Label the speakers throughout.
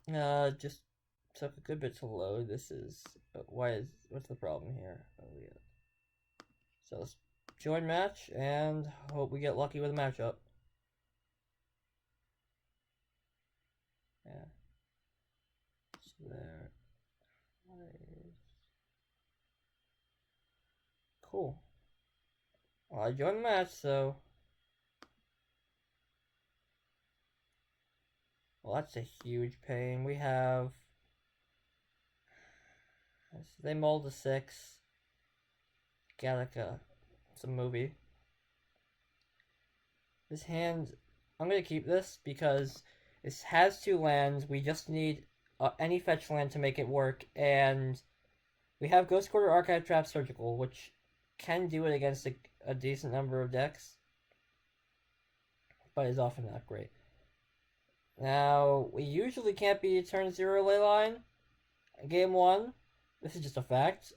Speaker 1: Just took a good bit to load. This is what's the problem here? Oh yeah. So let's join match and hope we get lucky with a matchup. Yeah. So there. Cool. Well, I joined the match, so well, that's a huge pain. We have they mold a 6. Gattaca. It's a movie. This hand, I'm gonna keep this because it has 2 lands. We just need any fetch land to make it work, and we have Ghost Quarter, Archive Trap, Surgical, which can do it against a decent number of decks, but is often not great. Now, we usually can't be turn 0 Leyline. Game 1, this is just a fact.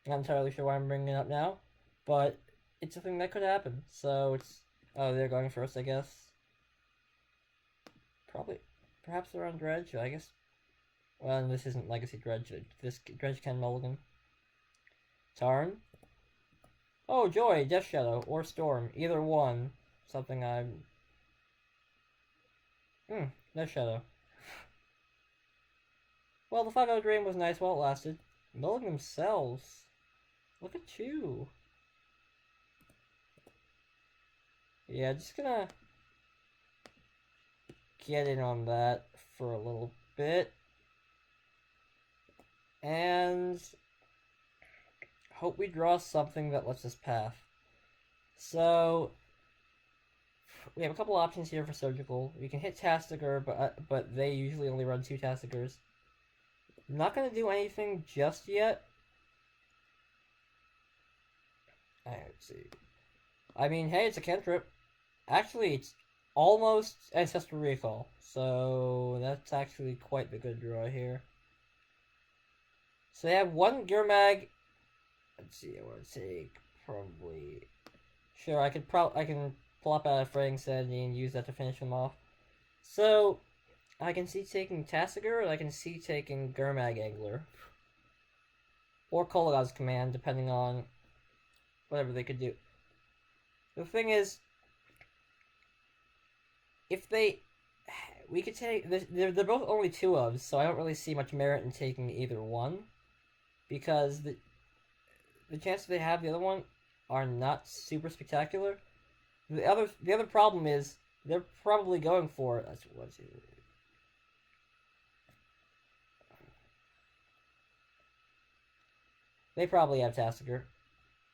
Speaker 1: I'm not entirely sure why I'm bringing it up now, but it's a thing that could happen. So it's oh, they're going first, I guess. Probably, perhaps they're on Dredge. I guess. Well, this isn't Legacy Dredge. This Dredge can mulligan. Tarn. Oh, Joy, Death Shadow, or Storm. Either one. Something I'm. Death Shadow. Well, the 5-0 Dream was nice while it lasted. Mulligan themselves. Look at you. Yeah, just gonna get in on that for a little bit. And hope we draw something that lets us path. So we have a couple options here for Surgical. We can hit Tastiger, but they usually only run 2 Tastigers. I'm not gonna do anything just yet. Let's see. I mean, hey, it's a cantrip. Actually, it's almost Ancestral Recall, so that's actually quite the good draw here. So they have 1 Gurmag. Let's see, I want to take probably. Sure, I can plop out a Fraying Sanity and use that to finish them off. So I can see taking Tassiger, and I can see taking Gurmag Angler. Or Kolaghan's Command, depending on whatever they could do. The thing is, if they... We could take... They're both only 2 ofs, so I don't really see much merit in taking either one. Because the chances they have the other one are not super spectacular. The other problem is they're probably going for it. They probably have Tassiger.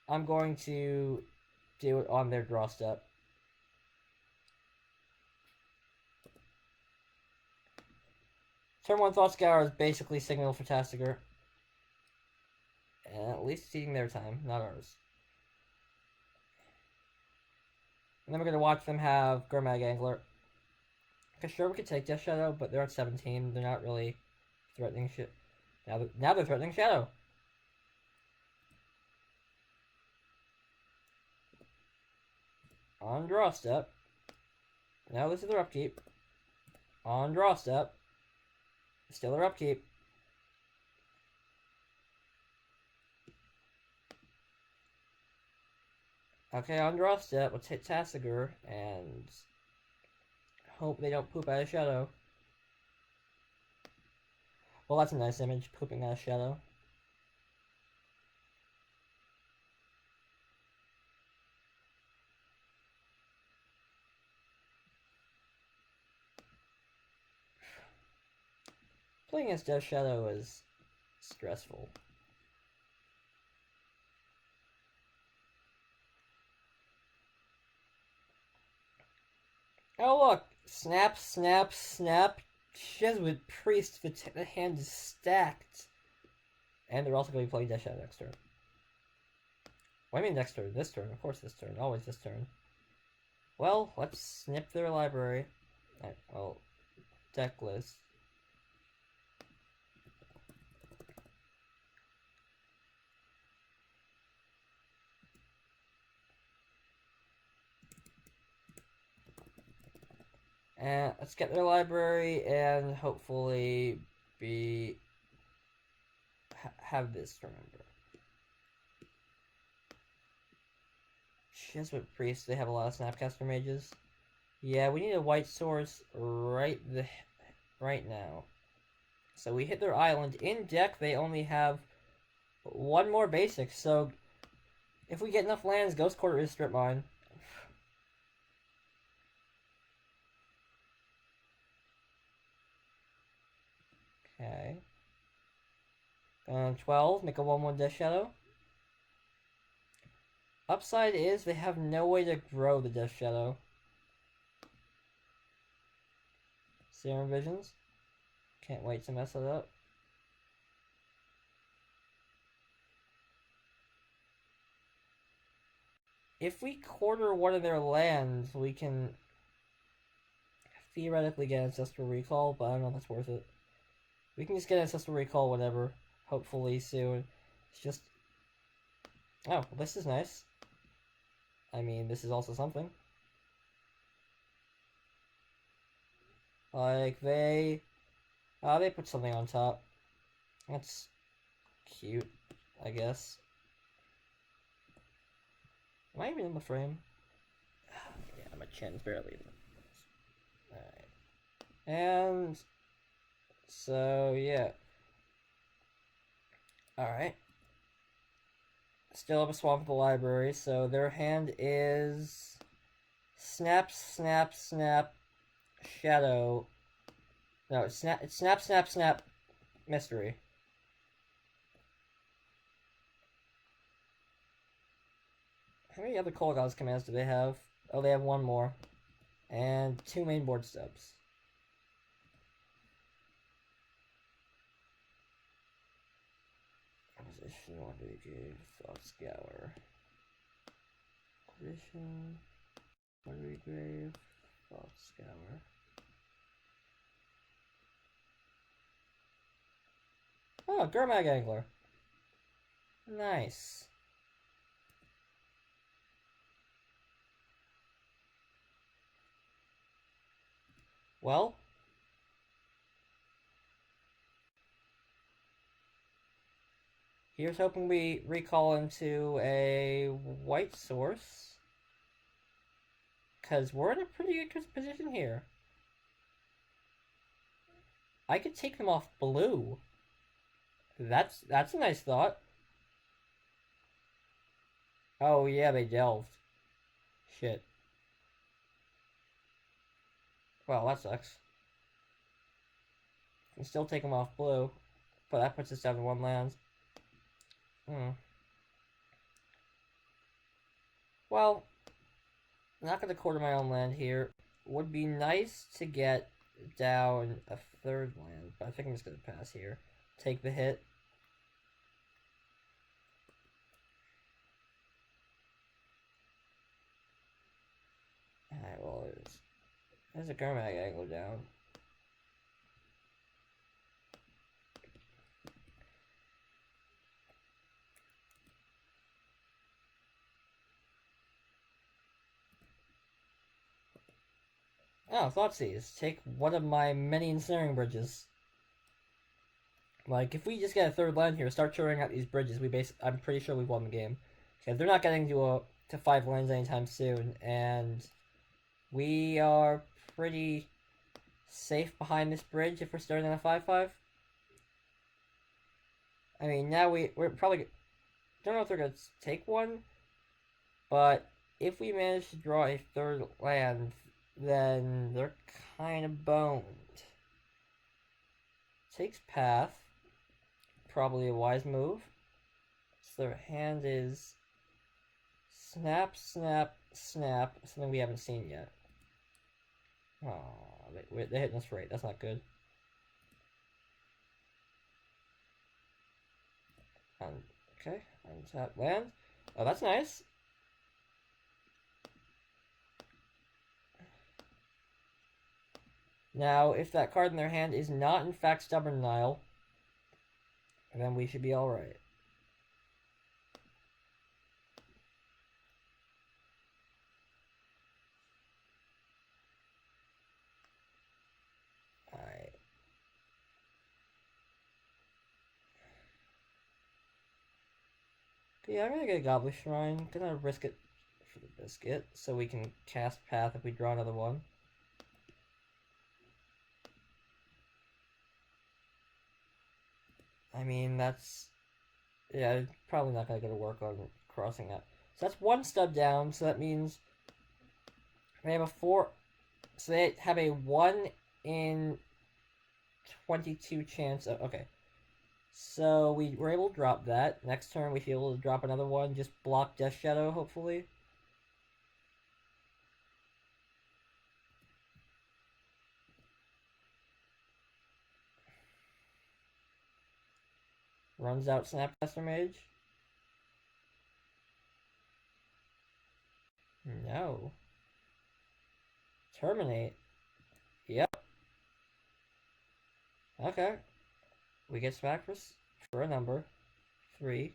Speaker 1: I'm going to do it on their draw step. Turn 1 Thought Scour is basically signal for Tastiger. And at least seeing their time, not ours. And then we're going to watch them have Gurmag Angler. Okay, sure, we could take Death Shadow, but they're at 17. They're not really threatening shit. Now they're threatening Shadow. On draw step. Now this is their upkeep. On draw step. Still their upkeep. Okay, on draw step, let's hit Tassiger and hope they don't poop out a Shadow. Well, that's a nice image, pooping out a Shadow. Playing against Death Shadow is stressful. Oh look! Snap, snap, snap. Jesuit Priest, the hand is stacked. And they're also going to be playing Death Shadow next turn. What do I mean next turn? This turn, of course this turn. Always this turn. Well, let's snip their library. Alright, well, deck list. And let's get their library and hopefully be have this to remember. Jesuit priests, they have a lot of Snapcaster mages. Yeah, we need a white source right now. So we hit their island. In deck, they only have one more basic, so if we get enough lands, Ghost Quarter is strip mine. Okay. 12, make a 1/1 Death Shadow. Upside is they have no way to grow the Death Shadow. Serum Visions. Can't wait to mess it up. If we quarter one of their lands, we can theoretically get Ancestral Recall, but I don't know if that's worth it. We can just get Ancestral Recall whatever, hopefully soon. It's just... Oh, well, this is nice. I mean, this is also something. Like, they put something on top. That's cute, I guess. Am I even in the frame? Yeah, my chin's barely in. Alright. And... So, yeah. Alright. Still have a swamp at the library, so their hand is... Snap, snap, snap, shadow. No, it's snap, snap, snap, mystery. How many other Kolaghan's commands do they have? Oh, they have one more. And 2 main board stubs. Position, what do we give? Thought Scour. Position, what do we grave? Thought Scour. Oh, Gurmag Angler. Nice. Well, here's hoping we recall into a white source. Because we're in a pretty good position here. I could take them off blue. That's a nice thought. Oh yeah, they delved. Shit. Well, that sucks. Can still take them off blue, but that puts us down to 1 land. Well, I'm not gonna quarter my own land here. Would be nice to get down a 3rd land, but I think I'm just gonna pass here. Take the hit. Alright, well, there's a Gurmag Angler down. Oh, Thoughtseize. Take one of my many ensnaring bridges. Like, if we just get a 3rd land here, start churning out these bridges, I'm pretty sure we've won the game. Okay, they're not getting to 5 lands anytime soon, and we are pretty safe behind this bridge if we're starting on a 5/5. I mean, now we're probably... Don't know if they're going to take one, but if we manage to draw a 3rd land, then they're kind of boned. Takes path. Probably a wise move. So their hand is snap, snap, snap. Something we haven't seen yet. Oh, they're hitting us right. That's not good. Okay, untap land. Oh, that's nice. Now, if that card in their hand is not in fact Stubborn Nile, then we should be alright. Yeah, I'm gonna get a Goblin Shrine. Gonna risk it for the biscuit, so we can cast Path if we draw another one. I mean, that's... Yeah, probably not gonna work on crossing that. So that's one stub down, so that means they have a 4... So they have a 1 in 22 chance of... Okay. So we were able to drop that. Next turn we should be able to drop another one. Just block Death Shadow, hopefully. Runs out Snapcaster Mage. No. Terminate. Yep. Okay. We get smacked for a number. 3.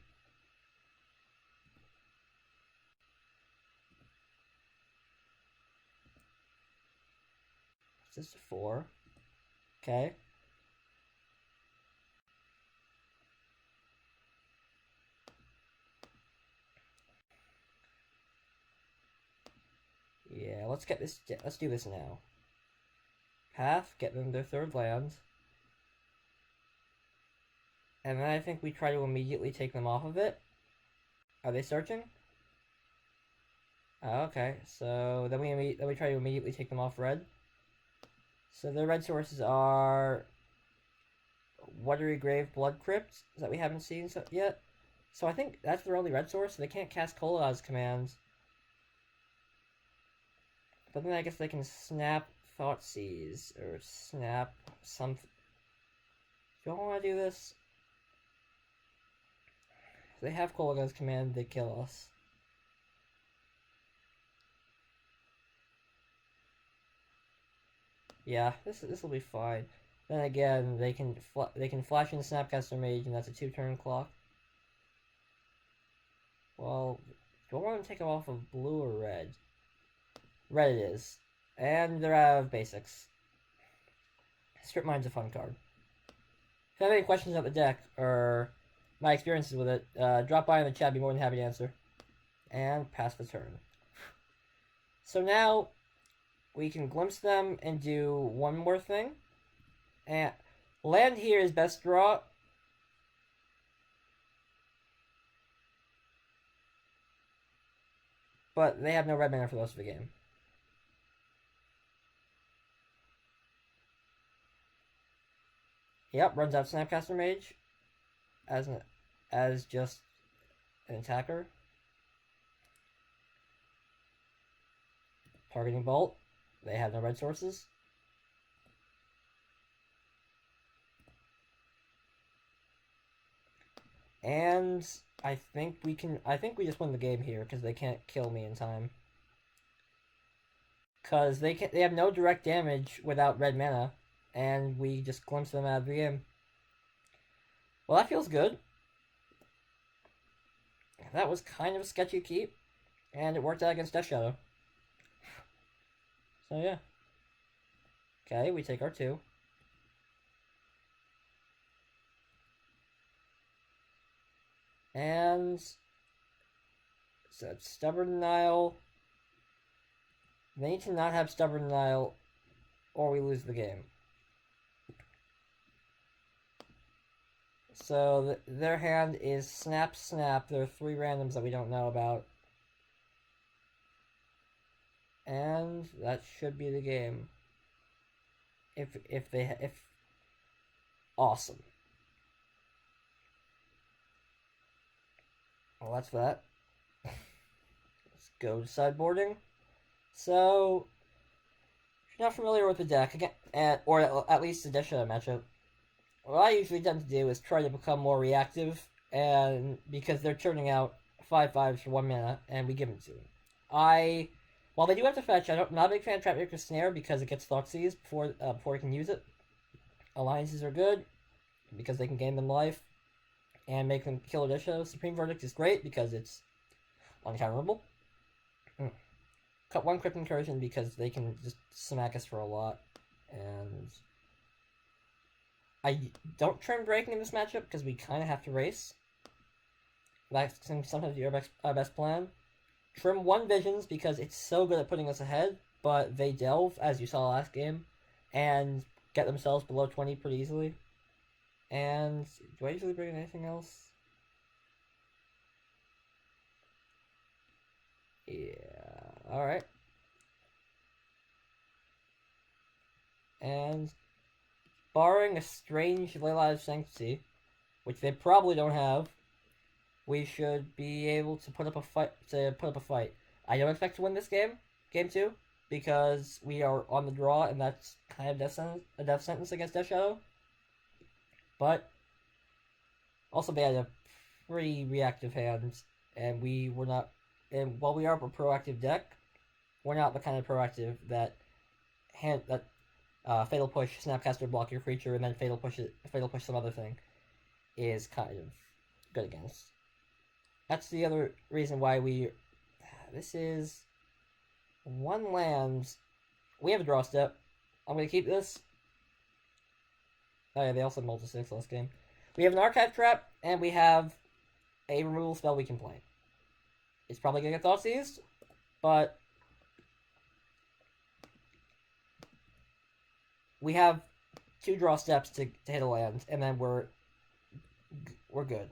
Speaker 1: This is 4. Okay. Yeah, let's get this. Let's do this now. Path, get them their 3rd land. And then I think we try to immediately take them off of it. Are they searching? Oh, okay, so then we try to immediately take them off red. So the red sources are Watery Grave, Blood Crypt that we haven't seen yet. So I think that's their only red source. So they can't cast Kola's commands. But then I guess they can snap Thoughtseize or snap something. Do you want to do this? If they have Kola's command, they kill us. Yeah, this will be fine. Then again, they can flash in Snapcaster Mage, and that's a 2-turn clock. Well, do I want to take them off of blue or red? Red it is. And they're out of basics. Strip Mine's a fun card. If you have any questions about the deck, or my experiences with it, drop by in the chat, I'd be more than happy to answer. And pass the turn. So now, we can glimpse them and do one more thing. And land here is best draw. But they have no red mana for most of the game. Yep, runs out Snapcaster Mage as just an attacker. Targeting Bolt. They have no red sources. And I think we just win the game here because they can't kill me in time. Because they have no direct damage without red mana, and we just glimpse them out of the game. Well, that feels good. That was kind of a sketchy keep, and it worked out against Death Shadow. So yeah. Okay, we take our 2. And so it's Stubborn Denial. They need to not have Stubborn Denial, or we lose the game. So their hand is Snap Snap. There are 3 randoms that we don't know about. And that should be the game. If awesome. Well, that's that. Let's go to sideboarding. So, if you're not familiar with the deck, again, or at least the Death Shadow matchup, what I usually tend to do is try to become more reactive, and because they're turning out 5/5s for 1 mana, and we give them to them. While they do have to fetch, I'm not a big fan of Trapmaker Snare because it gets Thoughtseize before you can use it. Alliances are good because they can gain them life and make them kill a Death Shadow. Supreme Verdict is great because it's uncounterable. Cut 1 Crypt Incursion because they can just smack us for a lot. And I don't turn Breaking in this matchup because we kind of have to race. That can sometimes be our best plan. Trim 1 visions because it's so good at putting us ahead, but they delve, as you saw last game, and get themselves below 20 pretty easily. And do I usually bring in anything else? Yeah, alright. And barring a strange Layla of Sanctity, which they probably don't have, we should be able to put up a fight. I don't expect to win this game 2, because we are on the draw, and that's kind of a death sentence against Death Shadow. But also they had a pretty reactive hand, and we were not. And while we are a proactive deck, we're not the kind of proactive that fatal push, snapcaster, block your creature, and then fatal push some other thing is kind of good against. That's the other reason why this is 1 land. We have a draw step. I'm gonna keep this. Oh yeah, they also multi-6 last game. We have an archive trap, and we have a removal spell we can play. It's probably gonna get Thoughtseized, but we have 2 draw steps to hit a land, and then we're good.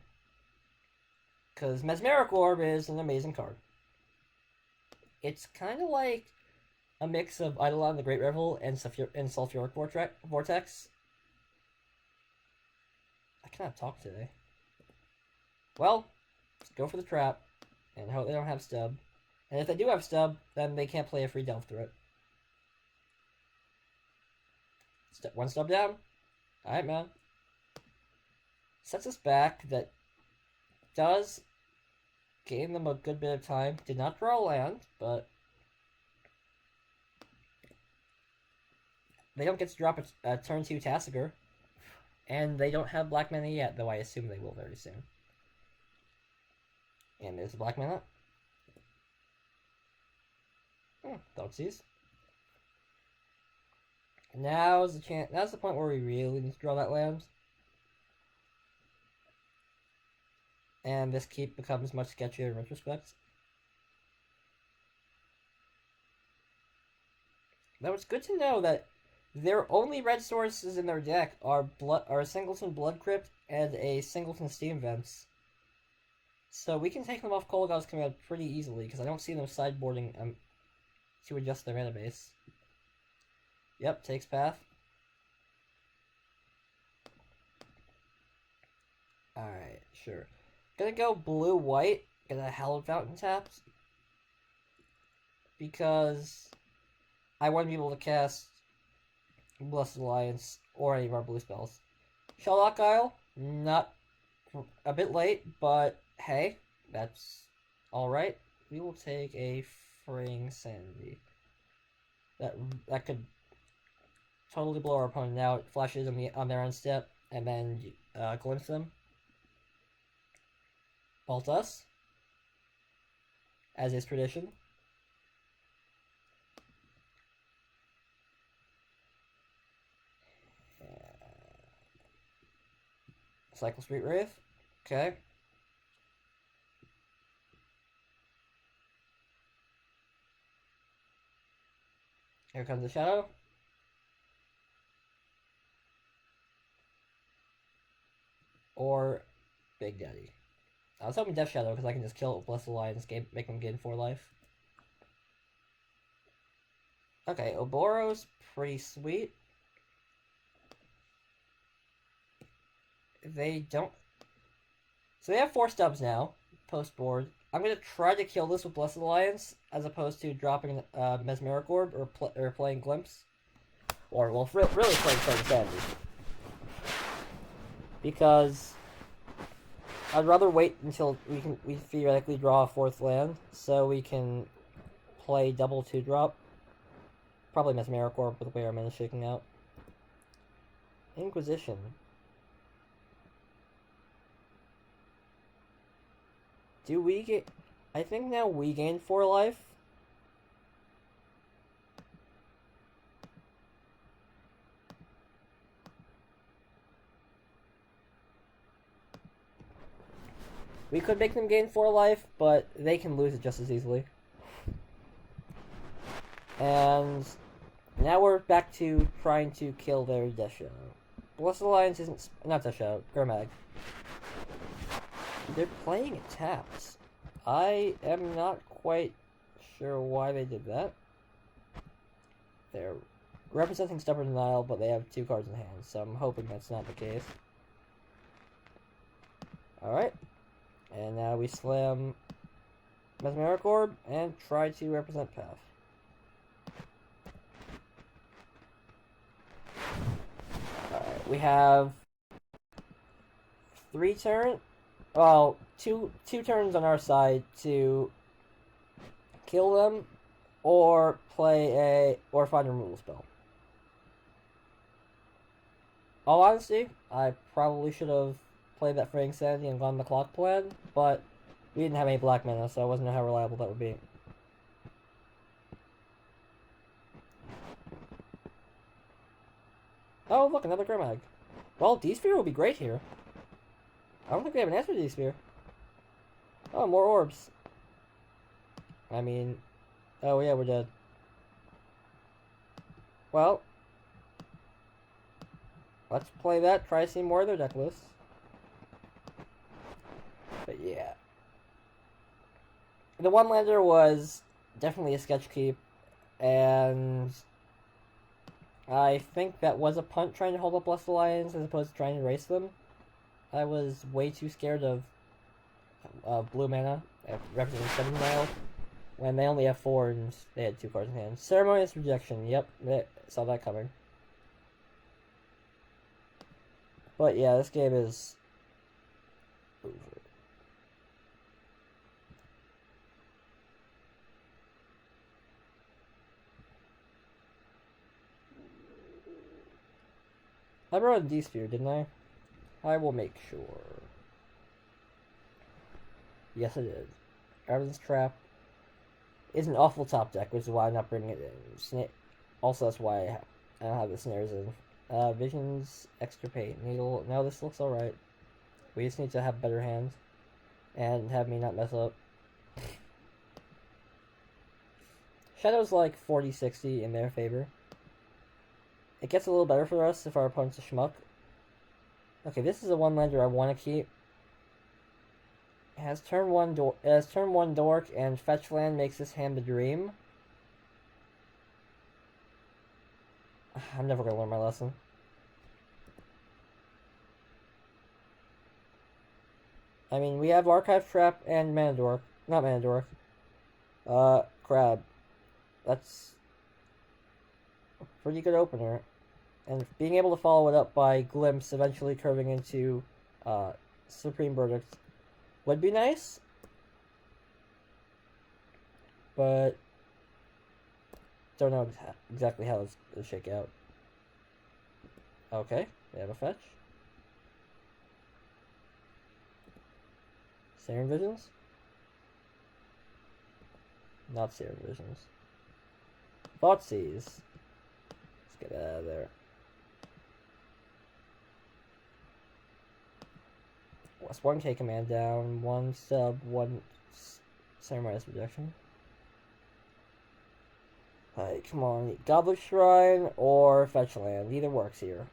Speaker 1: Because Mesmeric Orb is an amazing card. It's kind of like a mix of Eidolon the Great Revel and Sulfuric Vortex. I cannot talk today. Well, let's go for the trap, and hope they don't have stub. And if they do have stub, then they can't play a free delve through it. 1 stub down. Alright, man. Sets us back. That does gain them a good bit of time. Did not draw a land, but they don't get to drop a turn 2 Tassiger. And they don't have black mana yet, though I assume they will very soon. And there's the black mana. Thoughtseize. Now's the chance. Now's the point where we really need to draw that land. And this keep becomes much sketchier in retrospect. Though it's good to know that their only red sources in their deck are a Singleton Blood Crypt and a Singleton Steam Vents. So we can take them off Kolaghan's command pretty easily, because I don't see them sideboarding to adjust their mana base. Yep, takes path. Alright, sure. Gonna go blue-white, get a Hallowed Fountain tapped. Because I want to be able to cast Blessed Alliance or any of our blue spells. Shallock Isle, not a bit late, but hey, that's alright. We will take a Fraying Sanity. That could totally blow our opponent out. Flashes on their end step, and then glimpse them. Bolt us, as is tradition. Cycle Street Wraith. Okay. Here comes the Shadow. Or Big Daddy. I was hoping Death Shadow because I can just kill it with Blessed Alliance, make them gain 4 life. Okay, Oboro's pretty sweet. They don't... So they have 4 stubs now, post-board. I'm going to try to kill this with Blessed Alliance, as opposed to dropping Mesmeric Orb or playing Glimpse. Or, well, really playing Fraying Sanity. Because I'd rather wait until we theoretically draw a 4th land, so we can play double 2-drop. Probably Mesmeric Orb with the way our mana is shaking out. Inquisition. Do we get... I think now we gain 4 life. We could make them gain 4 life, but they can lose it just as easily. And now we're back to trying to kill their Death Shadow. Blessed Alliance isn't... not Death Shadow, Gurmag. They're playing it taps. I am not quite sure why they did that. They're representing Stubborn Denial, but they have 2 cards in hand, so I'm hoping that's not the case. Alright. And now we slam Mesmeric Orb and try to represent Path. Alright, we have 3 turns. Well, two turns on our side to kill them, or find a removal spell. All honesty, I probably should have played that Fraying Sanity and gone the clock plan, but we didn't have any black mana, so I wasn't know how reliable that would be. Oh, look, another Gurmag. Well, D-Sphere will be great here. I don't think we have an answer to D-Sphere. Oh, more orbs. I mean... oh, yeah, we're dead. Well... let's play that, try to see more of their deck lists. But yeah. The one-lander was definitely a sketch keep, and... I think that was a punt trying to hold up Blessed Alliance as opposed to trying to erase them. I was way too scared of blue mana, representing 7 now, when they only have 4 and they had 2 cards in hand. Ceremonious Rejection, yep, saw that coming. But yeah, this game is over. I brought a D-Sphere, didn't I? I will make sure. Yes, I did. Arvin's Trap is an awful top deck, which is why I'm not bringing it in. Also, that's why I don't have the snares in. Visions, Extirpate, Needle. No, this looks alright. We just need to have better hands. And have me not mess up. Shadow's like 40-60 in their favor. It gets a little better for us if our opponent's a schmuck. Okay, this is a one-lander I want to keep. It has turn 1 Dork, and fetch land makes this hand the dream. I'm never going to learn my lesson. I mean, we have Archive Trap and Mana Dork. Not Mana Dork. Crab. That's a pretty good opener. And being able to follow it up by Glimpse, eventually curving into Supreme Verdict, would be nice. But don't know exactly how it's going to shake out. Okay, we have a fetch. Serum Visions? Not Serum Visions. Thoughtseize. Let's get out of there. What's 1k command down, 1 sub, 1 Ceremonious Rejection. Alright, come on. Goblet Shrine or Fetch Land. Neither works here.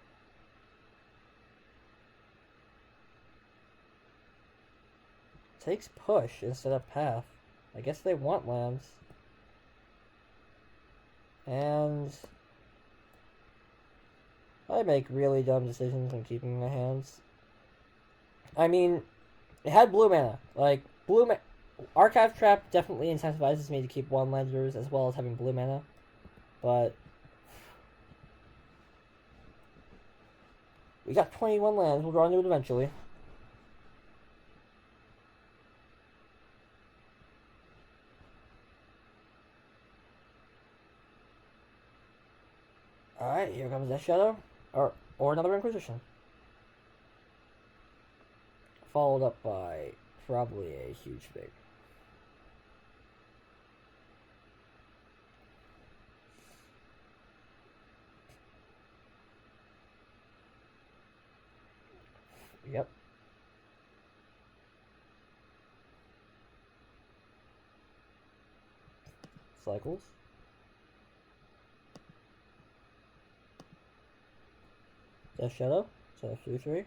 Speaker 1: Takes push instead of path. I guess they want lands. And I make really dumb decisions when keeping my hands. I mean, it had blue mana. Like, Archive Trap definitely incentivizes me to keep one-landers as well as having blue mana. But we got 21 lands. We'll draw into it eventually. Alright, here comes Death Shadow. Or another Inquisition. Followed up by probably a huge fig. Yep. cycles. Death Shadow, so 3/3.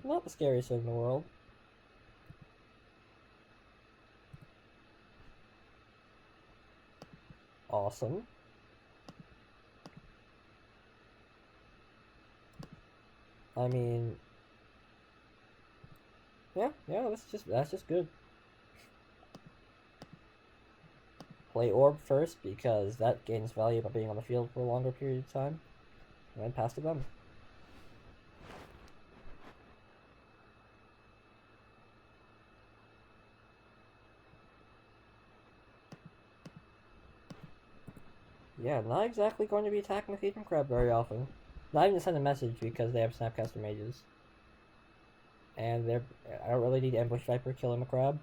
Speaker 1: Not the scariest thing in the world. Awesome. I mean, yeah, that's just good. Play Orb first because that gains value by being on the field for a longer period of time, and then pass to them. Yeah, not exactly going to be attacking the Phantom Crab very often. Not even to send a message because they have Snapcaster Mages. And I don't really need Ambush Viper killing the crab.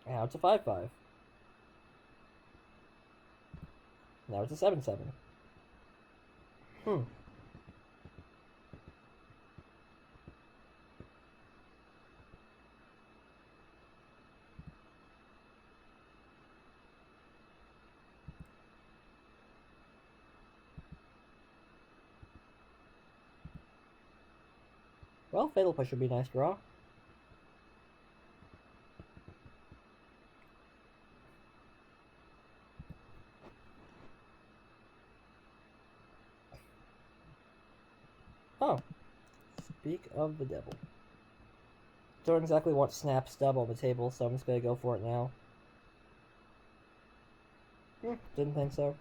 Speaker 1: Now it's a 5/5. Now it's a 7/7. Well, Fatal Push would be a nice draw. Oh. Speak of the devil. Don't exactly want Snap Stub on the table, so I'm just gonna go for it now. Didn't think so.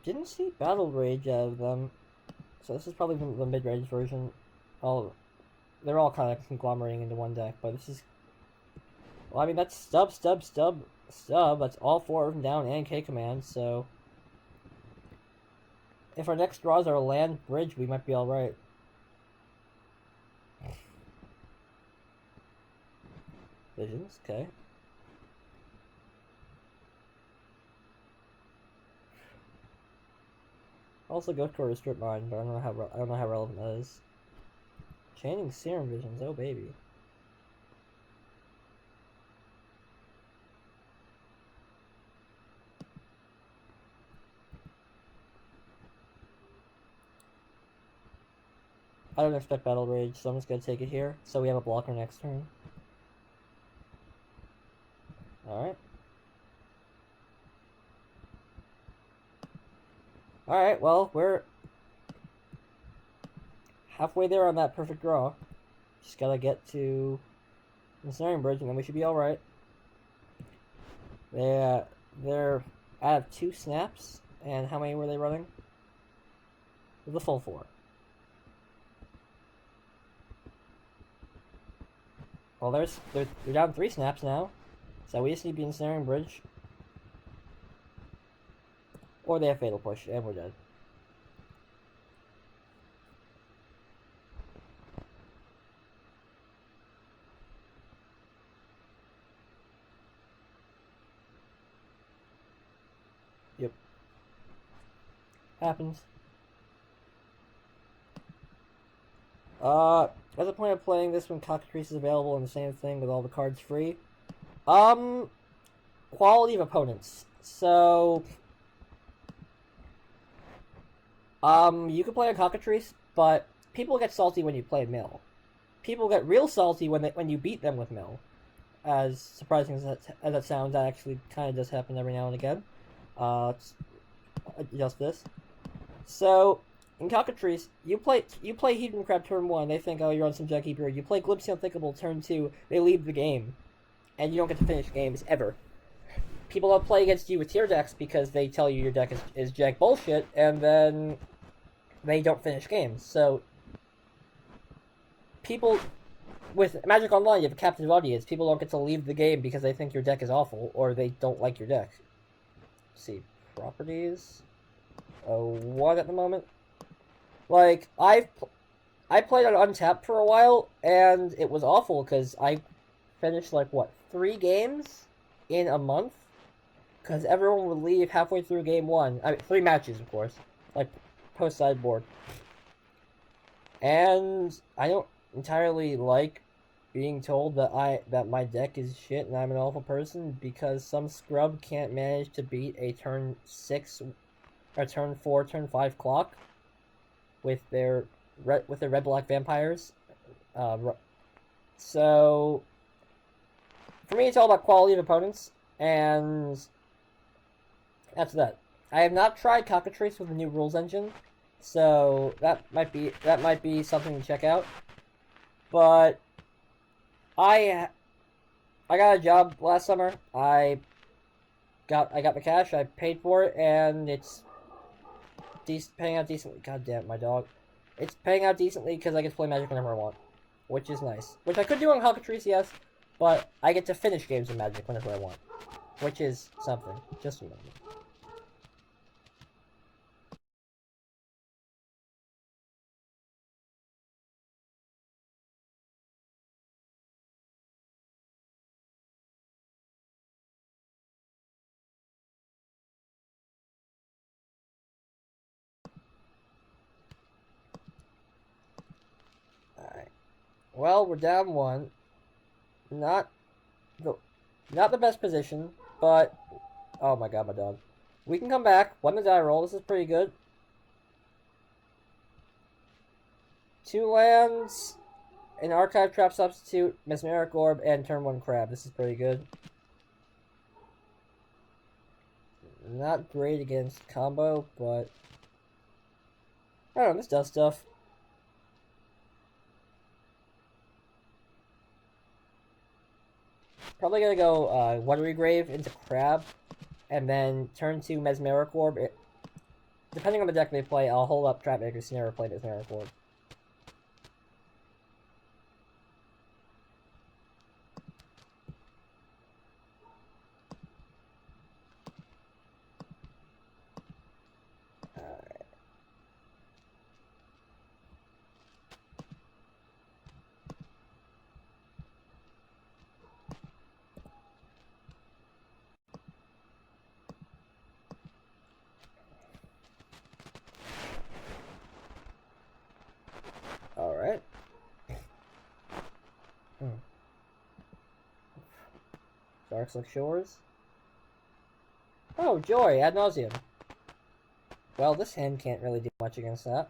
Speaker 1: Didn't see Battle Rage out of them. So this is probably the mid-range version. They're all kind of conglomerating into one deck, but this is... Well, I mean, that's Stub. That's all 4 of them down and K-Command, so... If our next draws are a land bridge, we might be alright. Visions, okay. Also, go for a Strip Mine, but I don't know how relevant that is. Chaining Serum Visions, oh baby. I don't expect Battle Rage, so I'm just gonna take it here, so we have a blocker next turn. Alright. Alright, well, we're halfway there on that perfect draw. Just gotta get to the Ensnaring Bridge, and then we should be alright. They're out of 2 snaps, and how many were they running? The full 4. Well, they're down 3 snaps now, so we just need to be Ensnaring Bridge. Or they have Fatal Push, and we're dead. Yep. Happens. As a point of playing this when Cockatrice is available and the same thing with all the cards free. Quality of opponents. So... you can play a Cockatrice, but people get salty when you play Mill. People get real salty when you beat them with Mill. As surprising as that sounds, that actually kind of does happen every now and again. Just this. So, in Cockatrice, you play Heathen Crab turn 1, they think, oh, you're on some junky breed. You play Glimpse the Unthinkable turn 2, they leave the game. And you don't get to finish games, ever. People don't play against you with tier decks because they tell you your deck is jack bullshit, and then they don't finish games. So, people... With Magic Online, you have a captive audience. People don't get to leave the game because they think your deck is awful, or they don't like your deck. Let's see, properties... 1 at the moment. Like, I played on Untapped for a while, and it was awful, because I finished, like, what, 3 games in a month? Because everyone would leave halfway through game 1. I mean, 3 matches, of course. Like, post-sideboard. And I don't entirely like being told that my deck is shit and I'm an awful person because some scrub can't manage to beat a turn 6 or turn 4, turn 5 clock with their red black vampires. So for me, it's all about quality of opponents, and that's that. I have not tried Cockatrice with the new rules engine, so that might be something to check out. But I I got a job last summer. I got the cash. I paid for it, and it's paying out decently. God damn, my dog. It's paying out decently because I get to play Magic whenever I want, which is nice. Which I could do on Cockatrice, yes, but I get to finish games of Magic whenever I want, which is something. Just remember. Alright. Well, we're down one. Not the not the best position, but oh my god, my dog. We can come back. One to die roll. This is pretty good. 2 lands, an archive trap substitute, mesmeric orb, and turn 1 crab. This is pretty good. Not great against combo, but I don't know, this does stuff. Probably gonna go Watery Grave into Crab, and then turn 2 Mesmeric Orb. Depending on the deck they play, I'll hold up Trapmaker Snare or play Mesmeric Orb. Alright. Darkslick Shores. Oh, Joy, ad nauseum. Well, this hand can't really do much against that.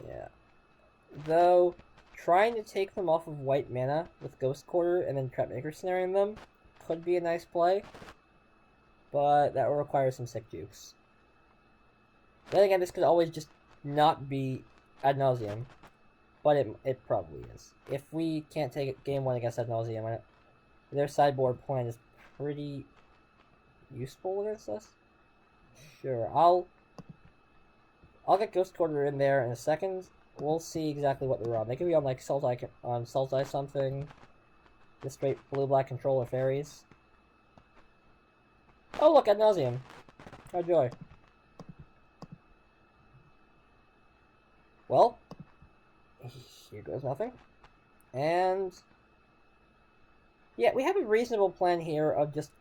Speaker 1: Yeah. Though, trying to take them off of white mana with Ghost Quarter and then Trapmaker snaring them could be a nice play, but that will require some sick jukes. Then again, this could always just not be ad nauseum, but it probably is. If we can't take it game 1 against ad nauseum, their sideboard plan is pretty useful against us. Sure, I'll get Ghost Quarter in there in a second. We'll see exactly what they're on. They could be on like Sultai something. The straight blue-black controller fairies. Oh look, ad nauseum. Oh joy. Well, here goes nothing. And yeah, we have a reasonable plan here of just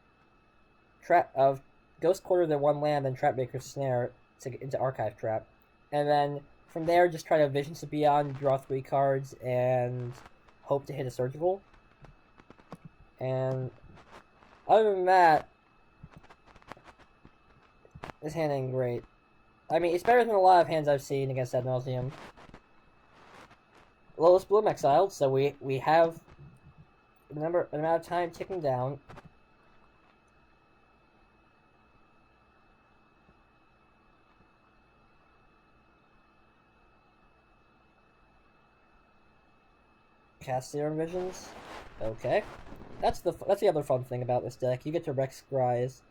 Speaker 1: Ghost Quarter their 1 land and Trapmaker Snare to get into Archive Trap. And then from there just try to Visions of Beyond, draw 3 cards, and hope to hit a surgical. And other than that, this hand ain't great. I mean, it's better than a lot of hands I've seen against ad nauseum. Lotus Bloom exiled, so we have an amount of time ticking down. Cast Serum Visions. Okay. That's the other fun thing about this deck. You get to Rex Scries.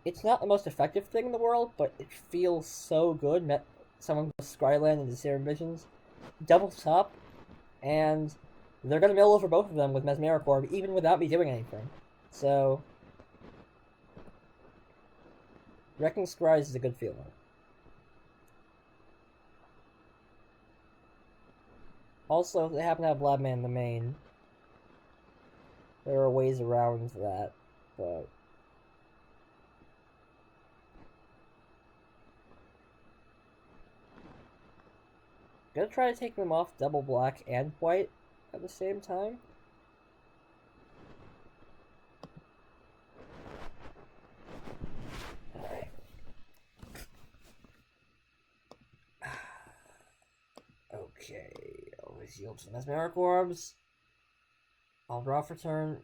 Speaker 1: It's not the most effective thing in the world, but it feels so good. Someone goes Scryland into Serum Visions. Double top, and they're gonna mill over both of them with Mesmeric Orb, even without me doing anything. So, Wrecking Scries is a good feeling. Also, if they happen to have Labman in the main, there are ways around that, but Gonna try to take them off double black and white at the same time. Alright. Okay, always yield some mesmeric orbs. I'll draw for turn.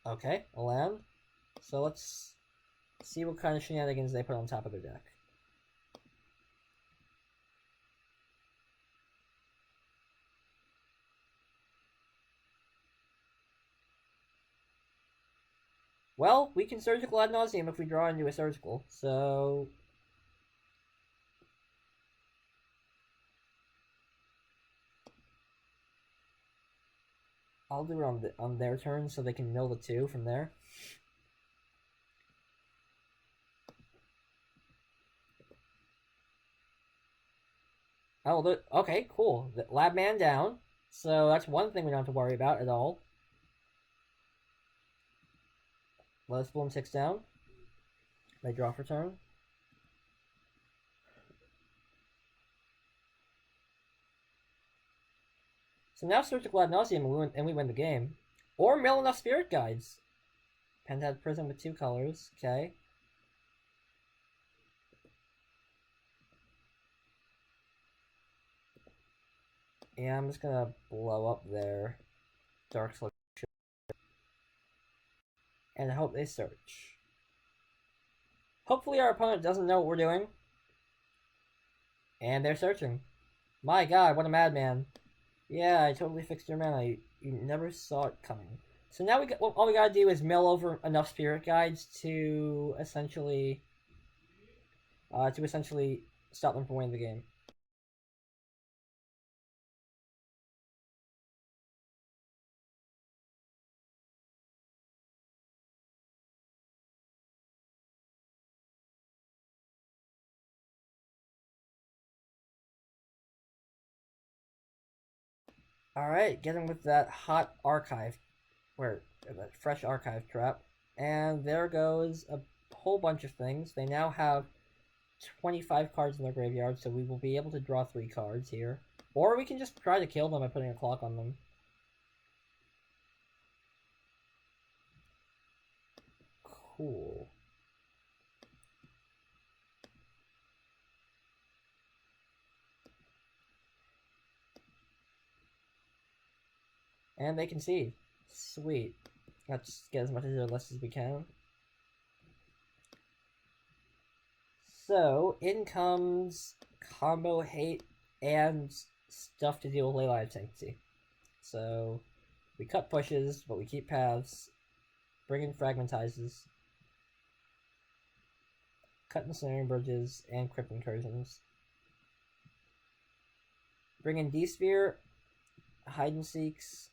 Speaker 1: Okay, a land. So let's see what kind of shenanigans they put on top of their deck. Well, we can surgical ad nauseum if we draw into a surgical, so I'll do it on their turn so they can mill the 2 from there. Oh, okay, cool. The lab man down. So that's one thing we don't have to worry about at all. Let us bloom 6 down. They draw for turn. So now surgical ad nauseum and we win the game. Or mill enough spirit guides. Pentad Prism with 2 colors. Okay. Yeah, I'm just gonna blow up their Dark Slip. And hope they search. Hopefully our opponent doesn't know what we're doing. And they're searching. My god, what a madman. Yeah, I totally fixed your mana. You never saw it coming. So now all we gotta do is mill over enough spirit guides to essentially stop them from winning the game. Alright, get him with that hot archive, that fresh archive trap. And there goes a whole bunch of things. They now have 25 cards in their graveyard, so we will be able to draw 3 cards here. Or we can just try to kill them by putting a clock on them. Cool. And they concede. Sweet. Let's get as much of their list as we can. So, in comes combo hate and stuff to deal with Leyline of Sanctity. So, we cut pushes, but we keep paths. Bring in fragmentizes. Cut ensnaring bridges and crypt incursions. Bring in D-Sphere, hide and seeks,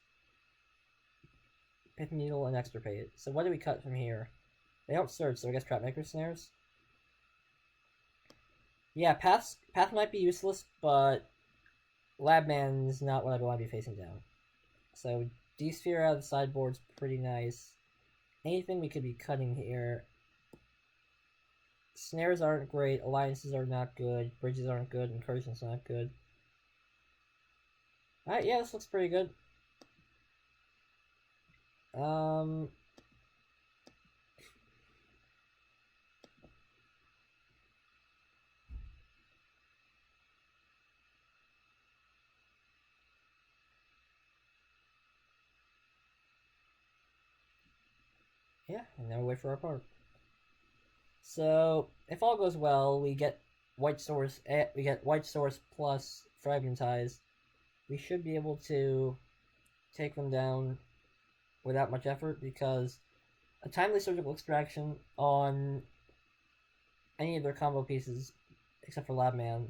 Speaker 1: Pith Needle, and extirpate. So what do we cut from here? They don't search, so I guess Trapmaker Snares? Yeah, path might be useless, but Labman is not what I want to be facing down. So D-Sphere out of the sideboard's pretty nice. Anything we could be cutting here. Snares aren't great, alliances are not good, bridges aren't good, incursions not good. Alright, yeah, this looks pretty good. Yeah, and now we wait for our part. So, if all goes well, we get white source plus fragmentize. We should be able to take them down without much effort because a timely surgical extraction on any of their combo pieces, except for Labman,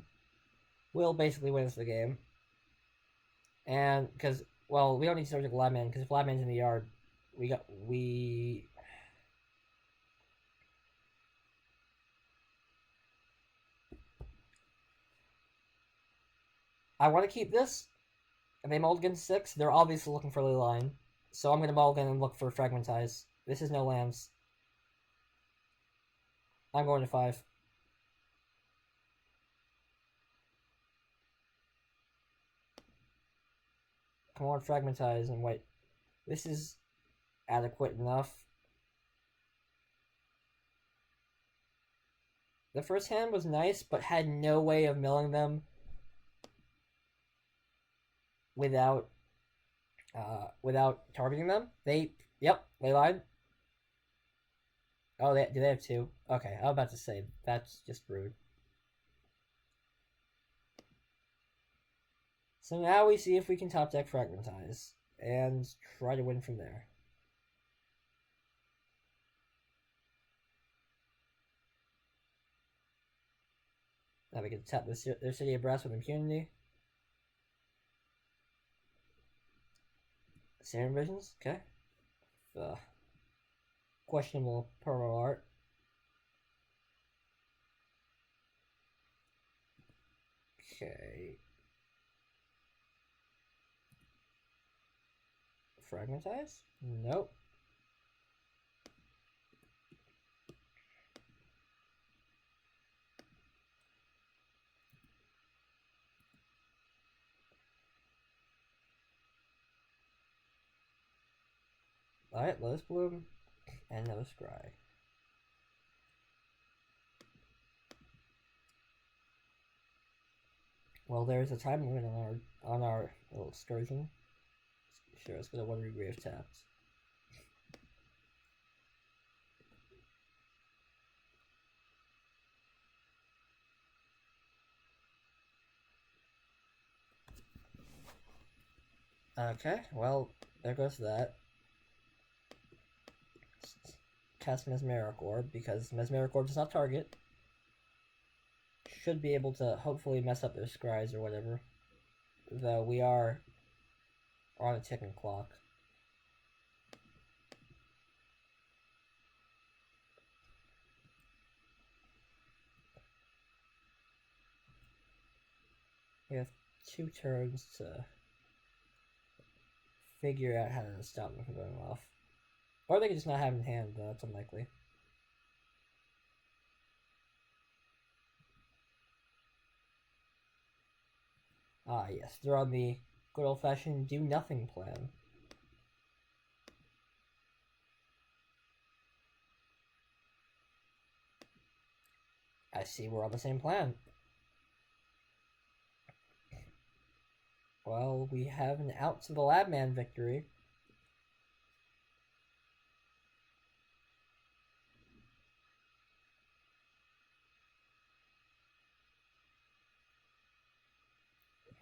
Speaker 1: will basically win us the game. And because, well, we don't need surgical Labman because if Labman's in the yard, I want to keep this. And they mulligan 6. They're obviously looking for Leyline. So I'm going to mulligan and look for Fragmentize. This is no lands. I'm going to 5. Come on, fragmentize and wait. This is adequate enough. The first hand was nice, but had no way of milling them without targeting them. They lied. Oh, do they have two? Okay, I was about to say that's just rude. So now we see if we can top deck fragmentize and try to win from there. Now we can tap their City of Brass with impunity. Serum Visions, okay. Questionable perma art. Okay. Fragmentize? Nope. Alright, Lotus Bloom and another Scry. Well, there's a time limit on our little excursion. Sure, let's go to 1 degree of taps. Okay, well, there goes that. Cast Mesmeric Orb, because Mesmeric Orb does not target. Should be able to hopefully mess up their scries or whatever. Though we are on a ticking clock. We have 2 turns to figure out how to stop them from going off. Or they could just not have in hand, though that's unlikely. Ah, yes, they're on the good old-fashioned do-nothing plan. I see we're on the same plan. Well, we have an out to the Labman victory.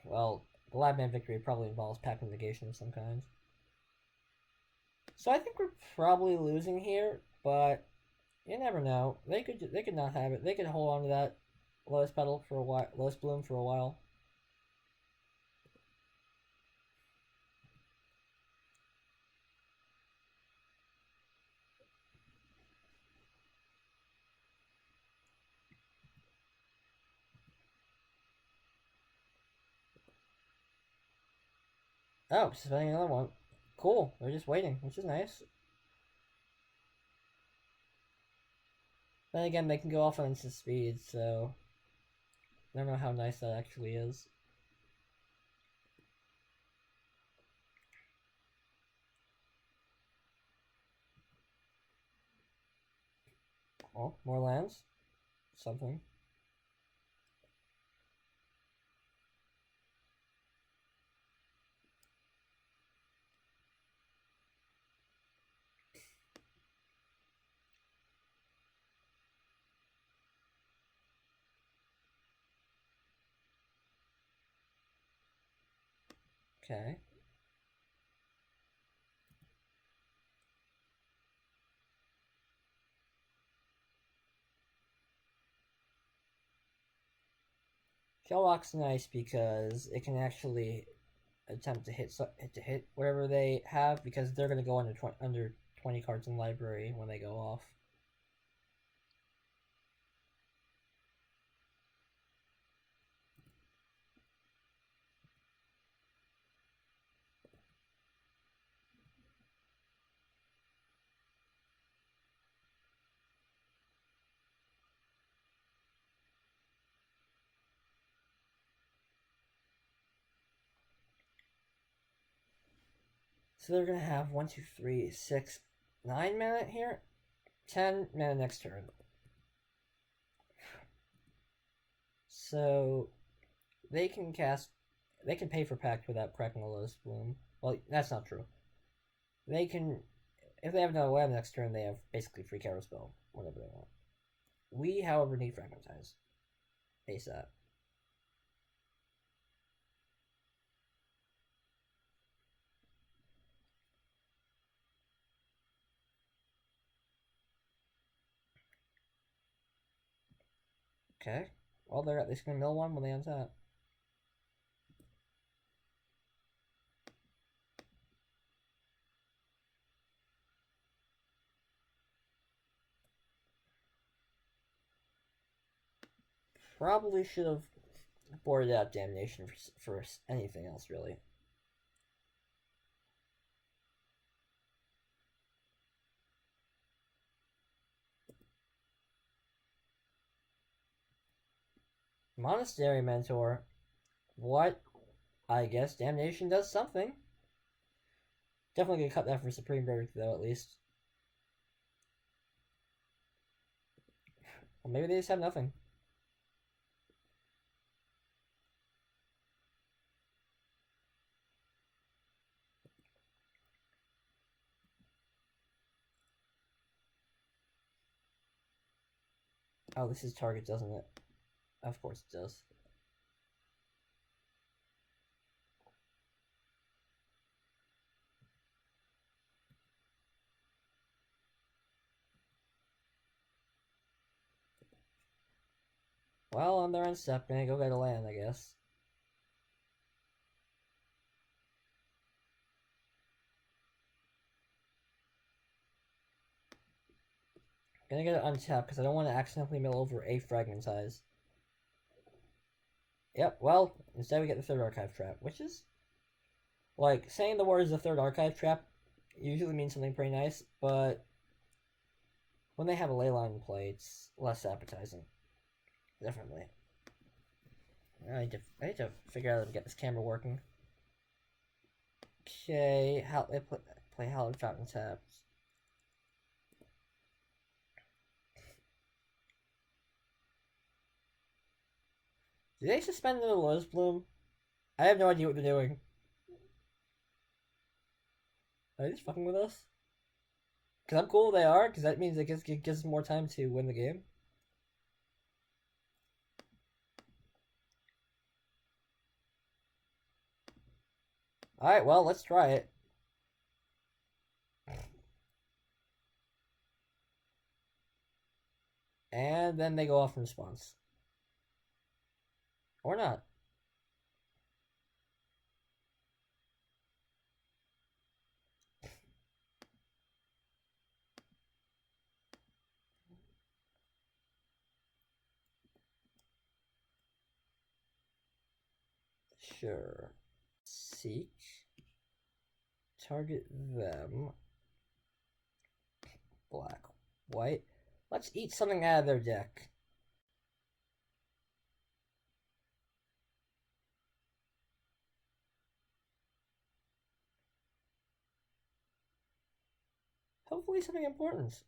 Speaker 1: Well, the Labman victory probably involves pack negation of some kind. So I think we're probably losing here, but you never know. They could not have it. They could hold on to that Lotus Petal for a while, Lotus Bloom for a while. Oh, suspending another one. Cool. They're just waiting, which is nice. Then again, they can go off on instant speed, so I don't know how nice that actually is. Oh, more lands? Something. Okay. Shelllock's nice because it can actually attempt to hit whatever they have, because they're going to go under 20 cards in library when they go off. So they're gonna have 1, 2, 3, 6, 9 mana here. 10 mana next turn. So they can pay for Pact without cracking a Lotus Bloom. Well, that's not true. They can, if they have another land next turn, they have basically free Counterspell, whatever they want. We, however, need Fragmentize. ASAP. Okay. Well, they're at least gonna mill one when they untap. Probably should have boarded out Damnation for anything else, really. Monastery Mentor. What? I guess Damnation does something. Definitely gonna cut that from Supreme Verdict, though, at least. Well, maybe they just have nothing. Oh, this is target, doesn't it? Of course it does. Well, on their end step, gonna go get a land, I guess. Gonna get it untapped because I don't want to accidentally mill over a Fragmentize. Yep, well, instead we get the third Archive Trap, which is... Like, saying the word is the third Archive Trap usually means something pretty nice, but when they have a Leyline in play, it's less appetizing. Definitely. I need to figure out how to get this camera working. Okay, how they play Hallowed Fountain Taps. Did they suspend the Lotus Bloom? I have no idea what they're doing. Are they just fucking with us? Because I'm cool if they are, because that means it gives us more time to win the game. Alright, well, let's try it. And then they go off in response. Or not. Sure. Seek. Target them. Black. White. Let's eat something out of their deck. Hopefully something important.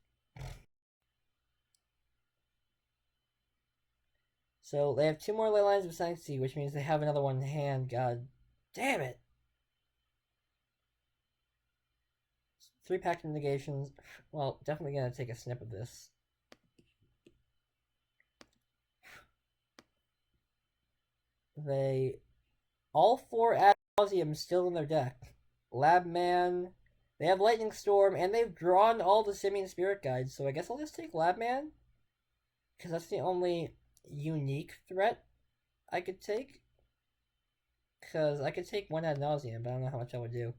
Speaker 1: So they have 2 more Leylines of Sanctity, which means they have another one in hand. God damn it. 3 Pact of Negations. Well, definitely gonna take a snip of this. All 4 ad nauseum still in their deck. Labman, they have Lightning Storm, and they've drawn all the Simian Spirit Guides, so I guess I'll just take Labman. Because that's the only unique threat I could take. Because I could take 1 ad nauseum, but I don't know how much I would do.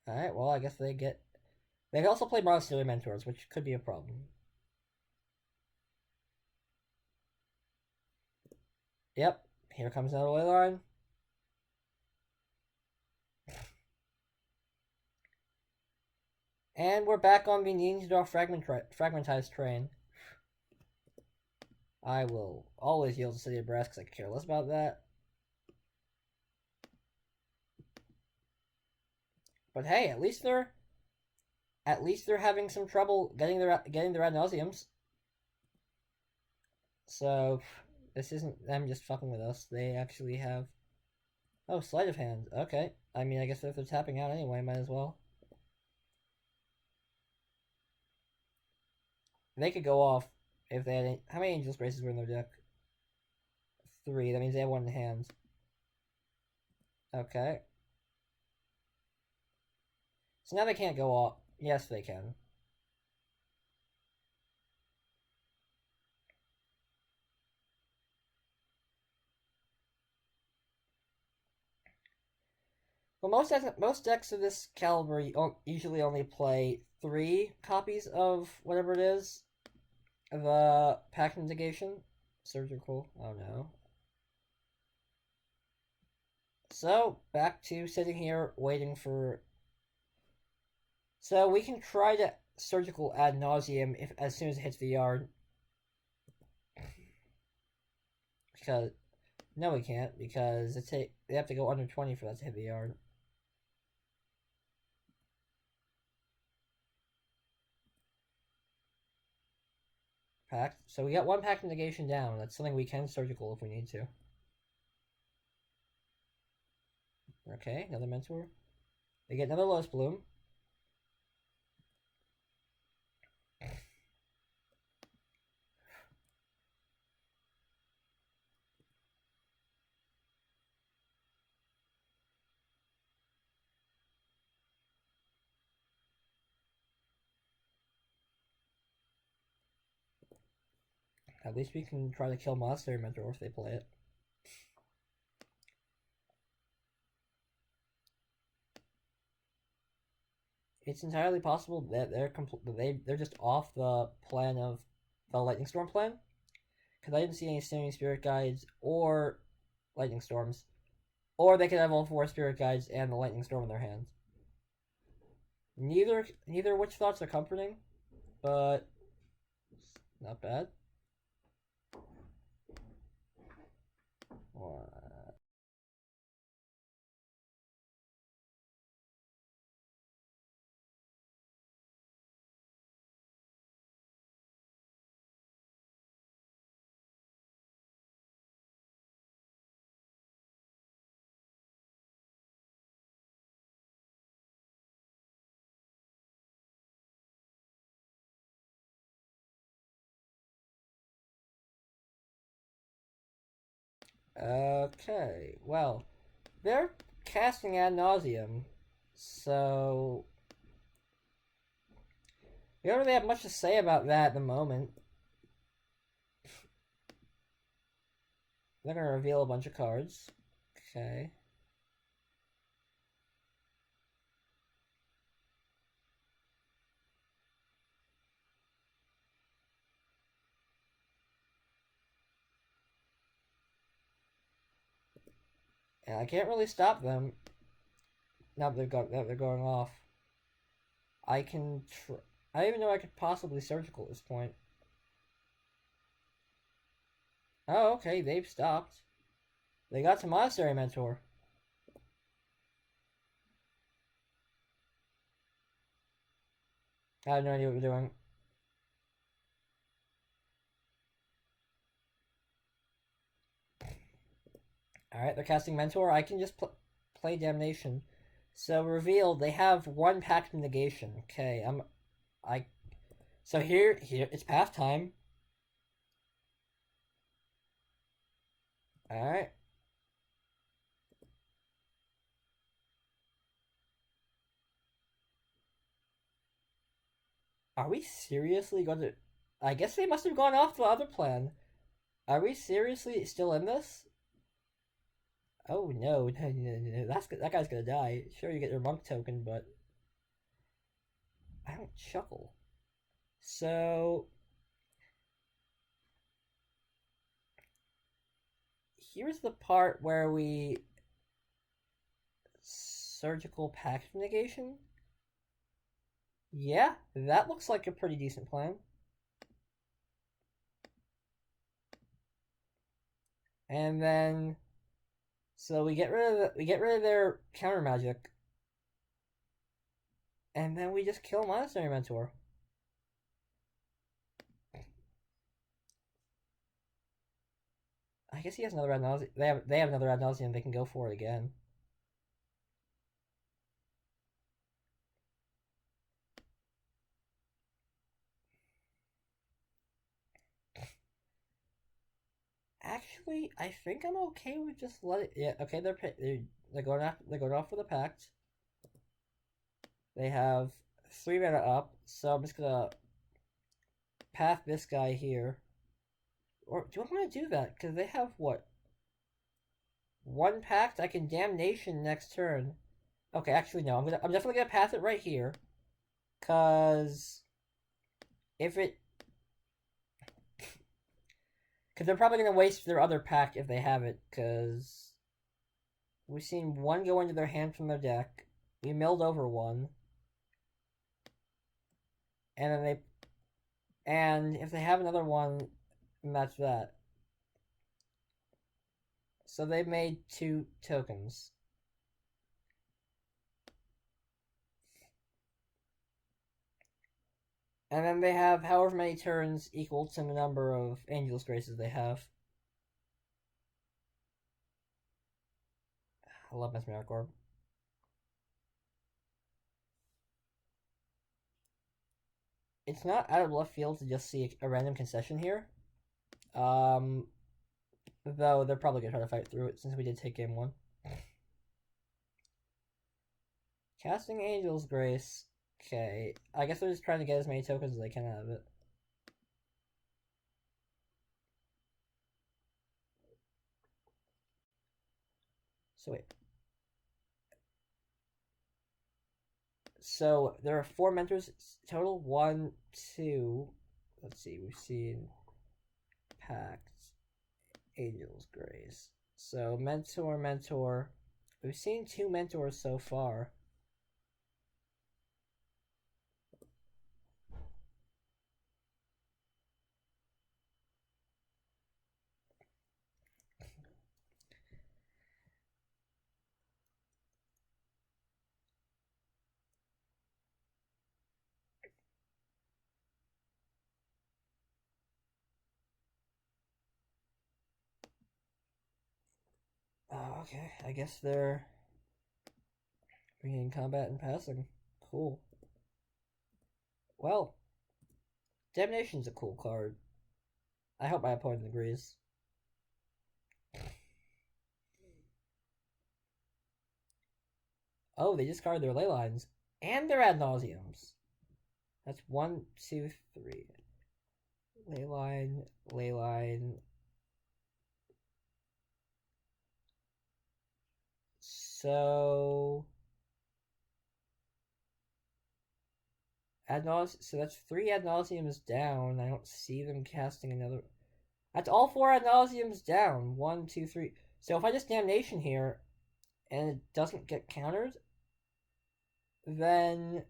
Speaker 1: Alright, well, I guess they get... They can also play Monastery Mentors, which could be a problem. Yep, here comes another Leyline. And we're back on the needing to draw Fragmentize train. I will always yield to City of Brass because I care less about that. But hey, at least they're having some trouble getting their ad nauseums. So this isn't them just fucking with us. They actually have sleight of hand. Okay. I mean, I guess if they're tapping out anyway, might as well. They could go off if they had how many Angel's Graces were in their deck? 3. That means they have 1 in hand. Okay. So now they can't go off. Yes, they can. Well, most decks of this caliber usually only play 3 copies of whatever it is. The Pact Negation. Surgical. Oh no. So, back to sitting here waiting for... So, we can try to surgical ad nauseum as soon as it hits the yard. Because... No, we can't, because they have to go under 20 for that to hit the yard. Pact. So we got 1 Pact Negation down. That's something we can surgical if we need to. Okay, another Mentor. They get another Lotus Bloom. At least we can try to kill Monastery Mentor if they play it. It's entirely possible that they're just off the plan of the Lightning Storm plan, because I didn't see any Stinging Spirit Guides or Lightning Storms, or they could have all 4 Spirit Guides and the Lightning Storm in their hands. Neither which thoughts are comforting, but not bad. Okay, well, they're casting ad nauseum, so we don't really have much to say about that at the moment. They're gonna reveal a bunch of cards. Okay. And I can't really stop them. Now that they're going off. I can I don't even know I could possibly surgical at this point. Oh, okay, they've stopped. They got to Monastery Mentor. I have no idea what we're doing. Alright, they're casting Mentor. I can just play Damnation. So revealed, they have 1 Pact of Negation. Okay, so here it's path time. Alright. Are we seriously going to... I guess they must have gone off the other plan. Are we seriously still in this? Oh no, that guy's gonna die. Sure, you get your monk token, but I don't chuckle. So here's the part where we surgical pact negation. Yeah, that looks like a pretty decent plan. And then so we get rid of their counter magic, and then we just kill Monastery Mentor. I guess he has another ad nauseam. They have another ad nauseam. They can go for it again. Actually, I think I'm okay with just let it. Yeah, okay. They're going off for the pact. They have 3 mana up, so I'm just gonna path this guy here. Or do I want to do that? Because they have what? 1 pact. I can damnation next turn. Okay, actually no. I'm definitely gonna path it right here. Cause if it, because they're probably gonna waste their other pact if they have it. Cause we've seen one go into their hand from their deck. We milled over one, and then and if they have another one, that's that. So they made 2 tokens. And then they have however many turns equal to the number of Angel's Graces they have. I love Mesmeric Orb. It's not out of left field to just see a random concession here. Though they're probably gonna try to fight through it since we did take game 1. Casting Angel's Grace. Okay, I guess they're just trying to get as many tokens as they can out of it. So wait. So there are 4 mentors total. 1, 2. Let's see. We've seen Pact, Angel's Grace. So mentor. We've seen 2 mentors so far. Oh, okay. I guess they're being combat and passing. Cool. Well, Damnation's a cool card. I hope my opponent agrees. Oh, they discard their ley lines and their ad nauseums. That's 1, 2, 3. Ley line. So so that's 3 ad nauseums down. I don't see them casting another. That's all 4 ad nauseums down. 1, 2, 3. So if I just damnation here and it doesn't get countered, then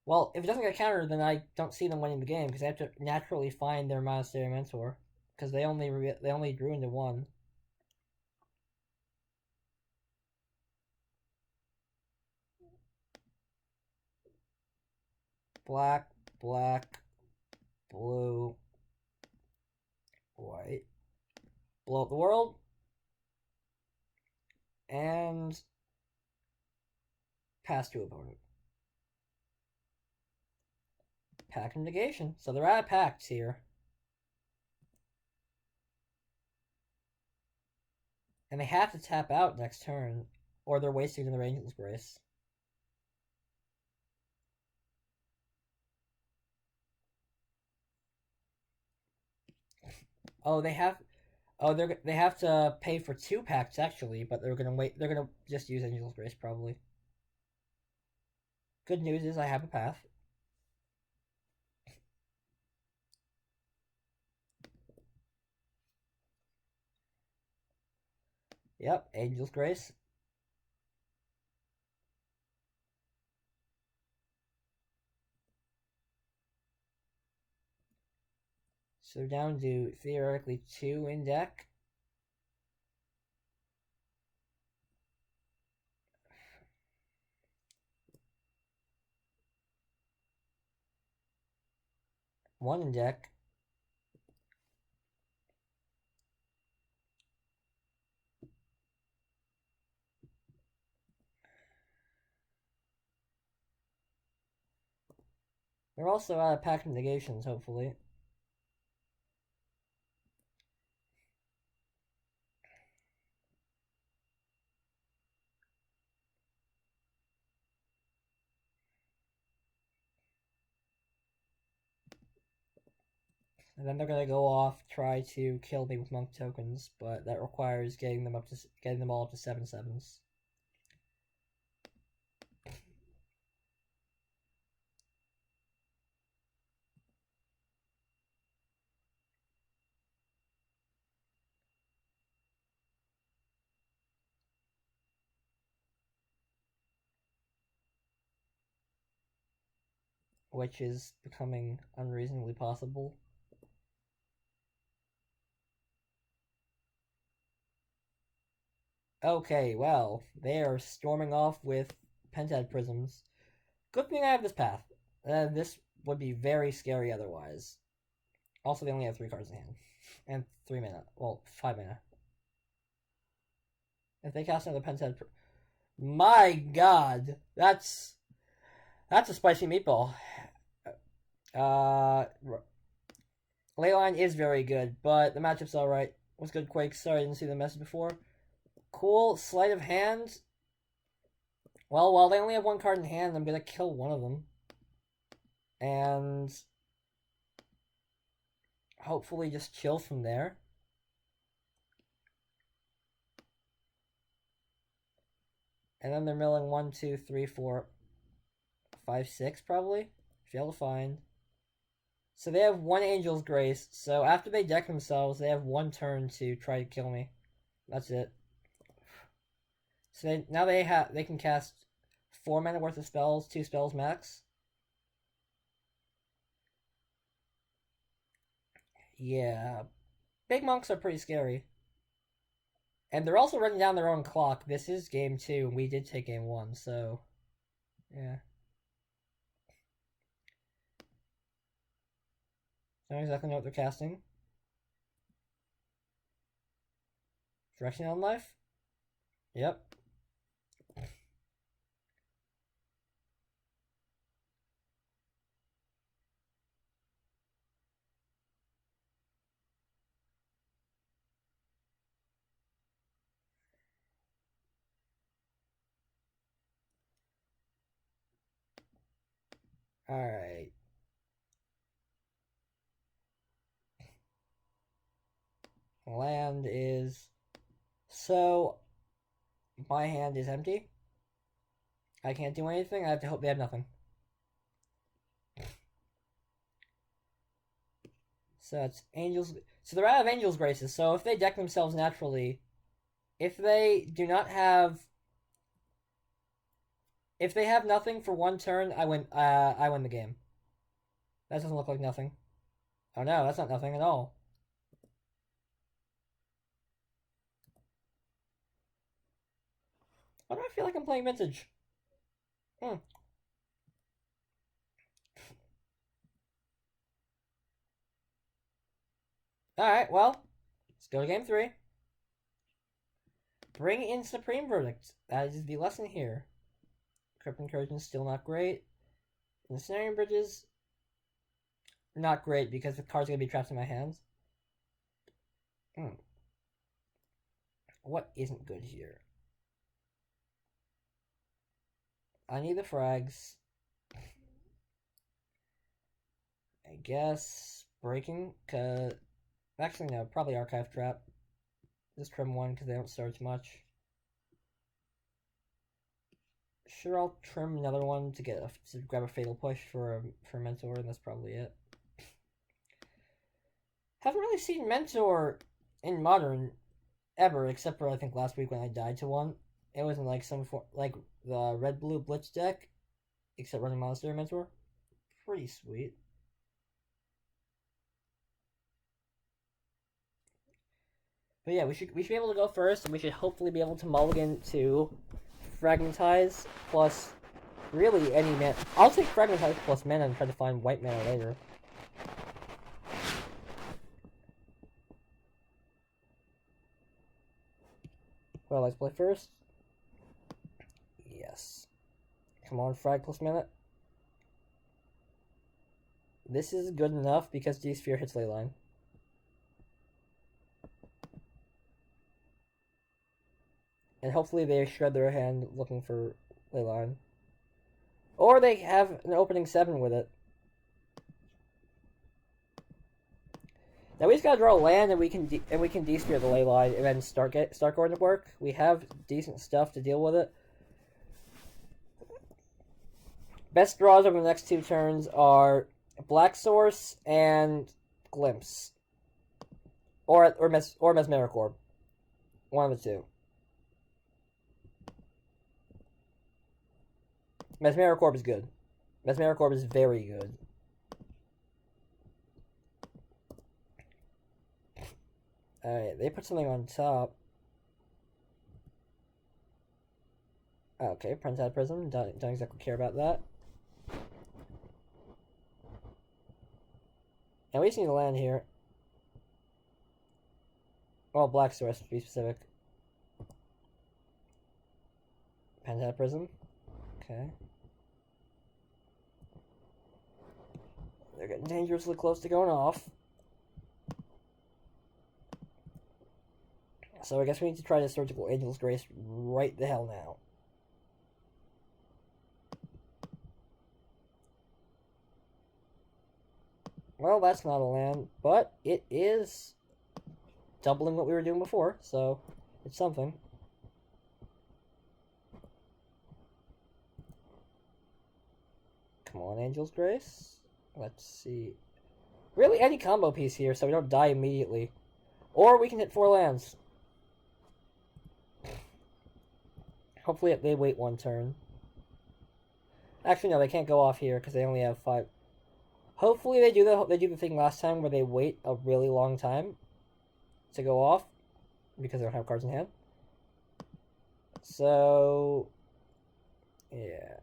Speaker 1: well, if it doesn't get countered, then I don't see them winning the game because I have to naturally find their Monastery Mentor because they only drew into 1. Black, blue, white. Blow up the world. And pass to opponent. Pact and negation. So they're out of pacts here. And they have to tap out next turn, or they're wasting the Angel's Grace. Oh, they have. Oh, they have to pay for 2 packs actually, but they're gonna wait. They're gonna just use Angel's Grace probably. Good news is I have a path. Yep, Angel's Grace. So down to theoretically 2 in deck. One in deck. They're also out of pack negations, hopefully. And then they're gonna go off, try to kill me with monk tokens, but that requires getting them all up to 7/7s. Which is becoming unreasonably possible. Okay, well, they are storming off with Pentad Prisms. Good thing I have this path. This would be very scary otherwise. Also, they only have 3 cards in hand. And 3 mana. Well, 5 mana. If they cast another Pentad... My god! That's a spicy meatball. Leyline is very good, but the matchup's alright. What's good, Quake? Sorry, I didn't see the message before. Cool. Sleight of hand. Well, while they only have 1 card in hand, I'm gonna kill one of them. And hopefully just chill from there. And then they're milling 1, 2, 3, 4, 5, 6 probably. Fail to find. So they have 1 Angel's Grace. So after they deck themselves, they have 1 turn to try to kill me. That's it. So now they can cast 4 mana worth of spells, 2 spells max. Yeah. Big monks are pretty scary. And they're also running down their own clock. This is game 2, and we did take game 1, so... Yeah. I don't exactly know what they're casting. Direction on life? Yep. Alright. Land is... So, my hand is empty. I can't do anything. I have to hope they have nothing. So it's Angels... So they're out of Angel's Graces, so if they deck themselves naturally... If they do not have... If they have nothing for 1 turn, I win the game. That doesn't look like nothing. Oh no, that's not nothing at all. Why do I feel like I'm playing Vintage? Alright, well, let's go to game 3. Bring in Supreme Verdict. That is the lesson here. Crypt Incursion is still not great. Ensnaring Bridges, not great because the card's going to be trapped in my hands. What isn't good here? I need the frags. I guess breaking, cause actually no, probably Archive Trap. Just trim 1 because they don't search much. Sure, I'll trim another one to grab a Fatal Push for Mentor, and that's probably it. Haven't really seen Mentor in Modern ever, except for I think last week when I died to one. It was in like like the red-blue Blitz deck, except running Monastery Mentor. Pretty sweet. But yeah, we should be able to go first, and we should hopefully be able to mulligan to Fragmentize plus really any mana. I'll take Fragmentize plus mana and try to find white mana later. Well, let's play first. Yes. Come on, Frag plus mana. This is good enough because D-Sphere hits Leyline. And hopefully they shred their hand looking for Leyline. Or they have an opening 7 with it. Now we just gotta draw a land and we can D-Sphere the Leyline and then start going to work. We have decent stuff to deal with it. Best draws over the next 2 turns are Black Source and Glimpse. Or Mesmeric Orb. One of the two. Mesmeric Orb is good. Mesmeric Orb is very good. Alright, they put something on top. Okay, Printed Prism. Don't exactly care about that. And we just need to land here. Well, Black Source, to be specific. Printed Prism. Okay. They're getting dangerously close to going off. So I guess we need to try the Surgical Angel's Grace right the hell now. Well, that's not a land, but it is doubling what we were doing before, so it's something. Come on, Angel's Grace. Let's see. Really, any combo piece here, so we don't die immediately. Or we can hit 4 lands. Hopefully they wait 1 turn. Actually, no, they can't go off here because they only have 5. Hopefully they do the thing last time where they wait a really long time to go off because they don't have cards in hand. So, yeah.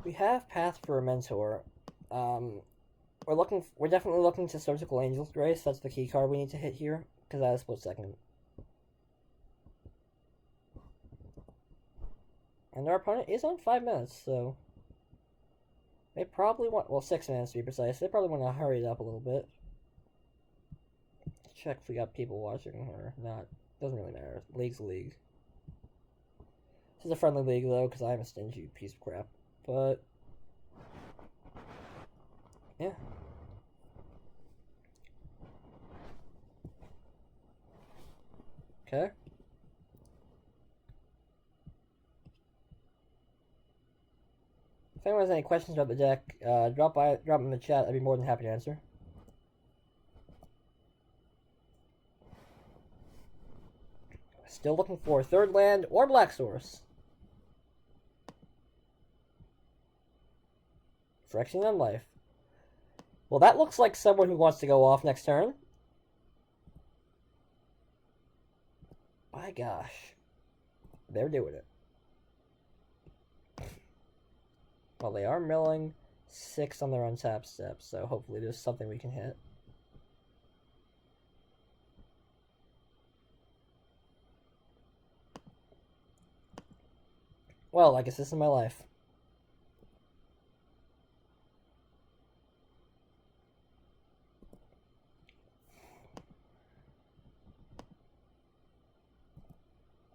Speaker 1: We have Path for a Mentor. We're definitely looking to Surgical Angel's Grace. That's the key card we need to hit here, because that is split second. And our opponent is on 5 minutes, so they probably want, well, 6 minutes to be precise. They probably want to hurry it up a little bit. Check if we got people watching or not. Doesn't really matter. League's a league. This is a friendly league, though, because I'm a stingy piece of crap. But, yeah. Okay. If anyone has any questions about the deck, drop them in the chat. I'd be more than happy to answer. Still looking for third land or Black Source. Phyrexian on life. Well, that looks like someone who wants to go off next turn. My gosh. They're doing it. Well, they are milling 6 on their untapped step, so hopefully there's something we can hit. Well, I guess this is my life.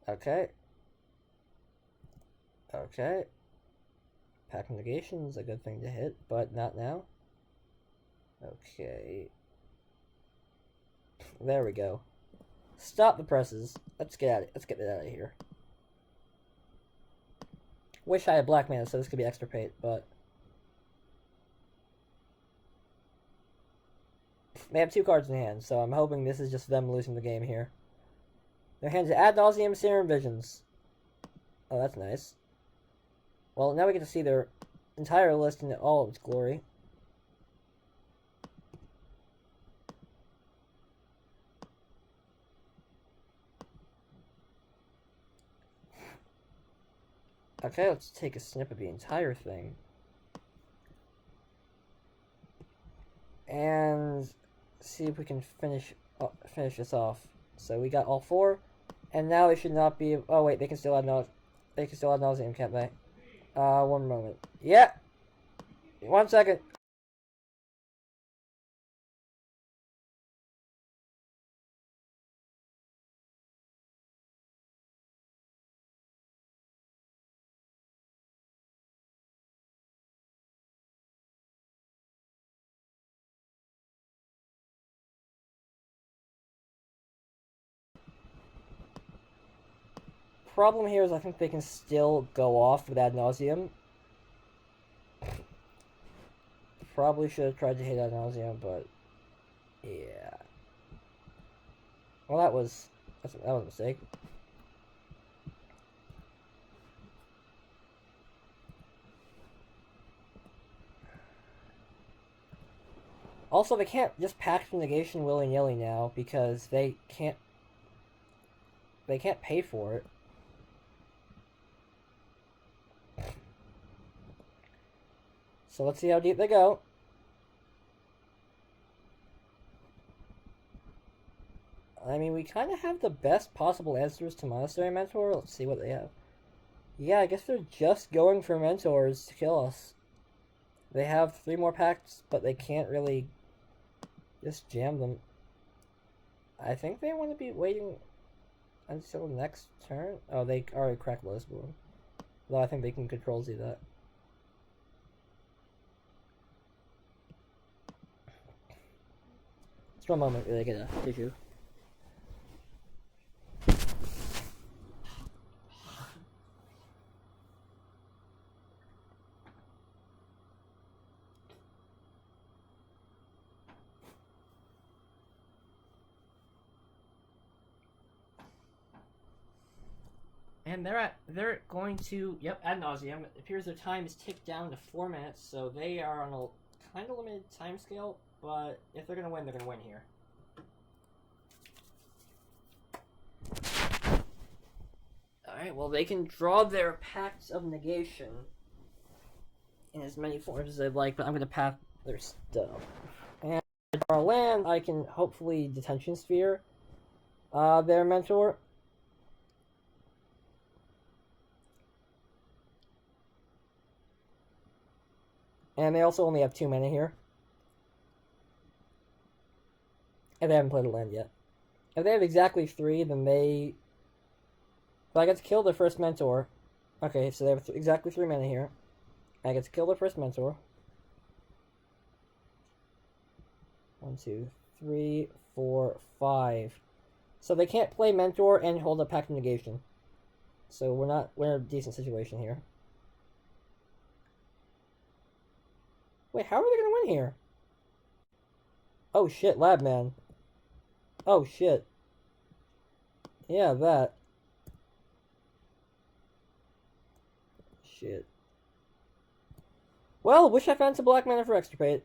Speaker 1: Okay. Okay. Pack Negation is a good thing to hit, but not now. Okay. There we go. Stop the presses. Let's get it out of here. Wish I had black mana so this could be extra paid, but they have 2 cards in hand, so I'm hoping this is just them losing the game here. Their hands are Ad Nauseam, Serum Visions. Oh, that's nice. Well, now we get to see their entire list in all of its glory. Okay, let's take a snip of the entire thing. And see if we can finish this off. So we got all 4, and now they should not be. Oh wait, they can still add nauseam, can't they? One moment. Yeah. 1 second. Problem here is I think they can still go off with Ad Nauseam. Probably should have tried to hit Ad Nauseam, but yeah. Well, that was a mistake. Also, they can't just pack the negation willy-nilly now because they can't pay for it. So let's see how deep they go. I mean, we kind of have the best possible answers to Monastery Mentor. Let's see what they have. Yeah, I guess they're just going for Mentors to kill us. They have 3 more packs, but they can't really just jam them. I think they want to be waiting until next turn. Oh, they already cracked Lotus Bloom. Though I think they can Control Z that. Just 1 moment, really get a tissue. And they're going to, yep, ad nauseum. It appears their time is ticked down to 4 minutes, so they are on a kind of limited time scale, but if they're going to win, they're going to win here. Alright, well, they can draw their Pacts of Negation in as many forms as they'd like, but I'm going to pass their stuff. And if I draw a land, I can hopefully Detention Sphere their Mentor. And they also only have 2 mana here. And they haven't played a land yet. If they have exactly 3, then they... But I get to kill their first Mentor. Okay, so they have exactly 3 mana here. I get to kill their first Mentor. 1, 2, 3, 4, 5. So they can't play Mentor and hold up Pact of Negation. So we're in a decent situation here. Wait, how are they gonna win here? Oh shit, Lab Man. Oh shit. Yeah, that. Shit. Well, wish I found some black mana for Extirpate.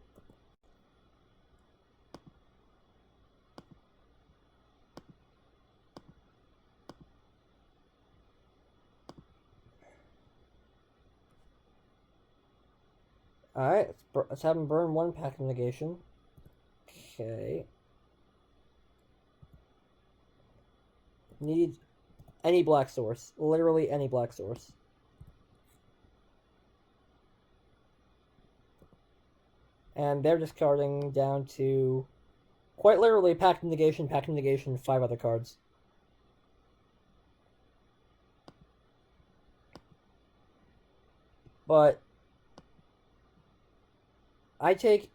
Speaker 1: Alright, let's have him burn 1 Pact of Negation. Okay. Need any black source. Literally any black source. And they're discarding down to quite literally Pact of Negation, 5 other cards. But I take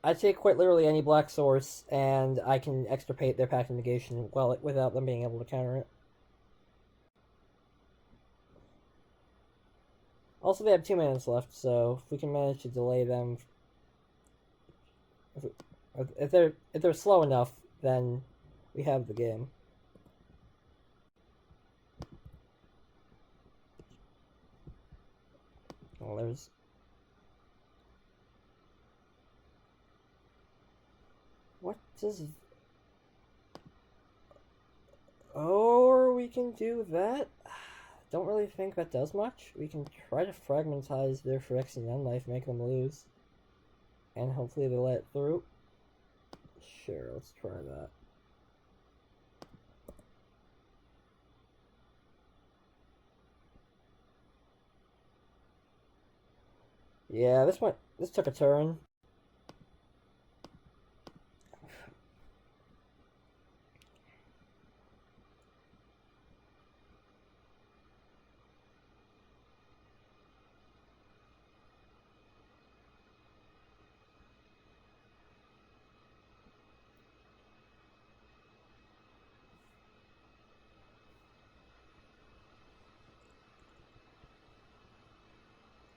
Speaker 1: I take quite literally any black source, and I can extirpate their pact of negation without them being able to counter it. Also, they have 2 minutes left, so if we can manage to delay them, if they're slow enough, then we have the game. Well, there's. What does. Or we can do that? Don't really think that does much. We can try to fragmentize their Phyrexian Unlife, make them lose. And hopefully they let it through. Sure, let's try that. Yeah, this took a turn.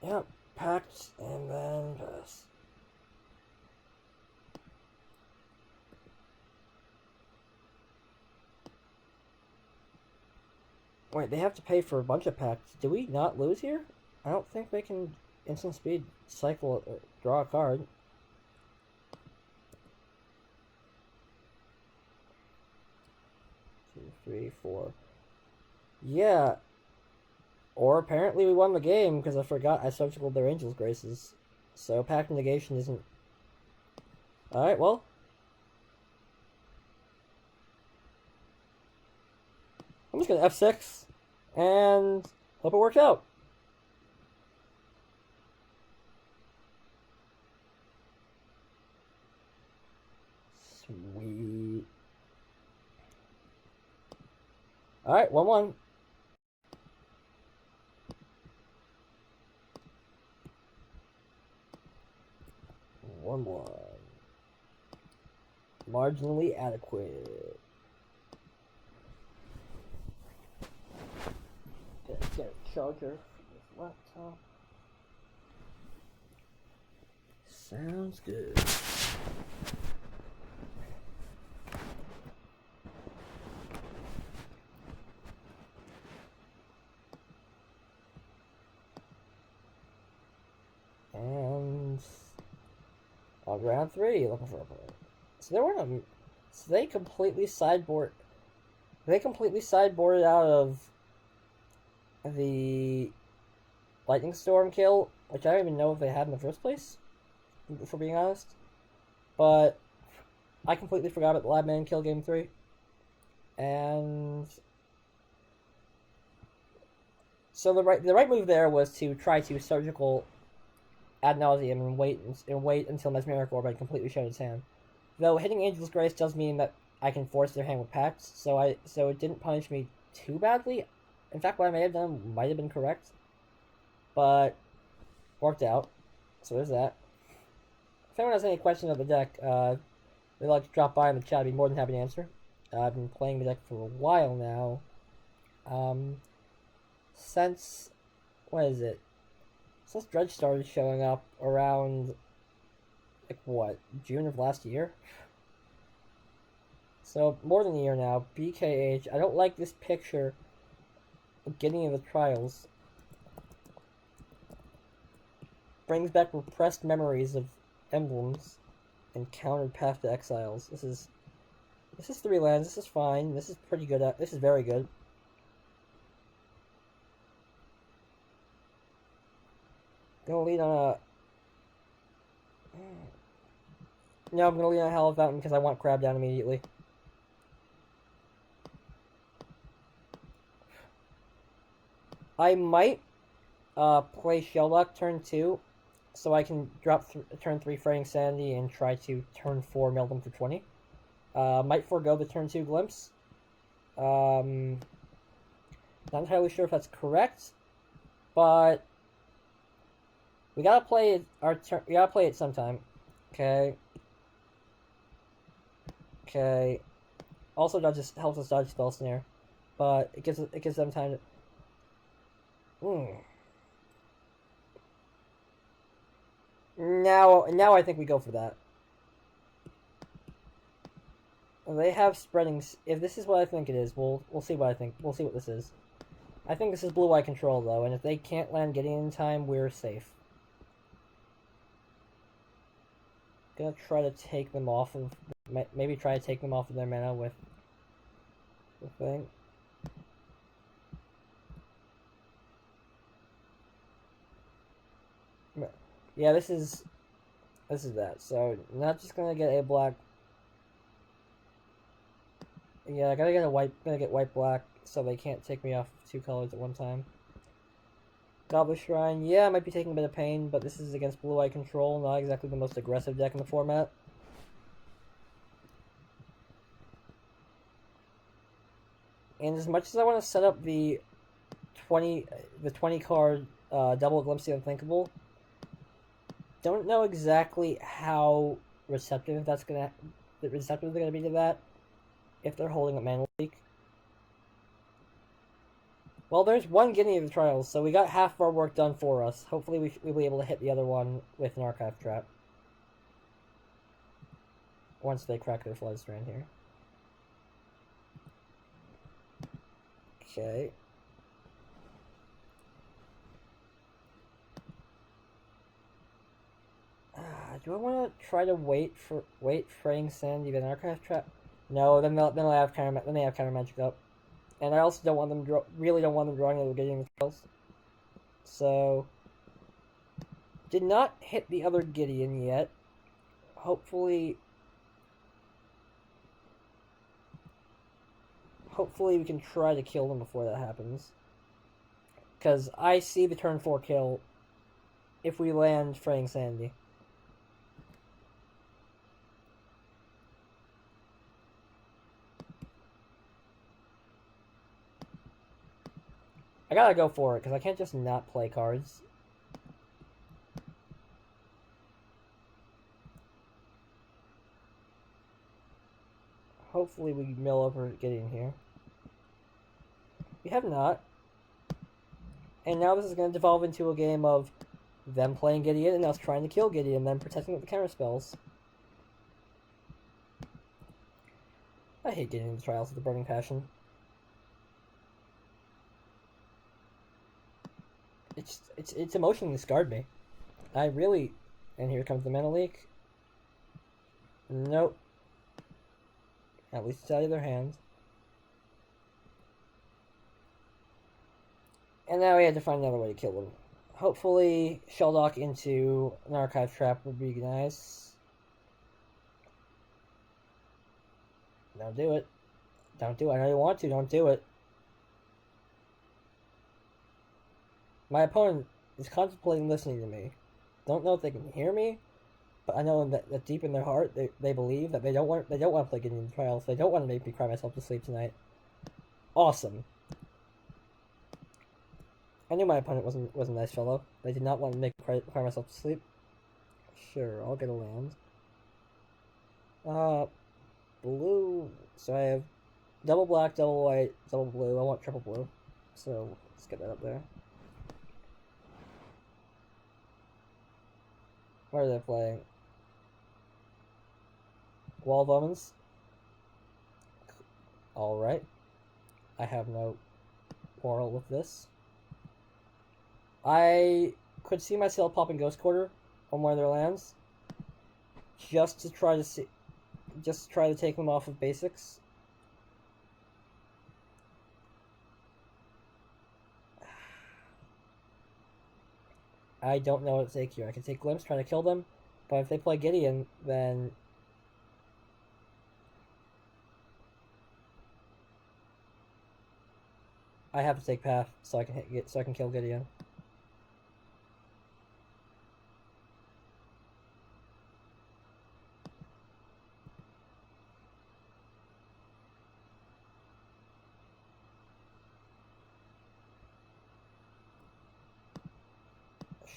Speaker 1: Yep, packed and then pass. Wait, they have to pay for a bunch of packs. Do we not lose here? I don't think they can instant speed cycle draw a card. Two, three, four. Yeah. Or apparently we won the game because I forgot I surgicaled their Angel's Graces. So pact negation isn't. Alright, well. I'm just gonna F6 and hope it works out. Sweet. Alright, 1-1. Marginally adequate. Get a charger for this laptop. Sounds good. And on round 3, looking for a player. So there weren't a. So they completely sideboard. They completely sideboarded out of the Lightning Storm kill, which I don't even know if they had in the first place, for being honest. But I completely forgot about the Lab Man kill game 3. And so the right move there was to try to surgical ad nauseum and wait until Mesmeric Orb had completely shut its hand. Though hitting Angel's Grace does mean that I can force their hand with pacts, so it didn't punish me too badly. In fact, what I may have done might have been correct, but worked out. So there's that. If anyone has any questions of the deck, they'd like to drop by in the chat. I'd be more than happy to answer. I've been playing the deck for a while now. Since what is it? Since Dredge started showing up around, like, what, June of last year? So, more than a year now. BKH. I don't like this picture of getting in the trials. Brings back repressed memories of emblems and countered Path to Exiles. This is 3 lands. This is fine. This is pretty good. This is very good. Gonna lead on a. No, I'm gonna lead on a Hell of Fountain because I want Crab down immediately. I might play Shelllock turn 2, so I can drop turn 3 Fraying Sanity and try to turn 4 meld them for 20. Might forego the turn 2 Glimpse. Not entirely sure if that's correct, but we gotta play it. We gotta play it sometime. Okay. Okay. Also, dodges helps us dodge spell snare, but it gives them time to. Now I think we go for that. They have spreading. If this is what I think it is, we'll see what I think. We'll see what this is. I think this is blue eye control though, and if they can't land Gideon in time, we're safe. Gonna try to take them off of. Maybe try to take them off of their mana with the thing. Yeah, this is that. So not just gonna get a black. Yeah, I gotta get a white. Gonna get white black, so they can't take me off 2 colors at one time. Goblet Shrine, yeah, I might be taking a bit of pain, but this is against blue eye control, not exactly the most aggressive deck in the format. And as much as I want to set up the 20 card double Glimpse the Unthinkable, don't know exactly how receptive they're gonna be to that if they're holding a mana leak. Well, there's one Guinea of the trials, so we got half of our work done for us. Hopefully we'll be able to hit the other one with an archive trap. Once they crack their Flood Strand here. Okay. Do I want to try to wait Fraying Sand even archive trap? No, then they have counter magic up, and I also don't want them really don't want them drawing the Gideon spells. So did not hit the other Gideon yet. Hopefully we can try to kill them before that happens. Because I see the turn 4 kill if we land Fraying Sandy. I gotta go for it, because I can't just not play cards. Hopefully we mill over Gideon here. We have not. And now this is going to devolve into a game of them playing Gideon and us trying to kill Gideon and then protecting with the counter spells. I hate getting into Trials of the Burning Passion. It's emotionally scarred me. I really... And here comes the mana leak. Nope. At least it's out of their hands. And now we had to find another way to kill them. Hopefully, Shelldock into an archive trap would be nice. Don't do it. Don't do it. I know you want to. Don't do it. My opponent is contemplating listening to me. Don't know if they can hear me, but I know that deep in their heart they believe that they don't want to play Gideon Trials. They don't want to make me cry myself to sleep tonight. Awesome. I knew my opponent was a nice fellow. They did not want to make me cry myself to sleep. Sure, I'll get a land. Blue. So I have double black, double white, double blue. I want triple blue. So let's get that up there. What are they playing? Wall of Omens. Alright. I have no quarrel with this. I could see myself popping Ghost Quarter on one of their lands. Just to try to take them off of basics. I don't know what to take here. I can take Glimpse, try to kill them, but if they play Gideon, then I have to take Path so I can kill Gideon.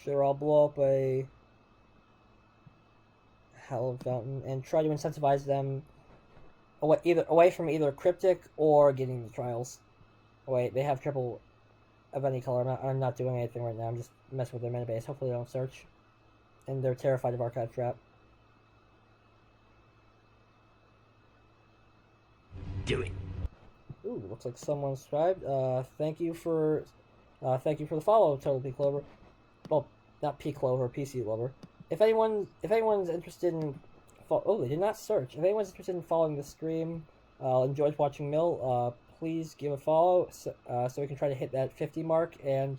Speaker 1: Sure, I'll blow up a Hallowed Fountain and try to incentivize them away from either Cryptic or getting the Trials. Oh, wait, they have triple of any color. I'm not doing anything right now. I'm just messing with their mana base. Hopefully they don't search. And they're terrified of Archive Trap.
Speaker 2: Do it.
Speaker 1: Ooh, looks like someone subscribed. Thank you for the follow, Total P Clover. Well, not P Clover, PC Lover. If anyone's interested in, they did not search. If anyone's interested in following the stream, enjoys watching Mill, please give a follow, so we can try to hit that 50 mark. And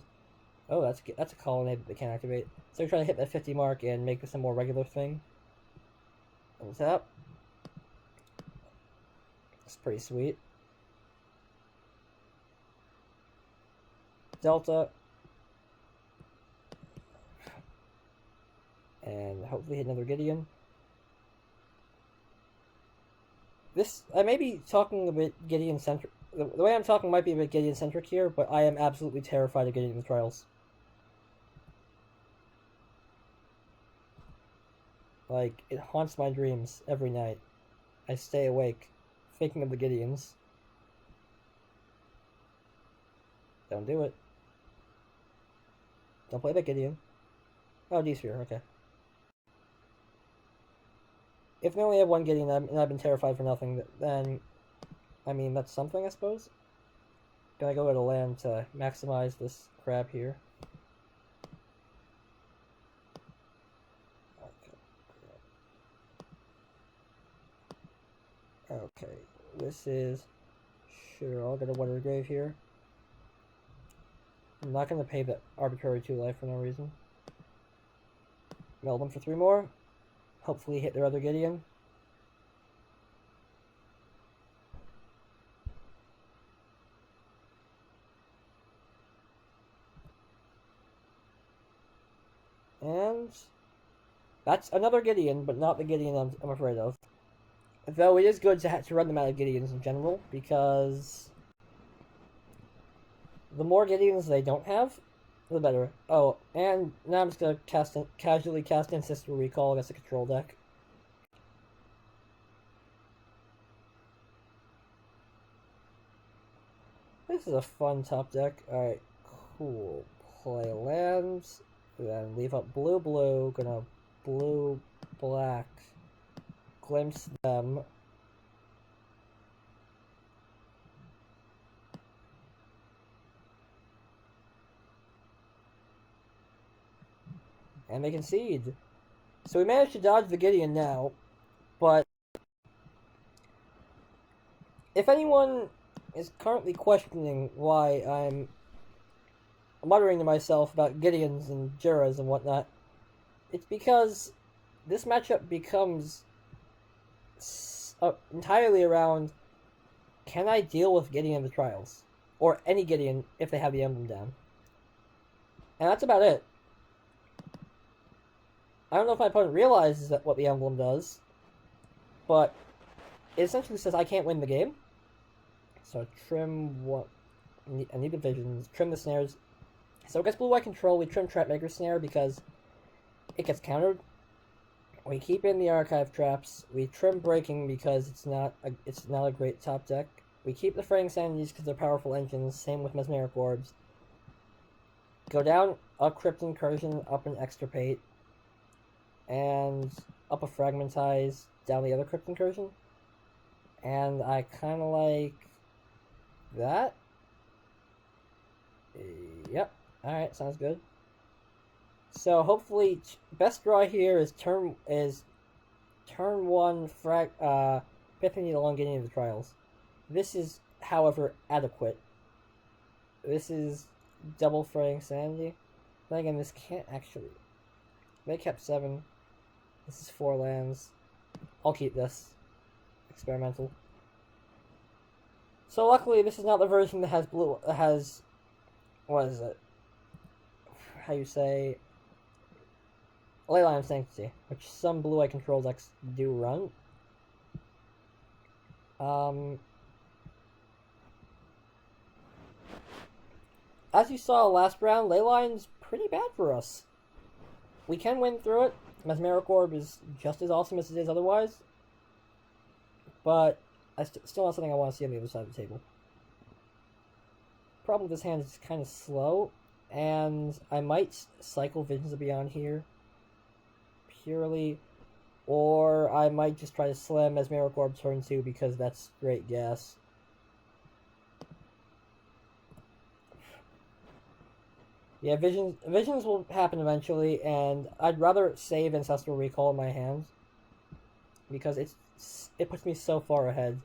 Speaker 1: that's a colonnade that they can't activate. So we try to hit that 50 mark and make this a more regular thing. Thumbs up. It's pretty sweet. Delta. And hopefully hit another Gideon. I may be talking a bit Gideon-centric. The way I'm talking might be a bit Gideon-centric here, but I am absolutely terrified of getting the Trials. Like, it haunts my dreams every night. I stay awake, thinking of the Gideons. Don't do it. Don't play that Gideon. Oh, D-Sphere, okay. If they only have one Gideon and I've been terrified for nothing, then, I mean, that's something, I suppose. Gonna go to land to maximize this crab here. Okay, this is... Sure, I'll get a Water Grave here. I'm not gonna pay the arbitrary 2 life for no reason. Meld them for 3 more. Hopefully hit their other Gideon. And that's another Gideon, but not the Gideon I'm afraid of. Though it is good to run them out of Gideons in general, because the more Gideons they don't have, the better. Oh, and now I'm just gonna casually cast Ancestral Recall against the control deck. This is a fun top deck. Alright, cool. Play lands, then leave up blue, gonna blue-black. Glimpse them. And they concede. So we managed to dodge the Gideon now, but if anyone is currently questioning why I'm muttering to myself about Gideons and Juras and whatnot, it's because this matchup becomes entirely around, can I deal with Gideon in the Trials? Or any Gideon if they have the emblem down. And that's about it. I don't know if my opponent realizes what the emblem does, but it essentially says I can't win the game. So trim what? I need the visions. Trim the snares. So against blue-white control, we trim Trapmaker Snare because it gets countered. We keep in the Archive Traps. We trim Breaking because it's not a great top deck. We keep the Fraying Sanities because they're powerful engines. Same with Mesmeric Orbs. Go down, up Crypt Incursion, up an Extirpate, and up a Fragmentize, down the other Crypt Incursion. And I kind of like that. Yep. Alright, sounds good. So hopefully, best draw here is turn 1 Epiphany Needle on getting into the Trials. This is, however, adequate. This is double Fraying Sanity. Then again, this can't actually. They kept 7. This is 4 lands. I'll keep this. Experimental. So luckily, this is not the version that has blue. Has, what is it? How you say? Leyline of Sanctity, which some blue-eye control decks do run. As you saw last round, Leyline's pretty bad for us. We can win through it. Mesmeric Orb is just as awesome as it is otherwise. But still have something I want to see on the other side of the table. Problem with this hand is it's kind of slow, and I might cycle Visions of Beyond here, purely, or I might just try to slam Mesmeric Orb turn 2 because that's great gas. Yeah, visions will happen eventually, and I'd rather save Ancestral Recall in my hands because it puts me so far ahead.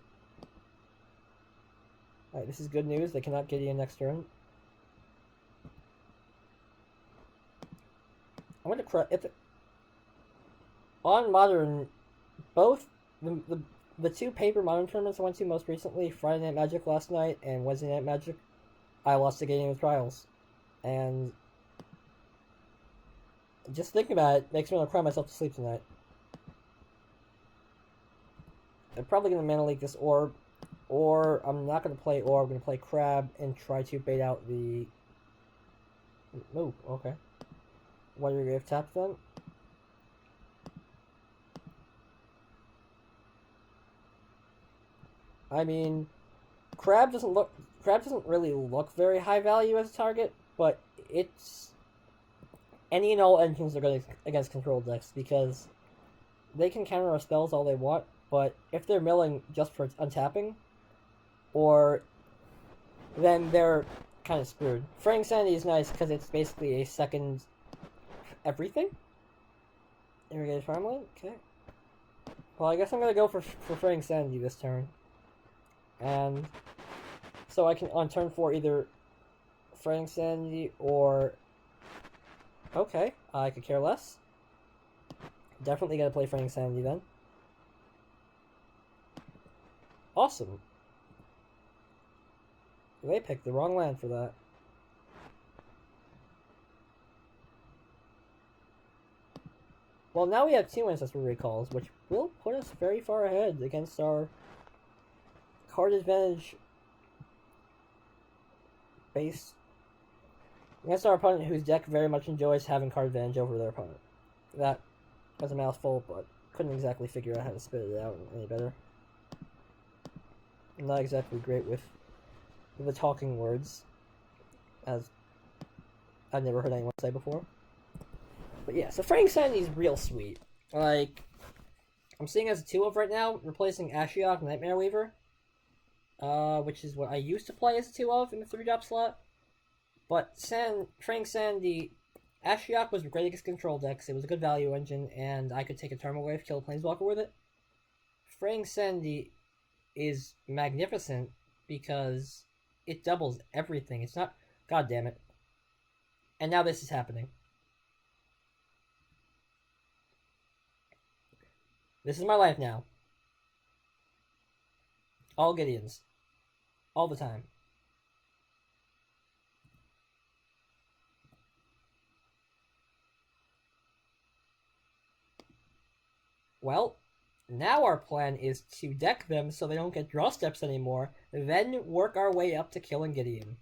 Speaker 1: Alright, this is good news. They cannot get you next turn. I'm gonna on Modern, both the two paper Modern tournaments I went to most recently, Friday Night Magic last night and Wednesday Night Magic, I lost the game of Trials. And just thinking about it makes me want to cry myself to sleep tonight. I'm probably going to Mana Leak this Orb, or I'm not going to play Orb, I'm going to play Crab and try to bait out the... Oh, okay. What are you going to tap then? I mean, Crab doesn't really look very high value as a target, but it's any and all engines are good against control decks because they can counter our spells all they want, but if they're milling just for untapping, or then they're kind of screwed. Fraying Sanity is nice because it's basically a second everything. Irrigated Farmland, okay. Well, I guess I'm gonna go for Fraying Sanity this turn. And so I can, on turn 4, either Fraying Sanity or... Okay, I could care less. Definitely gotta play Fraying Sanity then. Awesome. They picked the wrong land for that. Well, now we have 2 Ancestral Recalls, which will put us very far ahead against our card advantage base against our opponent, whose deck very much enjoys having card advantage over their opponent. That was a mouthful, but couldn't exactly figure out how to spit it out any better. I'm not exactly great with the talking words, as I've never heard anyone say before. But yeah, so Fraying Sanity is real sweet. Like, I'm seeing as a 2-of right now, replacing Ashiok Nightmare Weaver. Which is what I used to play as a 2-of in the 3-drop slot. But Fraying Sanity, Ashiok was great against control decks, it was a good value engine, and I could take a Thermal Wave, kill a Planeswalker with it. Fraying Sanity is magnificent because it doubles everything. It's not... God damn it. And now this is happening. This is my life now. All Gideons. All the time. Well, now our plan is to deck them so they don't get draw steps anymore, then work our way up to killing Gideon.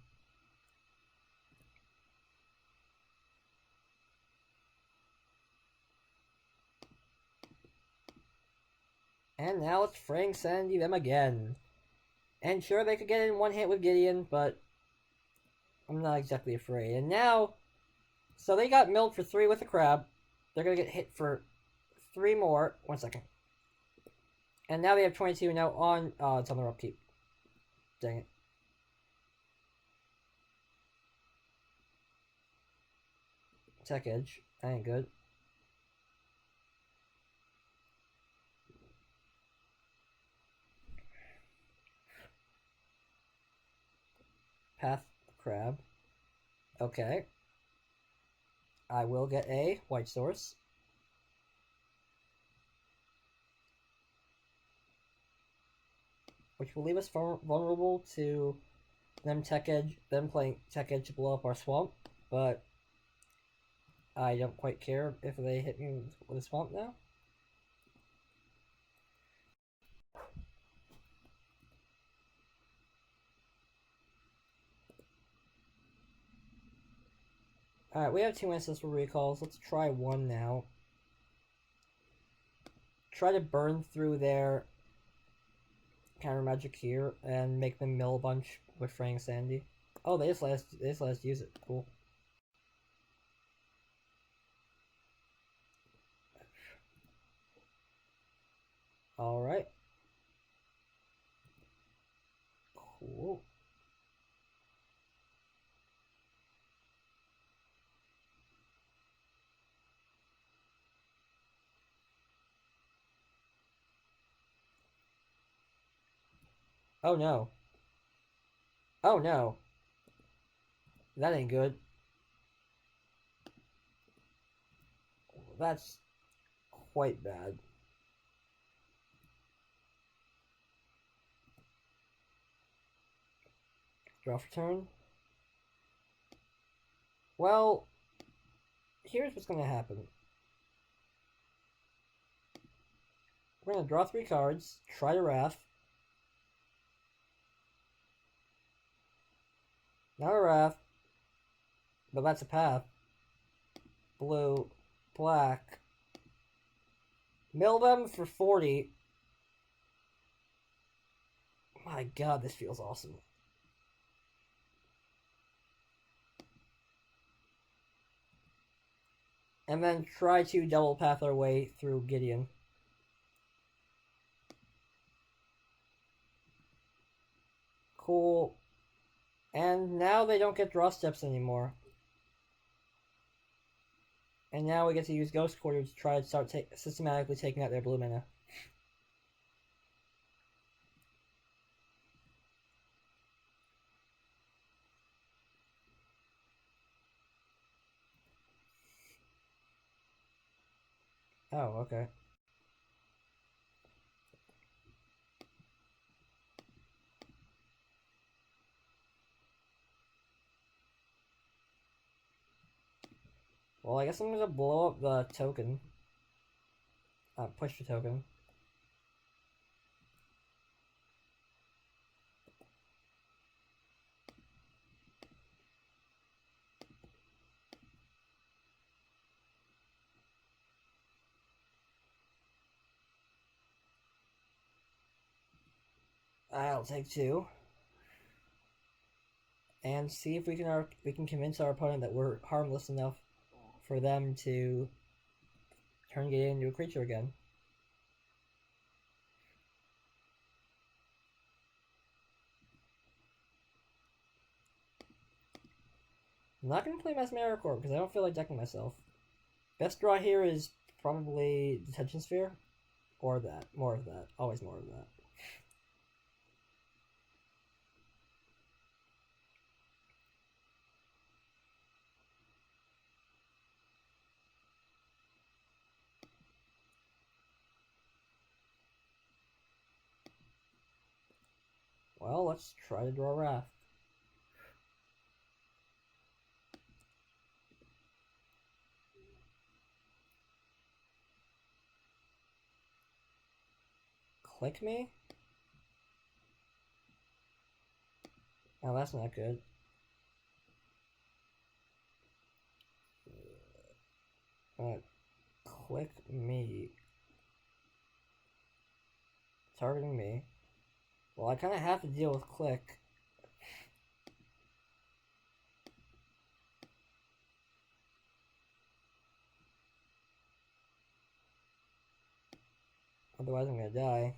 Speaker 1: And now it's Fraying Sanity them again. And sure, they could get in one hit with Gideon, but I'm not exactly afraid. And now, so they got milled for 3 with the Crab. They're going to get hit for 3 more. 1 second. And now they have 22 now on... Oh, it's on their upkeep. Dang it. Tech Edge. That ain't good. Path Crab. Okay. I will get a White Source. Which will leave us vulnerable to them playing Tech Edge to blow up our swamp, but I don't quite care if they hit me with a swamp now. Alright, we have 2 Ancestral Recalls. Let's try 1 now. Try to burn through their counter magic here and make them mill a bunch with Fraying Sandy. Oh, they just let us use it. Cool. All right. Cool. Oh no. Oh no. That ain't good. That's quite bad. Draw for turn. Well, here's what's gonna happen. We're gonna draw 3 cards, try to Wrath. Not a Wrath, but that's a path. Blue, black. Mill them for 40. My god, this feels awesome. And then try to double path our way through Gideon. Cool. And now they don't get draw steps anymore. And now we get to use Ghost Quarter to try to start systematically taking out their blue mana. Oh, okay. Well, I guess I'm gonna blow up the token. Push the token. I'll take 2. And see if we can convince our opponent that we're harmless enough for them to turn Gideon into a creature again. I'm not gonna play Mesmeric Core because I don't feel like decking myself. Best draw here is probably Detention Sphere. Or that. More of that. Always more of that. Well, let's try to draw Wrath. Click me? Oh, that's not good. Click me. Targeting me. Well, I kind of have to deal with click. Otherwise, I'm gonna die.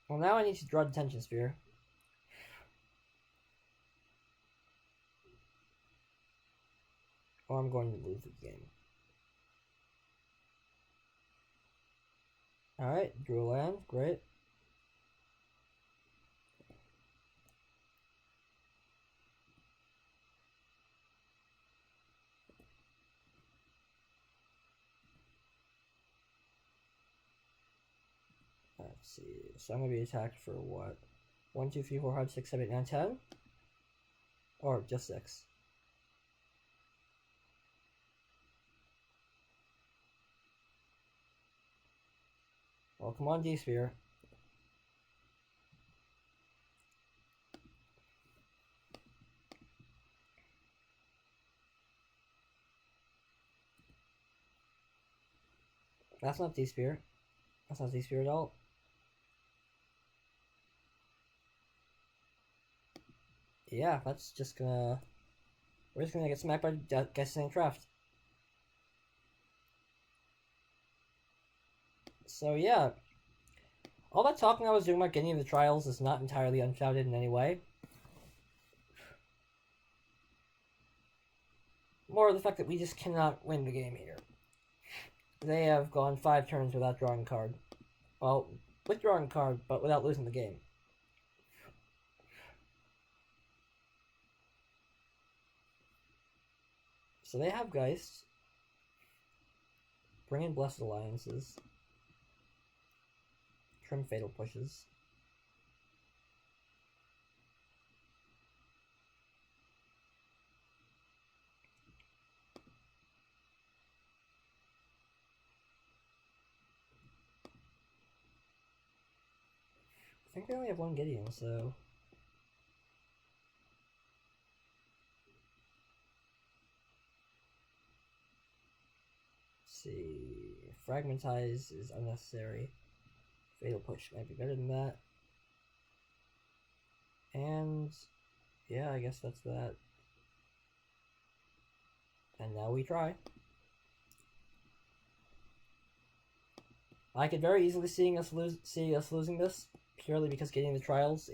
Speaker 1: Well, now I need to draw Detention Sphere. Or I'm going to lose the game. Alright, drew a land. Great. Let's see. So I'm going to be attacked for what? 1, 2, 3, 4, 5, 6, 7, 8, 9, 10? Or just 6? Well, come on, D-Sphere. That's not D-Spear. That's not D-Spear at all. Yeah, that's just gonna... We're just gonna get smacked by Guessing Craft. So yeah. All that talking I was doing about getting the trials is not entirely unfounded in any way. More of the fact that we just cannot win the game here. They have gone 5 turns without drawing a card. Well, with drawing a card, but without losing the game. So they have Geist. Bring in Blessed Alliances. Trim Fatal Pushes. I think they only have 1 Gideon, so... Let's see... Fragmentize is unnecessary. Fatal Push might be better than that. And... yeah, I guess that's that. And now we try. I could very easily see us losing this purely because getting the trials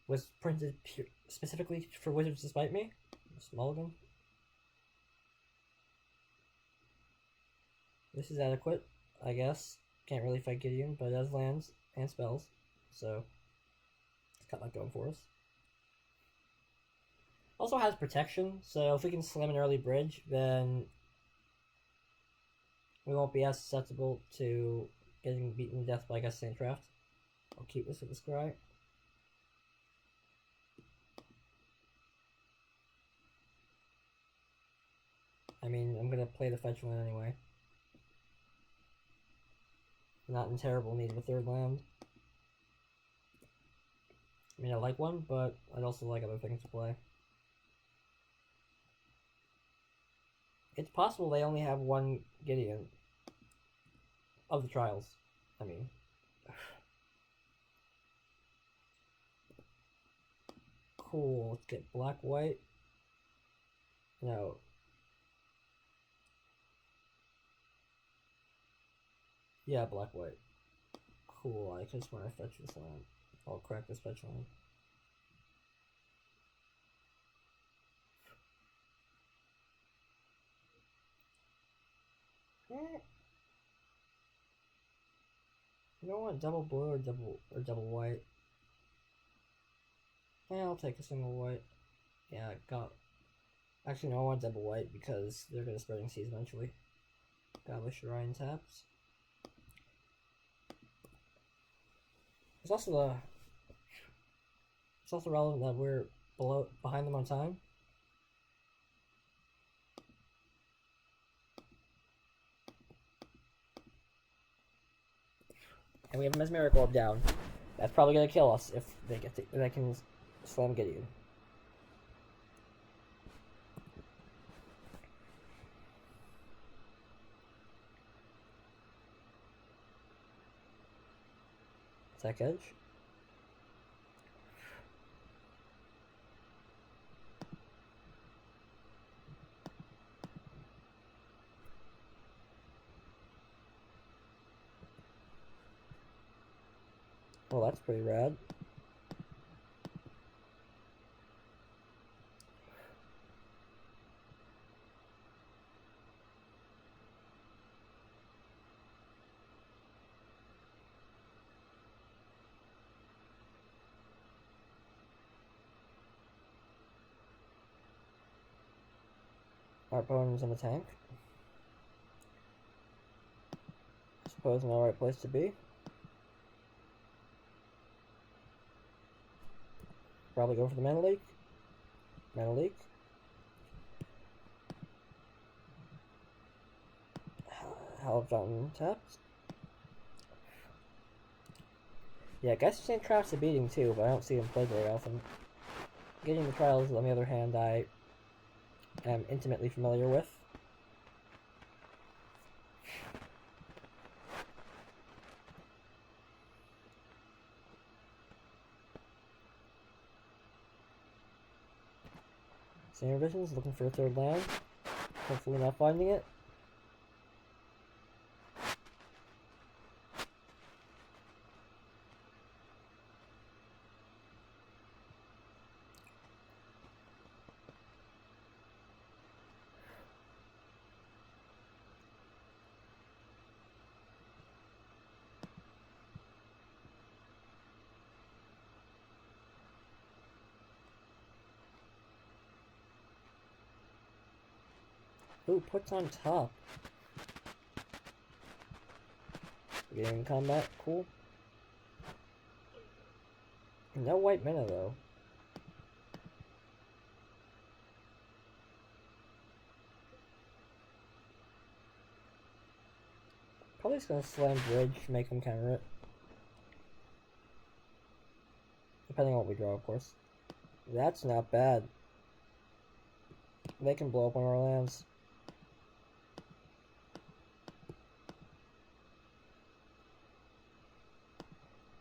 Speaker 1: was printed specifically for Wizards to spite me. Mulligan. This is adequate, I guess. Can't really fight Gideon, but it has lands and spells, so it's got that going for us. Also has protection, so if we can slam an early bridge, then we won't be as susceptible to getting beaten to death by Guessing Craft. I'll keep this with the Scry. I mean, I'm gonna play the fetch land anyway. Not in terrible need of a 3rd land. I mean, I like one, but I'd also like other things to play. It's possible they only have 1 Gideon of the trials. I mean... Cool, let's get black-white. No. Yeah, black-white. Cool, I just want to fetch this land. I'll crack this fetch land. You don't want double blue or double white. Yeah, I'll take a single white. Yeah, actually, no, I want double white because they're gonna Spreading Seas eventually. Godless Shrine taps. It's also relevant that we're behind them on time. And we have Mesmeric Orb down. That's probably gonna kill us if they can slam Gideon. Attack Edge. Well, that's pretty rad. Our opponent's in the tank. I suppose an alright place to be. Probably go for the Mana Leak. Mana Leak. Hell Fountain tapped. Yeah, Guessing Craft's a beating too, but I don't see him played very often. Getting the trials, on the other hand, I am intimately familiar with. Senior Visions, looking for a third land. Hopefully not finding it. Ooh, puts on top. Getting combat, cool. No white mana though. Probably just gonna slam bridge, make them counter it. Depending on what we draw, of course. That's not bad. They can blow up one of our lands.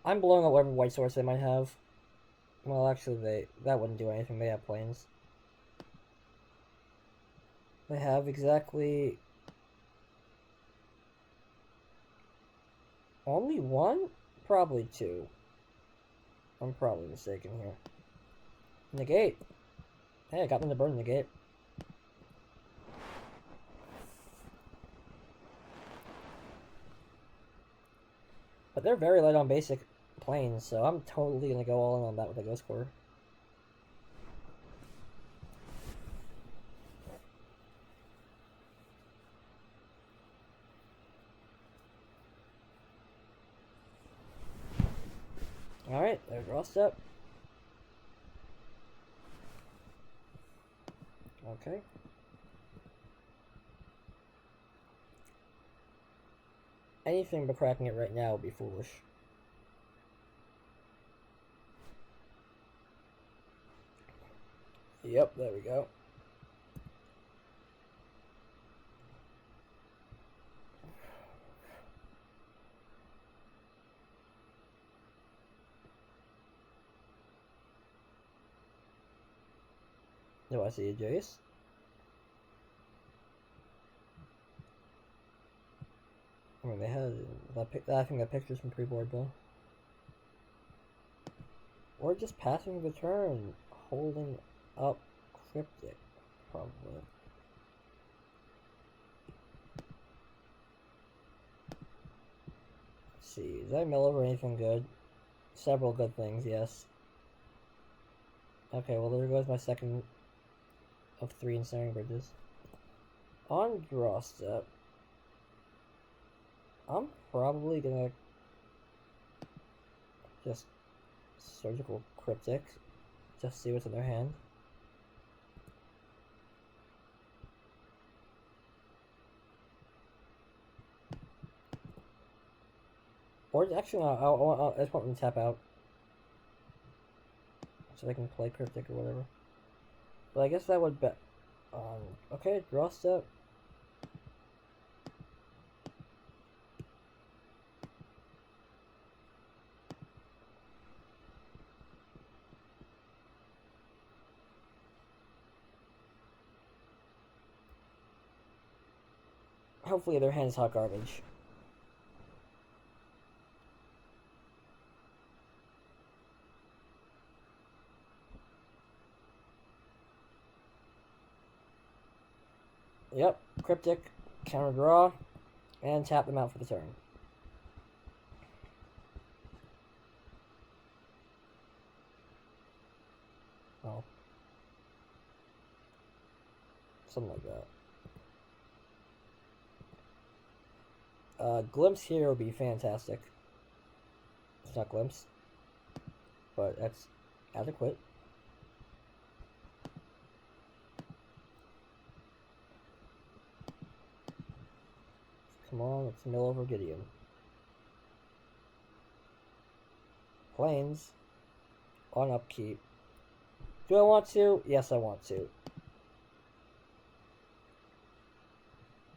Speaker 1: I'm blowing up whatever white source they might have. Well, actually, that wouldn't do anything. They have planes. They have exactly only one? Probably two. I'm probably mistaken here. Negate. Hey, I got them to burn negate. But they're very light on basic planes, so I'm totally gonna go all in on that with a Ghost Core. Alright, there's draw step. Okay. Anything but cracking it right now would be foolish. Yep, there we go. Do I see a Jace? I mean, they had I think that picture's from pre-board though. Or just passing the turn, holding up Cryptic, probably. Let's see, did I mill over anything good? Several good things, yes. Okay, well there goes my second of 3 ensnaring bridges. On draw step, I'm probably gonna just surgical Cryptic, just see what's in their hand. Or actually, no, I just want them to tap out, so they can play Cryptic or whatever. But I guess that would bet. Okay, draw step. Hopefully their hand's hot garbage. Yep, Cryptic, counter draw, and tap them out for the turn. Oh. Something like that. Glimpse here would be fantastic. It's not Glimpse, but that's adequate. Come on, let's mill over Gideon. Planes on upkeep. Do I want to? Yes, I want to.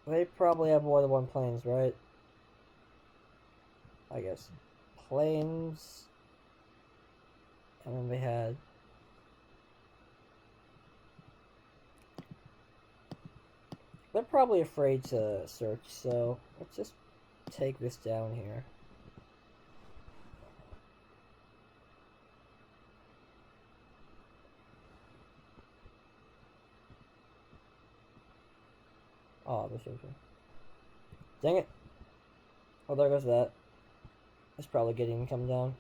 Speaker 1: They probably have more than one planes, right? I guess. Planes. And then they had they're probably afraid to search, so let's just take this down here. Oh, this is... Dang it. Oh, there goes that. It's probably getting come down.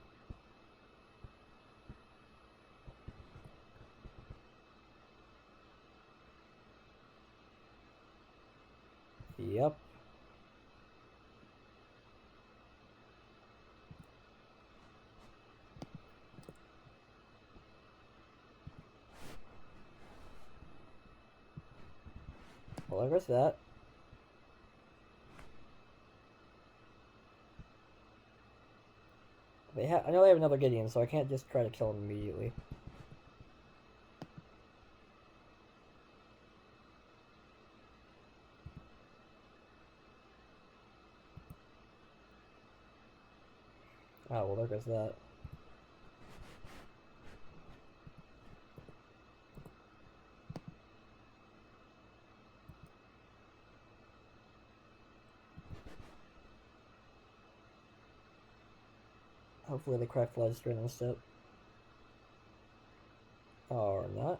Speaker 1: Yep. Well, there goes that. I know they have another Gideon, so I can't just try to kill him immediately. Oh, well, there goes that. Hopefully they crack Bloodstream instead. Or not.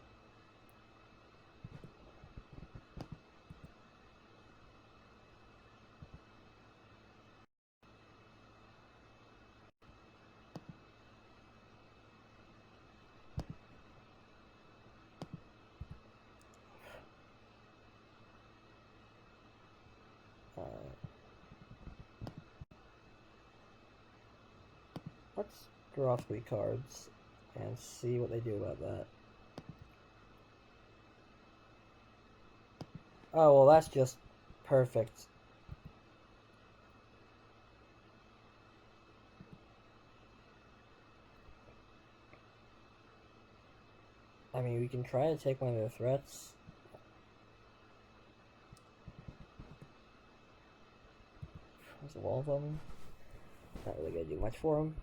Speaker 1: Let's draw 3 cards and see what they do about that. Oh, well, that's just perfect. I mean, we can try to take one of their threats. There's a wall of them. Not really gonna do much for them.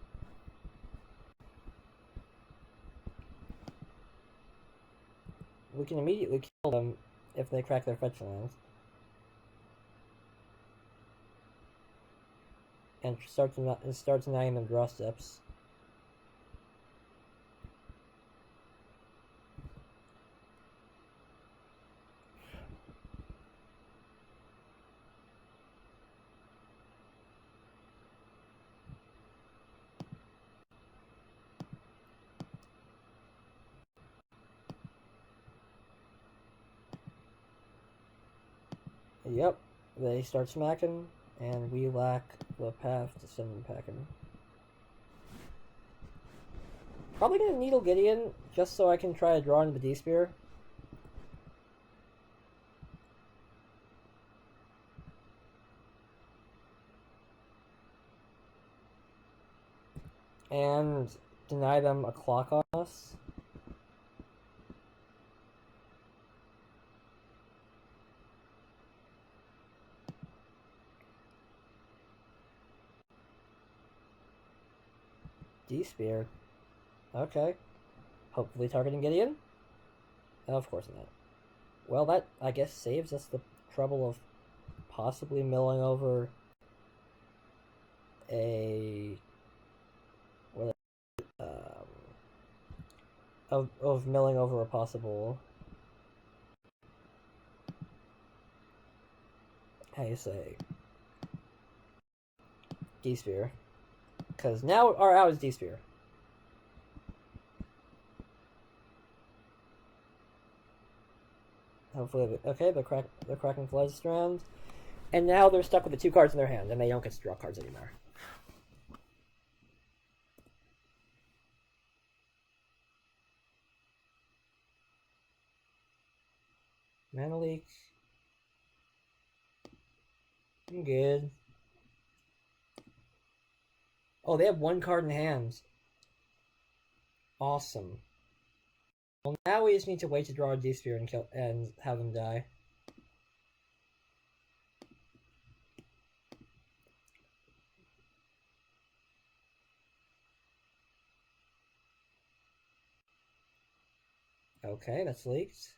Speaker 1: We can immediately kill them if they crack their fetch lands. And start denying them draw steps. Yep, they start smacking, and we lack the path to send them packing. Probably gonna Needle Gideon, just so I can try to draw into the D-Spear. And deny them a clock on us. D-Spear. Okay. Hopefully targeting Gideon? Of course not. Well, that, I guess, saves us the trouble of possibly milling over a... What, of milling over a possible... How you say... D-Spear. Because now our out is D-Spear. Hopefully, okay, they're cracking Floodstrand. And now they're stuck with the 2 cards in their hand, and they don't get to draw cards anymore. Mana leak. I'm good. Oh, they have 1 card in hand. Awesome. Well, now we just need to wait to draw a D-Spear and have them die. Okay, that's leaked.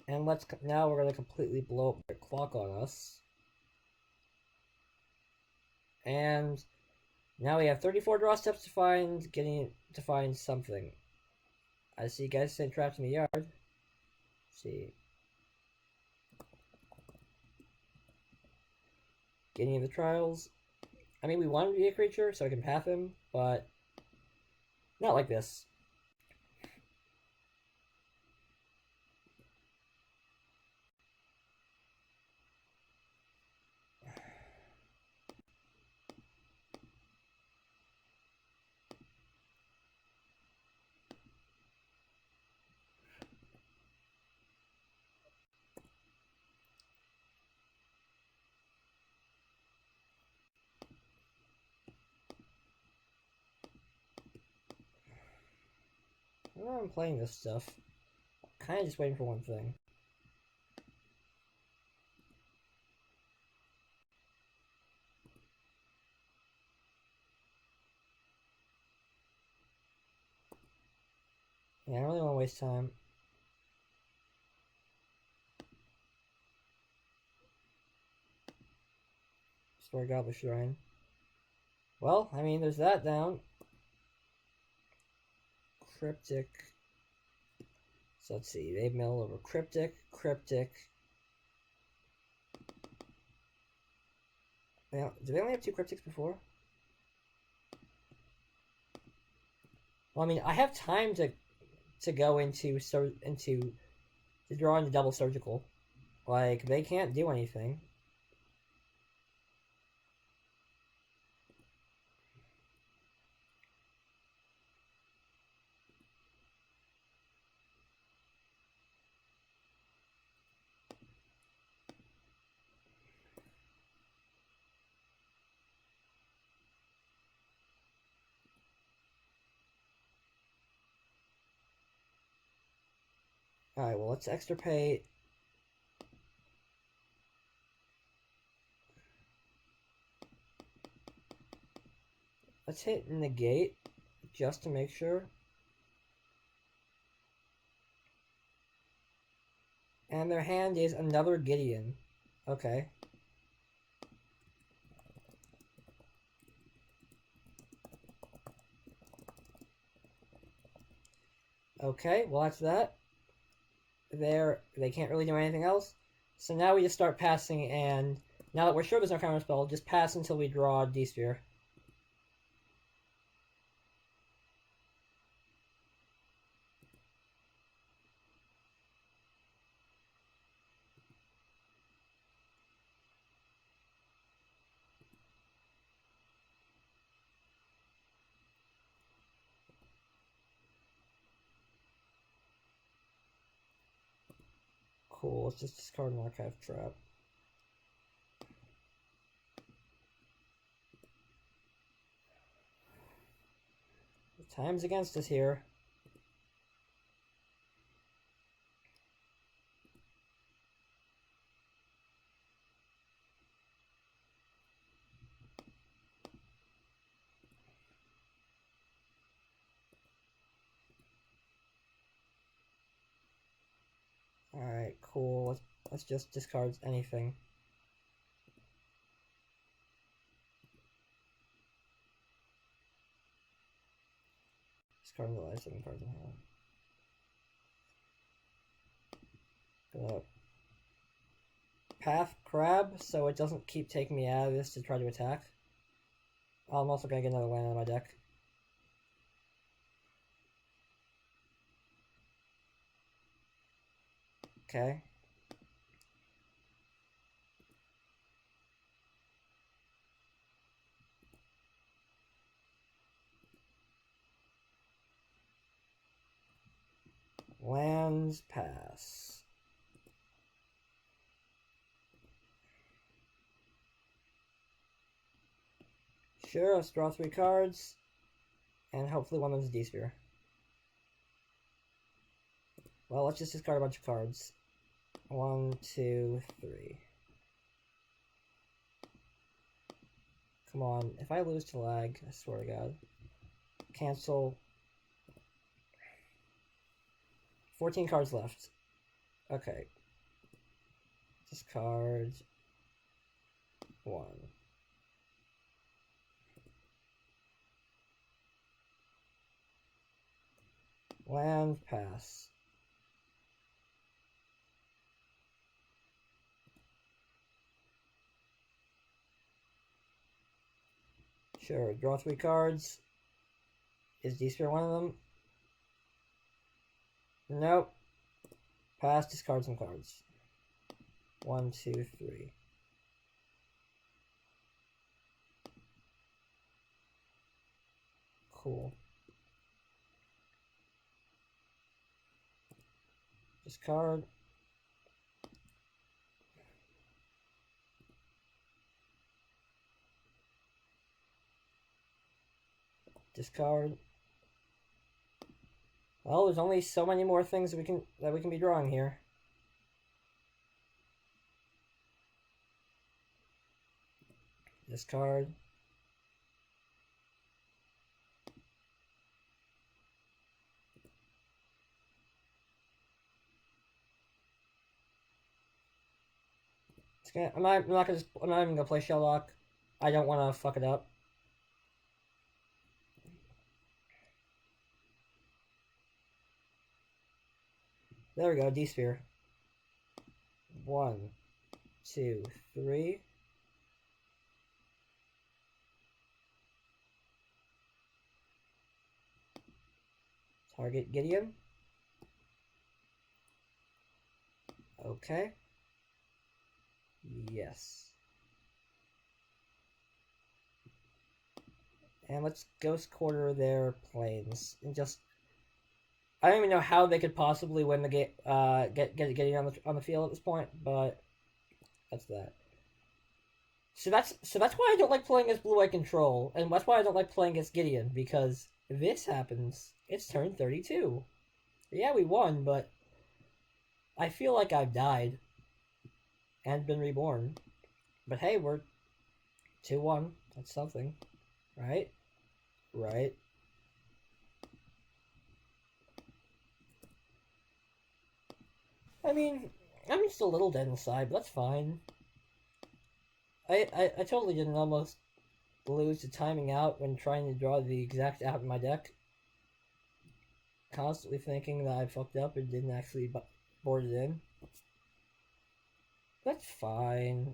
Speaker 1: And now we're gonna completely blow up the clock on us. And now we have 34 draw steps to find something. I see guys saying trapped in the yard. Let's see. Getting the trials. I mean, we want him to be a creature so I can path him, but not like this. I don't know I'm playing this stuff. Kind of just waiting for one thing. Yeah, I don't really want to waste time. Store Goblet Shrine. Well, I mean, there's that down. Cryptic. So let's see. They've milled over Cryptic, Cryptic. Now, did they only have 2 Cryptics before? Well, I mean, I have time to go into to draw into double surgical. Like, they can't do anything. Alright, well, let's extirpate. Let's hit negate, just to make sure. And their hand is another Gideon. Okay. Okay, well that's that. They can't really do anything else. So now we just start passing, and now that we're sure there's no counter spell, just pass until we draw a D-Sphere. Cool, let's just discard an Archive Trap. The time's against us here. Alright, cool. Let's just discard anything. Discard the last 7 cards in hand. Gonna path Crab so it doesn't keep taking me out of this to try to attack. I'm also gonna get another land out of my deck. Okay. Lands pass. Sure, let's draw 3 cards. And hopefully one of them's a D-Sphere. Well, let's just discard a bunch of cards. 1, 2, 3. Come on, if I lose to lag, I swear to God. Cancel. 14 cards left. Okay. Discard 1. Land, pass. Sure, draw 3 cards. Is Esper one of them? Nope. Pass, discard some cards. 1, 2, 3. Cool. Discard. Discard. Well, there's only so many more things that we can be drawing here. Discard. I'm not even gonna play Shelllock. I don't want to fuck it up. There we go, D-Sphere. 1, 2, 3. Target Gideon. Okay. Yes. And let's Ghost Quarter their planes. And just... I don't even know how they could possibly win the game, getting on the field at this point, but that's that. So that's why I don't like playing as Blue-Eye Control, and that's why I don't like playing as Gideon, because this happens. It's turn 32. Yeah, we won, but I feel like I've died and been reborn. But hey, we're 2-1. That's something, right? Right. I mean, I'm just a little dead inside, but that's fine. I totally didn't almost lose to timing out when trying to draw the exact app in my deck. Constantly thinking that I fucked up and didn't actually board it in. That's fine.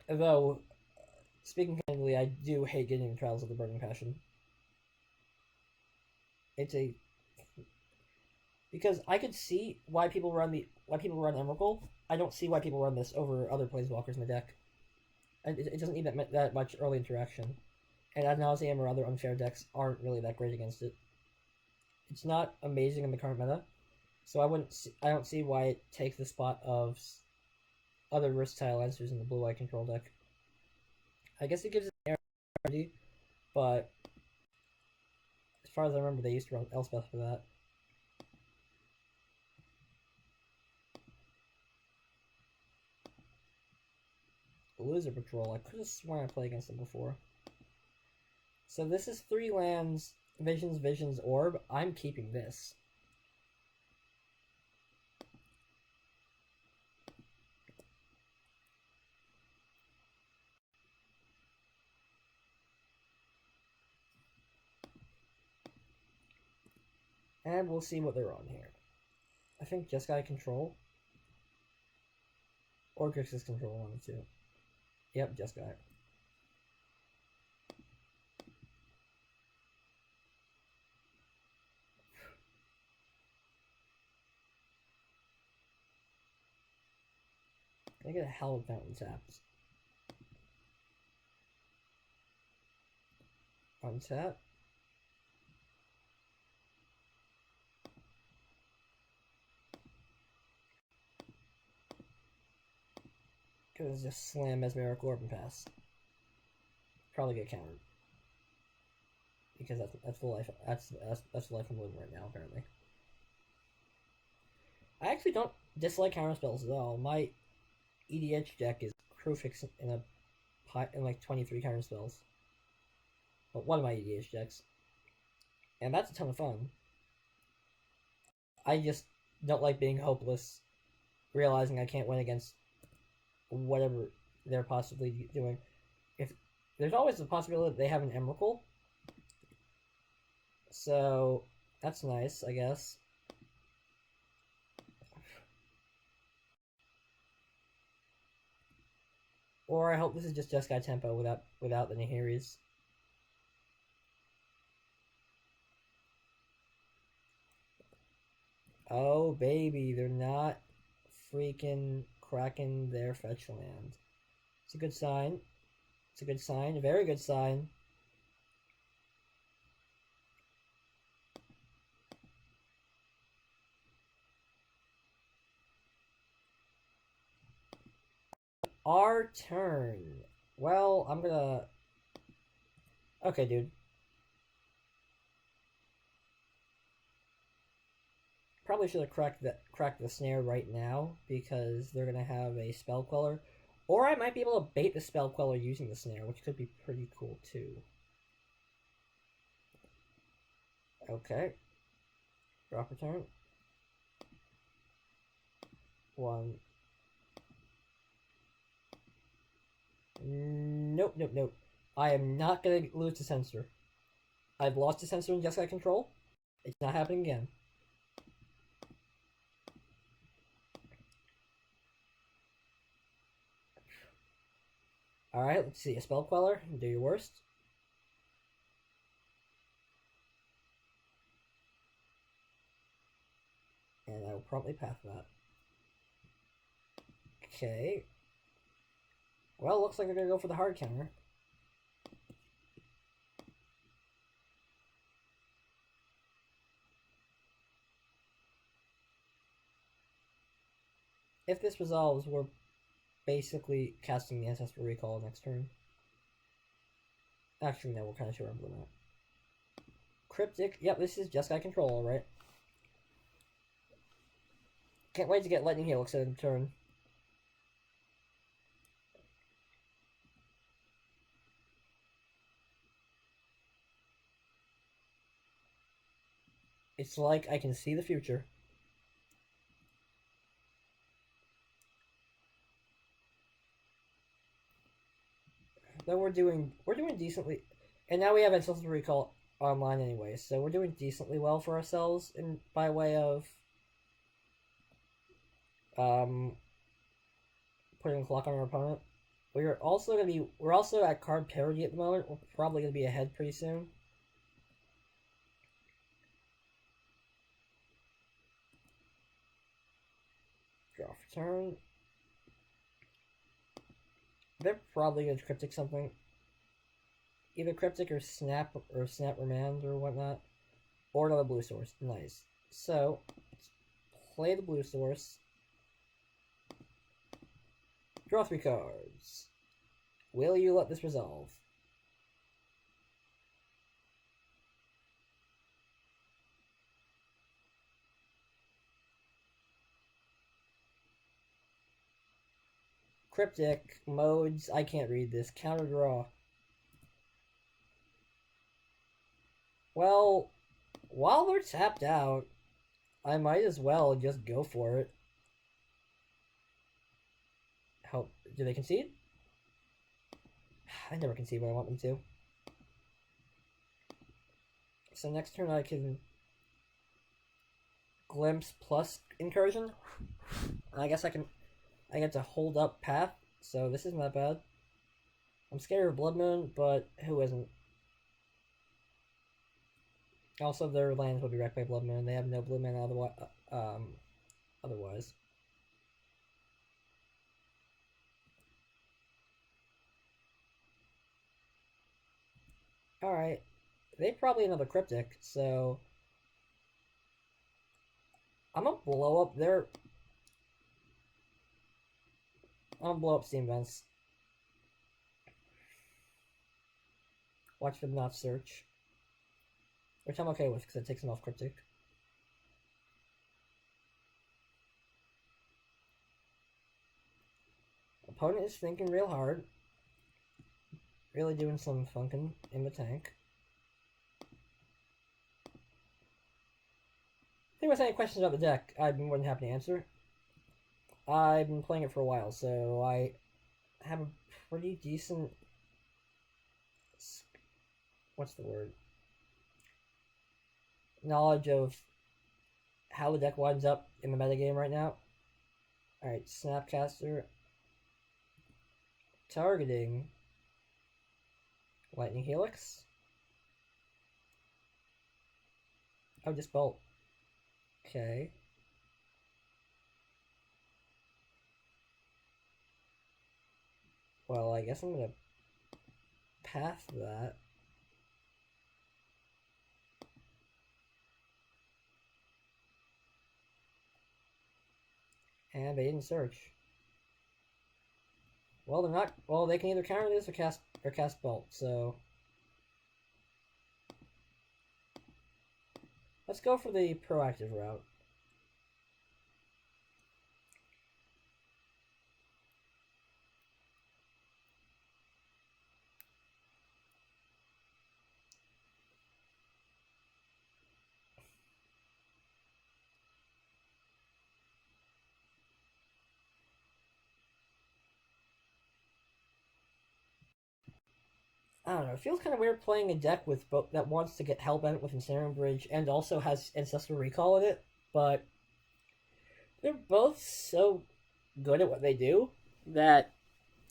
Speaker 1: Although, speaking candidly, I do hate getting the Trials of the Burning Passion. It's a... Because I could see why people run Emrakul. I don't see why people run this over other Planeswalkers in the deck. And it doesn't need that much early interaction. And Ad Nauseam or other unfair decks aren't really that great against it. It's not amazing in the current meta, so I don't see why it takes the spot of other versatile answers in the Blue-Eye Control deck. I guess it gives it energy, but as far as I remember, they used to run Elspeth for that. Loser Patrol. I could have sworn I played against them before. So this is 3 lands, Visions, Orb. I'm keeping this. And we'll see what they're on here. I think Jeskai Control. Or Grixis Control, one of the two. Yep, Jeskai. Can I get a Hallowed Fountain tapped? Untap. Gonna just slam Mesmeric Orb and pass. Probably get countered. Because that's the life that's the life I'm living right now, apparently. I actually don't dislike counter spells at all. My EDH deck is Crufix in like 23 counter spells. Well, one of my EDH decks. And that's a ton of fun. I just don't like being hopeless, realizing I can't win against whatever they're possibly doing. If there's always the possibility that they have an Emrakul, so that's nice, I guess. Or I hope this is just Jeskai tempo without the Nahiris. Oh baby, they're not freaking cracking their fetch land. It's a good sign. It's a good sign. A very good sign. Our turn. Well, I'm gonna... Okay, dude. Probably should have cracked the snare right now, because they're gonna have a spell queller. Or I might be able to bait the spell queller using the snare, which could be pretty cool too. Okay. Drop return. One. Nope, nope, nope. I am not gonna lose the sensor. I've lost the sensor and just got control. It's not happening again. Alright, let's see. A spell queller. Do your worst. And I will promptly path that. Okay. Well, looks like they're gonna go for the hard counter. If this resolves, we're basically casting the Ancestral Recall next turn. Actually, no, we're kind of sure of that. Cryptic. Yep, this is Jeskai control, alright. Can't wait to get Lightning Helix in turn. It's like I can see the future. Though we're doing decently, and now we have Ancestral Recall online anyway, so we're doing decently well for ourselves in by way of putting a clock on our opponent. We're also at card parity at the moment. We're probably gonna be ahead pretty soon. Draw for turn. They're probably gonna cryptic something. Either cryptic or snap remand or whatnot. Or another blue source. Nice. So play the blue source. Draw 3 cards. Will you let this resolve? Cryptic modes. I can't read this. Counter draw. Well, while they're tapped out, I might as well just go for it. How do they concede? I never concede what I want them to. So next turn I can glimpse plus incursion. I guess I get to hold up path, so this isn't that bad. I'm scared of Blood Moon, but who isn't? Also, their lands will be wrecked by Blood Moon. They have no blue mana otherwise. Alright. They probably another Cryptic, so I'm gonna blow up their... I'm gonna blow up Steam Vents. Watch them not search. Which I'm okay with, because it takes them off Cryptic. Opponent is thinking real hard. Really doing some funkin' in the tank. anyone has any questions about the deck, I'd be more than happy to answer. I've been playing it for a while, so I have a pretty decent. What's the word? Knowledge of how the deck winds up in the metagame right now. Alright, Snapcaster. Targeting Lightning Helix. Oh, just Bolt. Okay. Well, I guess I'm gonna path that. And they didn't search. Well, they're not. Well, they can either counter this or cast Bolt. So let's go for the proactive route. I don't know. It feels kind of weird playing a deck with both that wants to get Hellbent with Ensnaring Bridge and also has Ancestral Recall in it, but they're both so good at what they do that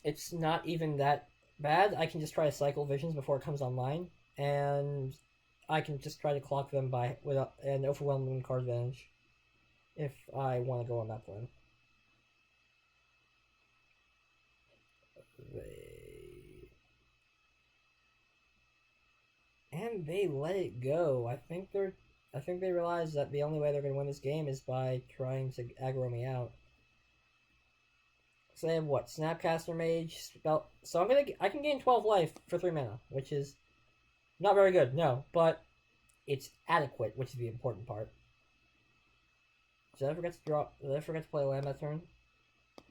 Speaker 1: it's not even that bad. I can just try to cycle Visions before it comes online, and I can just try to clock them by with an overwhelming card advantage if I want to go on that plan. They let it go. I think they realize that the only way they're going to win this game is by trying to aggro me out. So they have what? Snapcaster Mage spell. So I can gain 12 life for 3 mana, which is not very good. No, but it's adequate, which is the important part. Did I forget to draw? Did I forget to play a land that turn?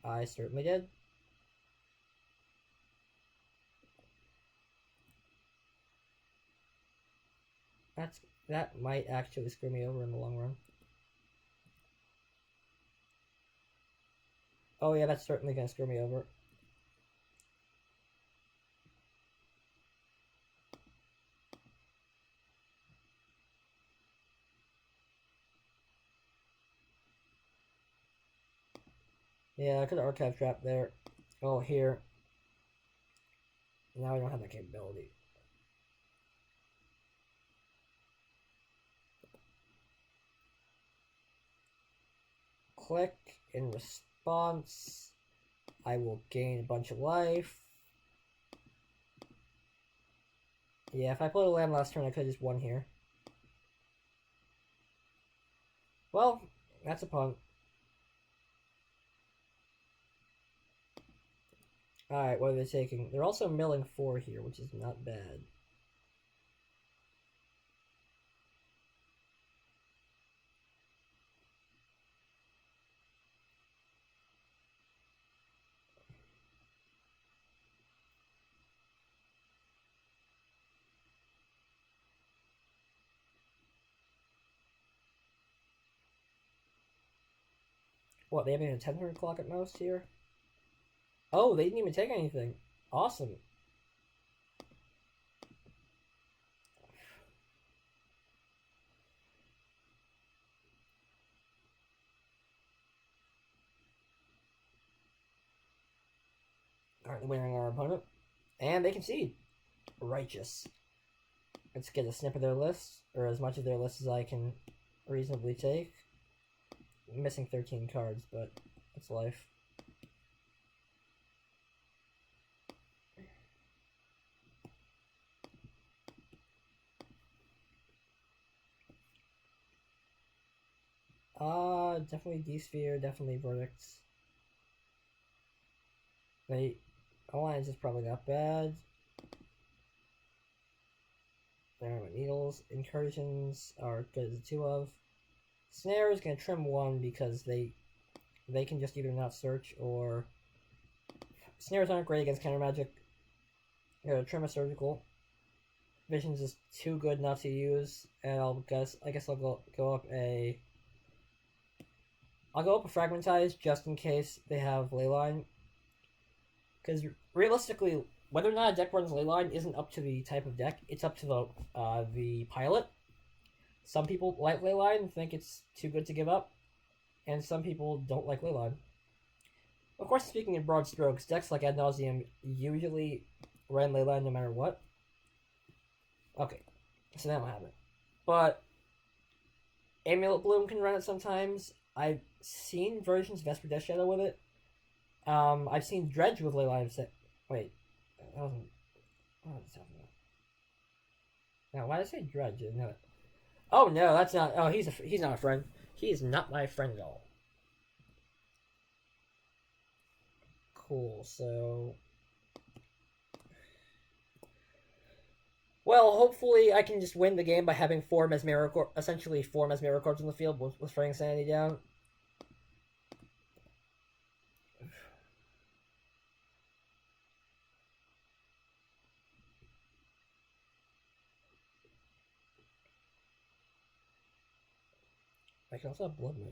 Speaker 1: I certainly did. That might actually screw me over in the long run. Oh yeah, that's certainly gonna screw me over. Yeah, I could archive trap there. Oh, here. Now I don't have that capability. Click in response. I will gain a bunch of life. Yeah, if I played a land last turn, I could have just won here. Well, that's a punt. Alright, what are they taking? They're also milling 4 here, which is not bad. What, they have a 10 clock at most here? Oh, they didn't even take anything. Awesome. Currently winning our opponent. And they concede. Righteous. Let's get a snip of their list, or as much of their list as I can reasonably take. I'm missing 13 cards, but it's life. Definitely D-Sphere, definitely Verdicts. Alliance is probably not bad. There Needles. Incursions are good as a 2 of. Snare is going to trim 1 because they can just either not search or... Snares aren't great against counter magic. Going to trim a surgical. Vision's is too good not to use, and I guess I'll go up a I'll go up with Fragmentize just in case they have Leyline. Because realistically, whether or not a deck runs Leyline isn't up to the type of deck. It's up to the pilot. Some people like Leyline and think it's too good to give up, and some people don't like Leyline. Of course, speaking in broad strokes, decks like Ad Nauseam usually run Leyline no matter what. Okay, so that don't happen. But Amulet Bloom can run it sometimes. I've seen versions of Esper Death Shadow with it. I've seen Dredge with Leyline. Wait, that wasn't. What was that? Now, why did I say Dredge? No. Oh no, that's not. Oh, he's not a friend. He is not my friend at all. Cool. So, well, hopefully I can just win the game by having essentially four Mesmeric cards on the field with Fraying Sanity down. I can also have Blood Moon.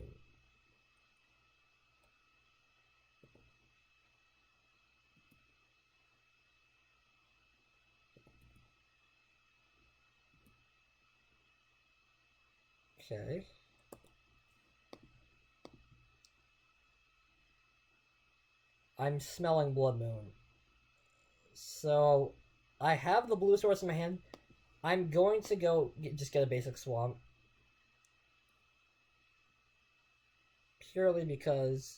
Speaker 1: Okay. I'm smelling Blood Moon. So, I have the blue source in my hand. I'm going to just get a basic Swamp. Purely because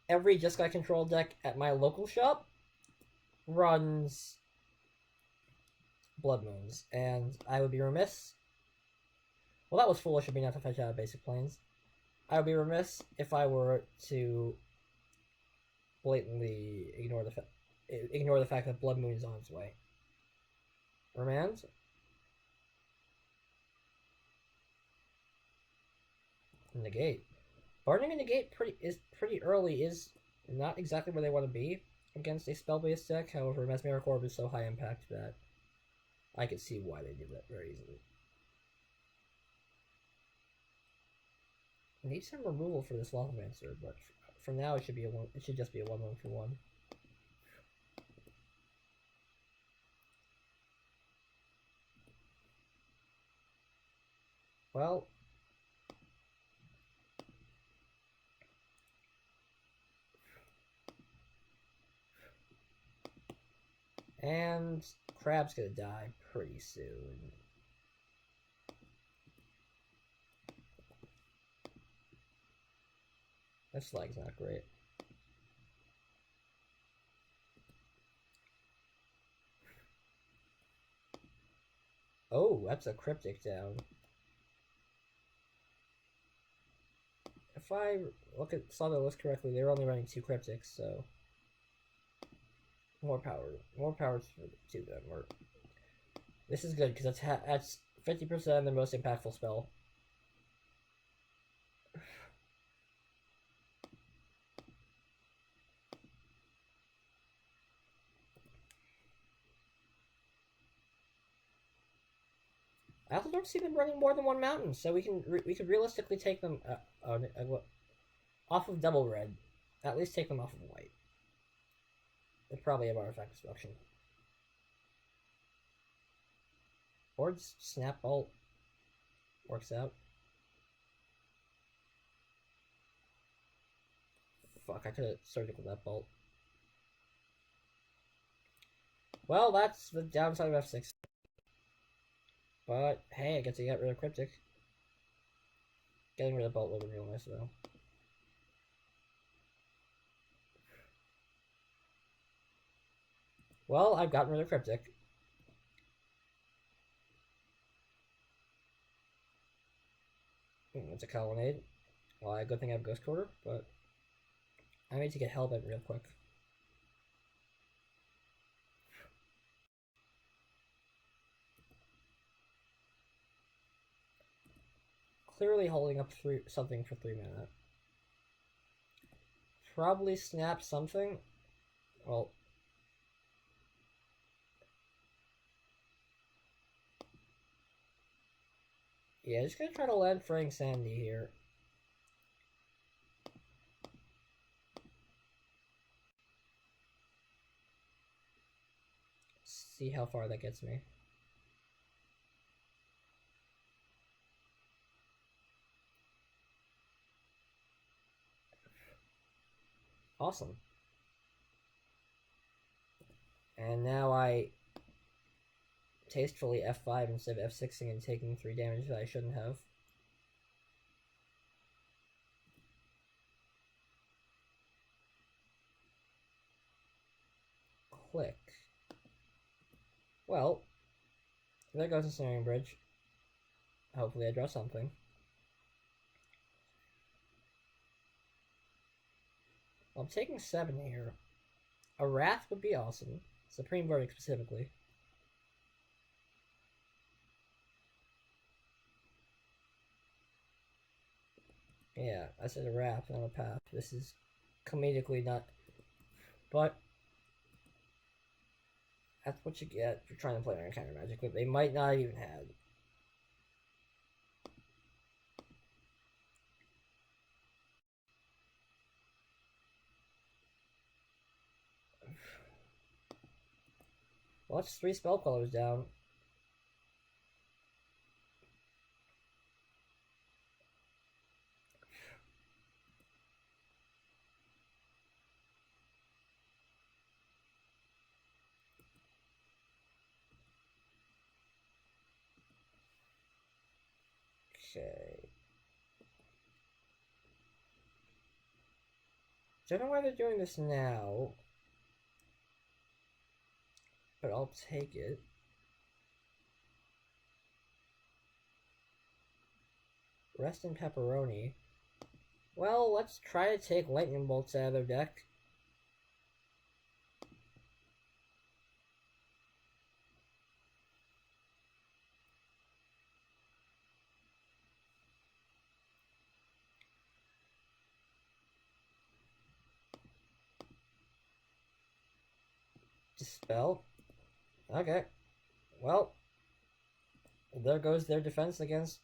Speaker 1: every Jeskai control deck at my local shop runs Blood Moons, and I would be remiss. Well, that was foolish of me not to fetch out of Basic Planes. I would be remiss if I were to blatantly ignore the fact that Blood Moon is on its way. Remand? Negate. Burning a Negate pretty early is not exactly where they want to be against a spell-based deck. However, Mesmeric Orb is so high impact that I could see why they did that very easily. I need some removal for this Lawmancer, but for now it should be it should just be a 1/1 for 1. Well, and Crab's gonna die pretty soon. That flag's not great. Oh, that's a Cryptic down. If I saw the list correctly, they were only running 2 Cryptics, so more power to them. This is good because that's 50% the most impactful spell. I also don't see them running more than 1 mountain, so we could realistically take them off of double red. At least take them off of white. They probably have artifact destruction. Or just snap bolt. Works out. Fuck, I could have surgical that bolt. Well, that's the downside of F6. But, hey, I get to get rid of Cryptic. Getting rid of bolt would have been real nice, though. Well, I've gotten rid of Cryptic. It's a Colonnade. Well, good thing I have Ghost Quarter, but I need to get Hellbent real quick. Clearly holding up something for 3 mana. Probably snap something. Well, yeah, just gonna try to land Fraying Sanity here. see how far that gets me. Awesome. And now I tastefully F5 instead of F6ing and taking 3 damage that I shouldn't have. Click. Well, there goes the snaring bridge. Hopefully I draw something. Well, I'm taking 7 here. A Wrath would be awesome. Supreme Verdict specifically. Yeah, I said a Wrath, not a Path. This is comedically not... But... that's what you get for trying to play on counter magic that they might not even have. Well, that's 3 spell colors down. Okay. Don't know why they're doing this now, but I'll take it. Rest in Pepperoni. Well, let's try to take lightning bolts out of their deck. Dispel. Okay. Well, there goes their defense against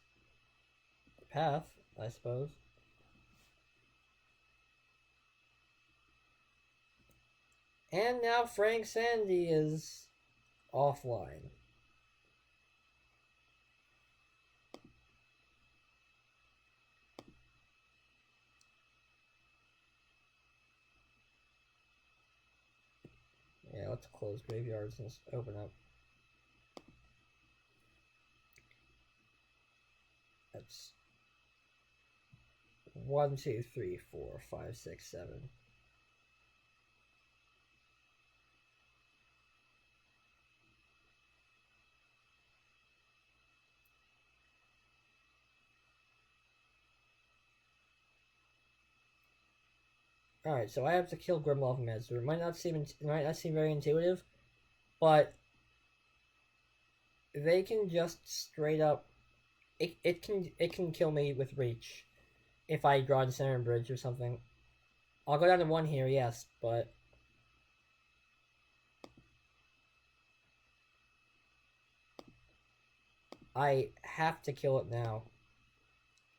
Speaker 1: Path, I suppose. And now Frank Sandy is offline. Yeah, let's close graveyards and open up. That's 1, 2, 3, 4, 5, 6, 7. Alright, so I have to kill Grimlock and Medster. It might not seem very intuitive, but they can just straight up it can kill me with reach if I draw the center bridge or something. I'll go down to 1 here, yes, but I have to kill it now.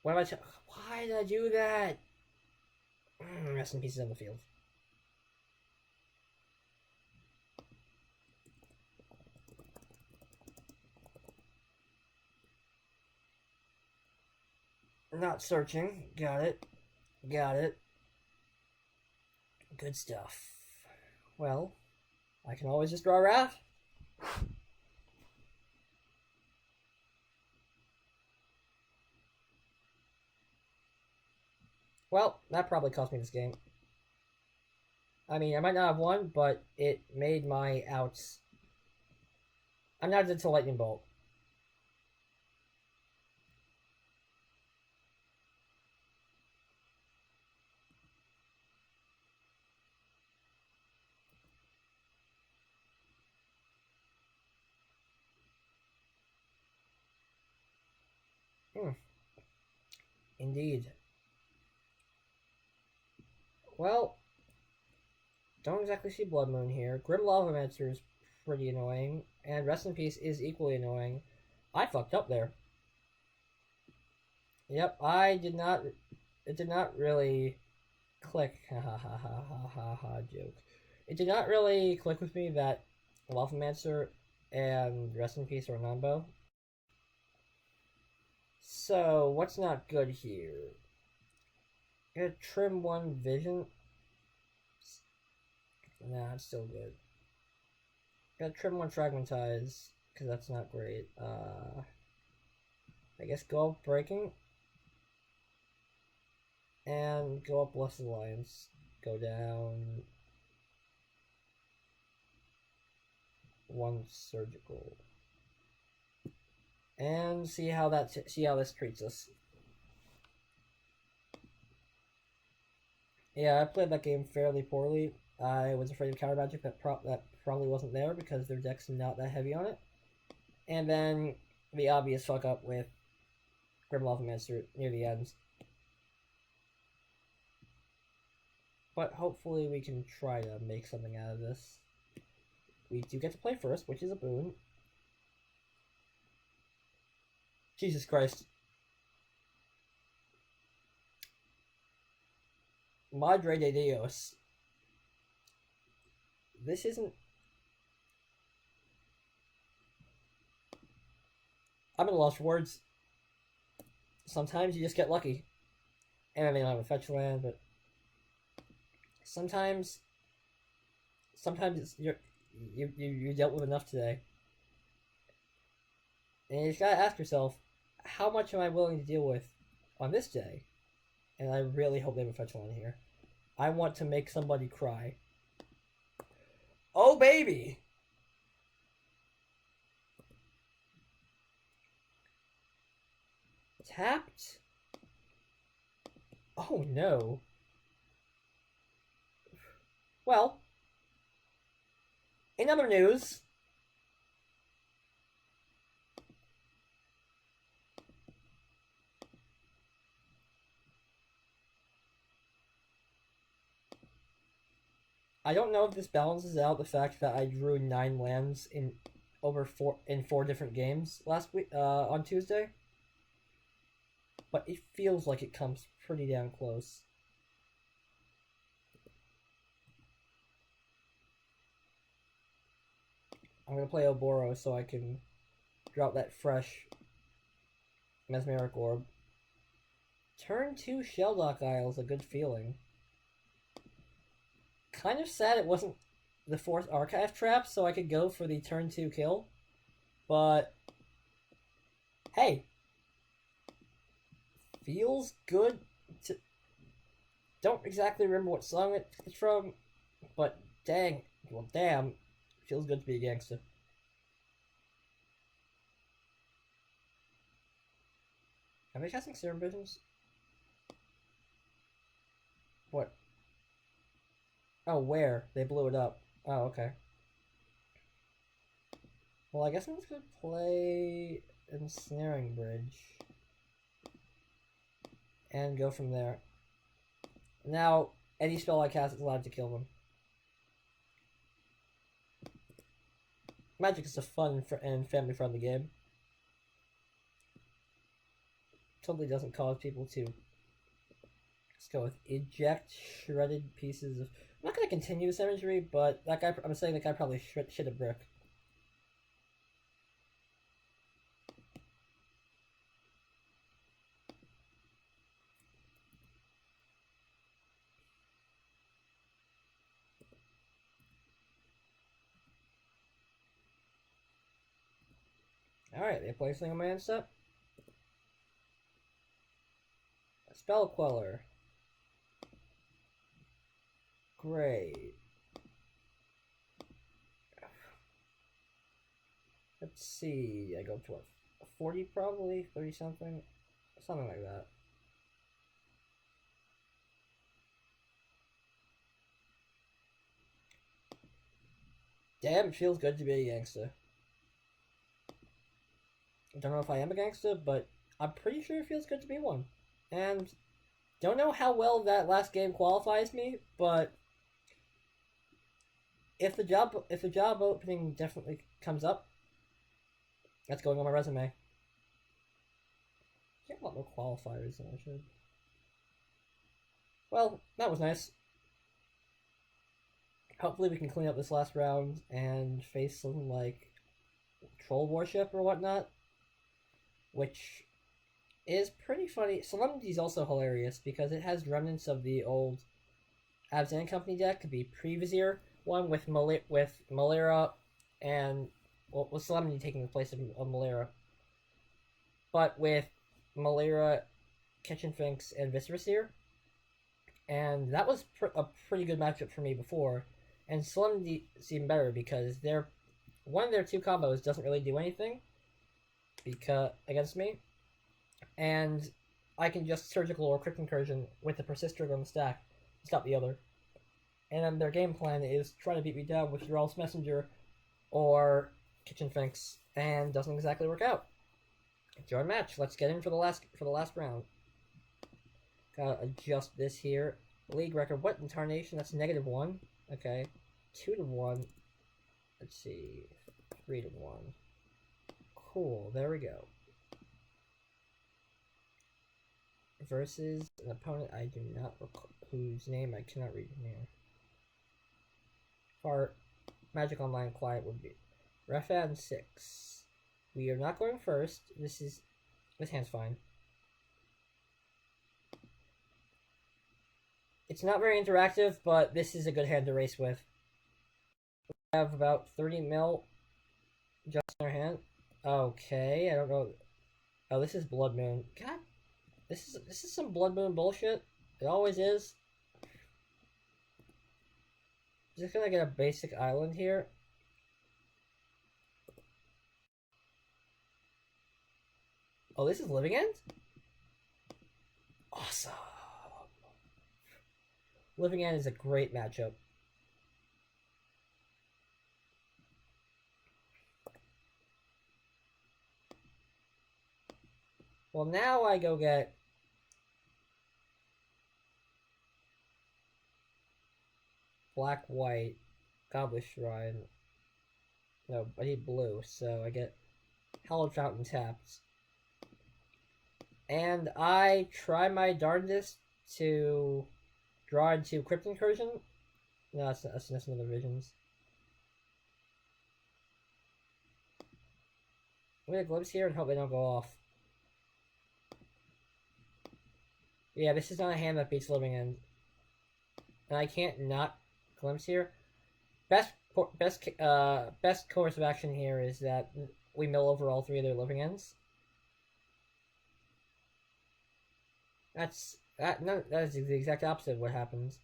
Speaker 1: What am I? Why did I do that? Rest in pieces on the field. Not searching. Got it. Got it. Good stuff. Well, I can always just draw a Wrath. Well, that probably cost me this game. I mean, I might not have won, but it made my outs. I'm not into Lightning Bolt. Indeed. Well, don't exactly see Blood Moon here. Grim Lavamancer is pretty annoying, and Rest in Peace is equally annoying. I fucked up there. Yep, it did not really click. Ha ha ha ha ha ha ha joke. It did not really click with me that Lavamancer And rest in peace, Ornambo. So, what's not good here? Gotta trim one vision. Nah, it's still good. Gotta trim one fragmentize, because that's not great. I guess go up breaking. And go up Blessed Alliance. Go down one surgical. And see how this treats us. Yeah, I played that game fairly poorly. I was afraid of counter magic that probably wasn't there because their deck's not that heavy on it. And then the obvious fuck up with Grimloth Master near the end. But hopefully we can try to make something out of this. We do get to play first, which is a boon. Jesus Christ. Madre de Dios. This isn't... I'm at a loss for words. Sometimes you just get lucky. And I mean, I don't have a fetch land, but... Sometimes it's, you dealt with enough today. And you just gotta ask yourself, how much am I willing to deal with on this day? And I really hope they have a fetch land here. I want to make somebody cry. Oh, baby! Tapped? Oh, no. Well, in other news, I don't know if this balances out the fact that I drew 9 lands in four different games last week on Tuesday, but it feels like it comes pretty damn close. I'm gonna play Oboro so I can drop that fresh Mesmeric Orb. Turn 2 Shelldock Isle is a good feeling. Kind of sad it wasn't the 4th Archive Trap so I could go for the turn 2 kill. But, hey. Feels good to... Don't exactly remember what song it's from, but dang, well damn, feels good to be a gangster. Am I casting Serum Visions? What? Oh, where? They blew it up. Oh, okay. Well, I guess I'm just gonna play Ensnaring Bridge. And go from there. Now, any spell I cast is allowed to kill them. Magic is a fun and family-friendly game. Totally doesn't cause people to... Let's go with eject shredded pieces of... I'm not going to continue this imagery, but that guy, I'm saying that guy probably shit a brick. Alright, they play Single Man Step. Spell Queller. Great. Let's see. I go to what? 40 probably? 30 something? Something like that. Damn, it feels good to be a gangster. I don't know if I am a gangster, but I'm pretty sure it feels good to be one. And don't know how well that last game qualifies me, but if the job opening definitely comes up, that's going on my resume. I get a lot more qualifiers than I should. Well, that was nice. Hopefully we can clean up this last round and face something like troll warship or whatnot, which is pretty funny. Solemnity is also hilarious because it has remnants of the old Abs and Company deck, the pre-Vizier one with Malera and with Solemnity taking the place of Malera, but with Malera, Kitchen Finks, and Visceraseer. And that was a pretty good matchup for me before. And Solemnity seemed better because one of their two combos doesn't really do anything against me, and I can just surgical or quick incursion with the Persister on the stack to stop the other. And then their game plan is try to beat me down with Ural's Messenger or Kitchen Finks, and doesn't exactly work out. Join match. Let's get in for the last round. Gotta adjust this here. League record. What in tarnation? That's -1. Okay. 2-1. Let's see. 3-1. Cool. There we go. Versus an opponent I do not recall, whose name I cannot read here. Our Magic Online client would be Refan 6. We are not going first. This hand's fine. It's not very interactive, but this is a good hand to race with. We have about 30 mil just in our hand. Okay, I don't know. Oh, this is Blood Moon. God, this is some Blood Moon bullshit. It always is. Just gonna get a basic island here. Oh, this is Living End? Awesome. Living End is a great matchup. Well, now I go get black-white Goblet Shrine. No, I need blue, so I get Hallowed Fountain tapped. And I try my darndest to draw into Crypt Incursion. No, that's another Visions. I'm gonna glimpse here and hope they don't go off. Yeah, this is not a hand that beats Living End. And I can't not glimpse here. Best course of action here is that we mill over all three of their Living Ends. That is the exact opposite of what happens.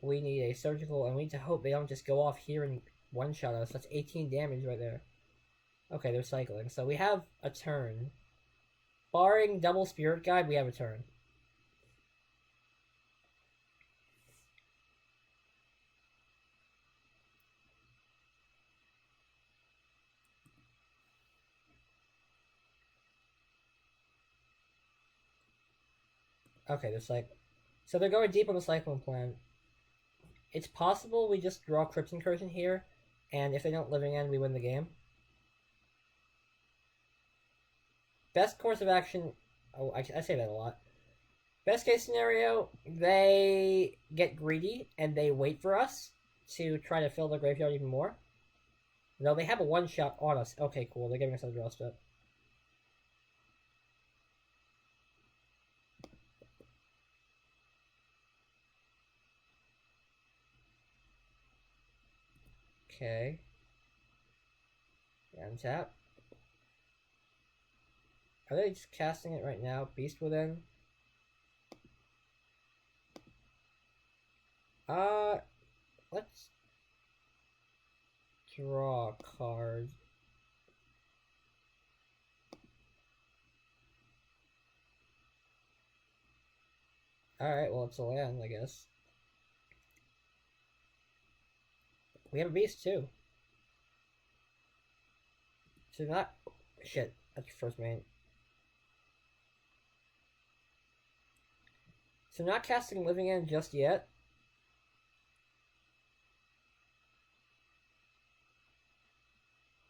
Speaker 1: We need a surgical, and we need to hope they don't just go off here and one-shot us. That's 18 damage right there. Okay, they're cycling. So we have a turn. Barring double Spirit Guide, we have a turn. Okay, so they're going deep on the cycling plan. It's possible we just draw Crypt Incursion here, and if they don't Living End, we win the game. Best course of action... Oh, I say that a lot. Best case scenario, they get greedy, and they wait for us to try to fill their graveyard even more. No, they have a one-shot on us. Okay, cool. They're giving us a draw step. Okay. Untap. Are they just casting it right now? Beast Within? Let's draw a card. Alright, well, it's a land, I guess. We have a beast, too. So not... Shit, that's your first main. So not casting Living End just yet.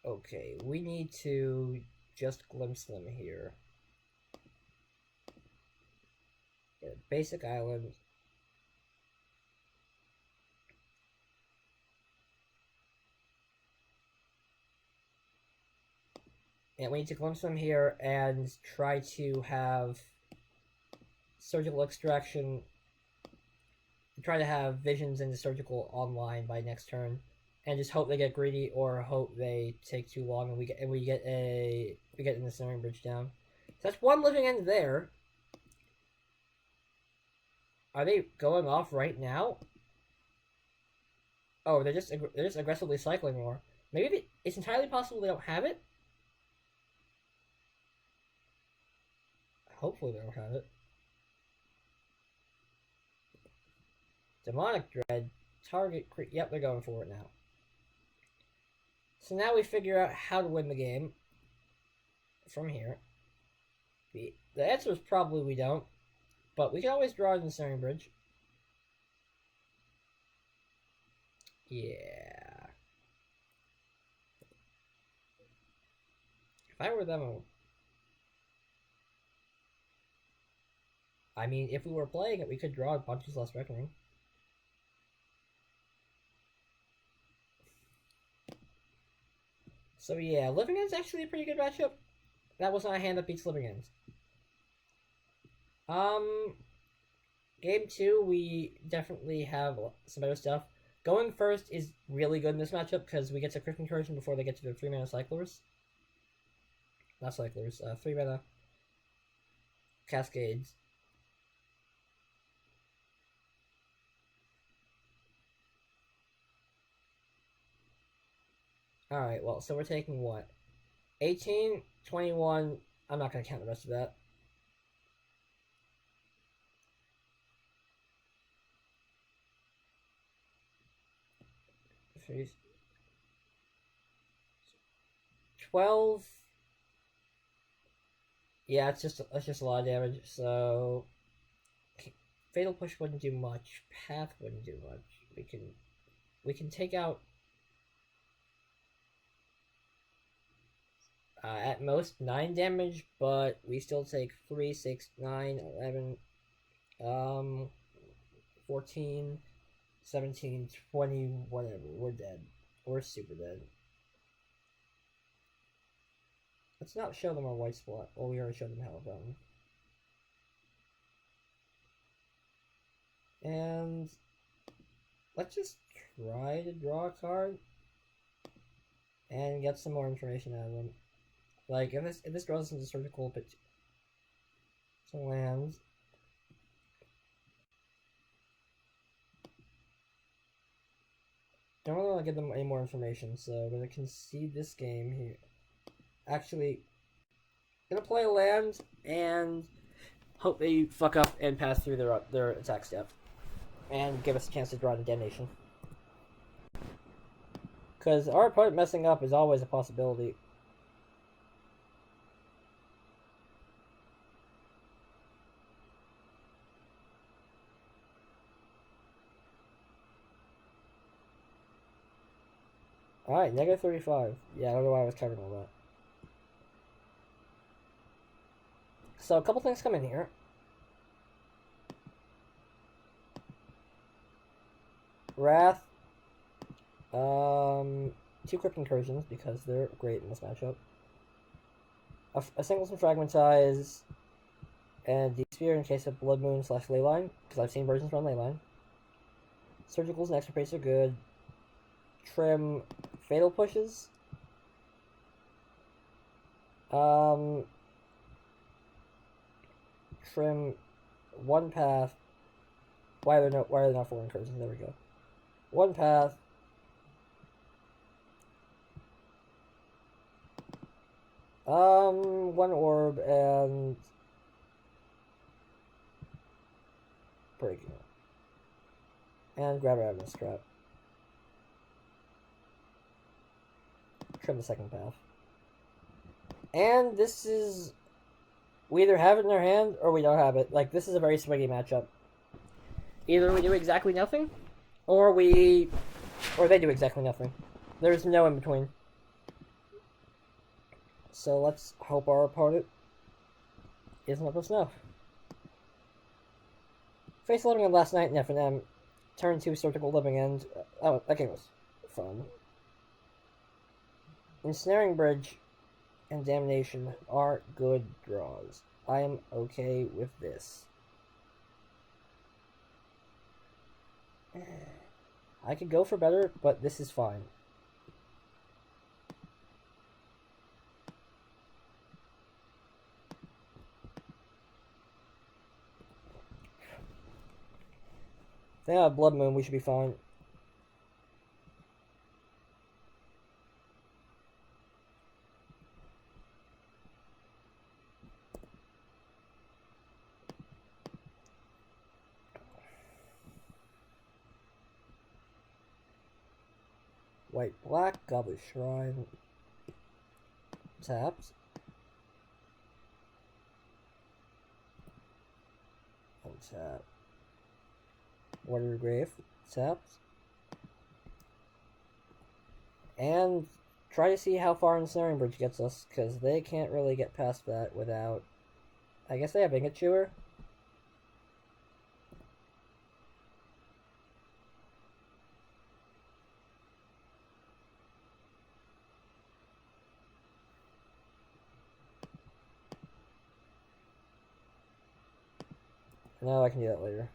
Speaker 1: Okay, we need to just glimpse them here. Get a basic island. And we need to glimpse them here and try to have surgical extraction. Try to have visions into surgical online by next turn, and just hope they get greedy or hope they take too long and we get the ensnaring bridge down. So that's one living end there. Are they going off right now? Oh, they're just aggressively cycling more. Maybe it's entirely possible they don't have it. Hopefully they don't have it. Demonic Dread. Target... Yep, they're going for it now. So now we figure out how to win the game. From here. The answer is probably we don't. But we can always draw an ensnaring bridge. Yeah. If I were them... I mean, if we were playing it, we could draw Punches Last Reckoning. So yeah, Living End's actually a pretty good matchup. That was not a hand that beats Living Ends. Game 2, we definitely have some better stuff. Going first is really good in this matchup because we get to Crypt Incursion before they get to their 3-mana Cyclers. Not Cyclers, 3-mana Cascades. Alright, well, so we're taking what? 18, 21, I'm not going to count the rest of that. Freeze. 12. Yeah, it's just a lot of damage, so Fatal Push wouldn't do much. Path wouldn't do much. We can take out at most 9 damage, but we still take 3, 6, 9, 11, 14, 17, 20, whatever. We're dead. We're super dead. Let's not show them our white spot. Well, we already showed them Hellbound. And let's just try to draw a card and get some more information out of them. Like, if this draws us into surgical, but some lands. Don't really want to give them any more information, so I'm going to concede this game here. Actually, going to play a land and hope they fuck up and pass through their attack step. And give us a chance to draw the Damnation. Because our opponent messing up is always a possibility. Alright, negative 35. Yeah, I don't know why I was covering all that. So, a couple things come in here. Wrath. 2 Crypt Incursions, because they're great in this matchup. A Singleton Fragmentize, and Deep Sphere in case of Blood Moon / Leyline, because I've seen versions run Leyline. Surgicals and Extra Pace are good. Trim Fatal Pushes. Trim 1 path. Why are there not 4 incursions? There we go. 1 path. One orb and breaking it. And grab Ravenous Trap. Trim the 2nd path. And this is... we either have it in our hand, or we don't have it. Like, this is a very swingy matchup. Either we do exactly nothing, or they do exactly nothing. There's no in between. So let's hope our opponent isn't up to snuff. Face Living End last night in F&M. Turn 2 Surgical Living End. Oh, that game was fun. Ensnaring Bridge. and Damnation are good draws. I am okay with this. I could go for better, but this is fine. If they have Blood Moon, we should be fine. White, black, Goblet Shrine. Taps. Untap. Water Grave. Taps. And try to see how far Ensnaring Bridge gets us, because they can't really get past that without... I guess they have Ingot Chewer. No, I can do that later.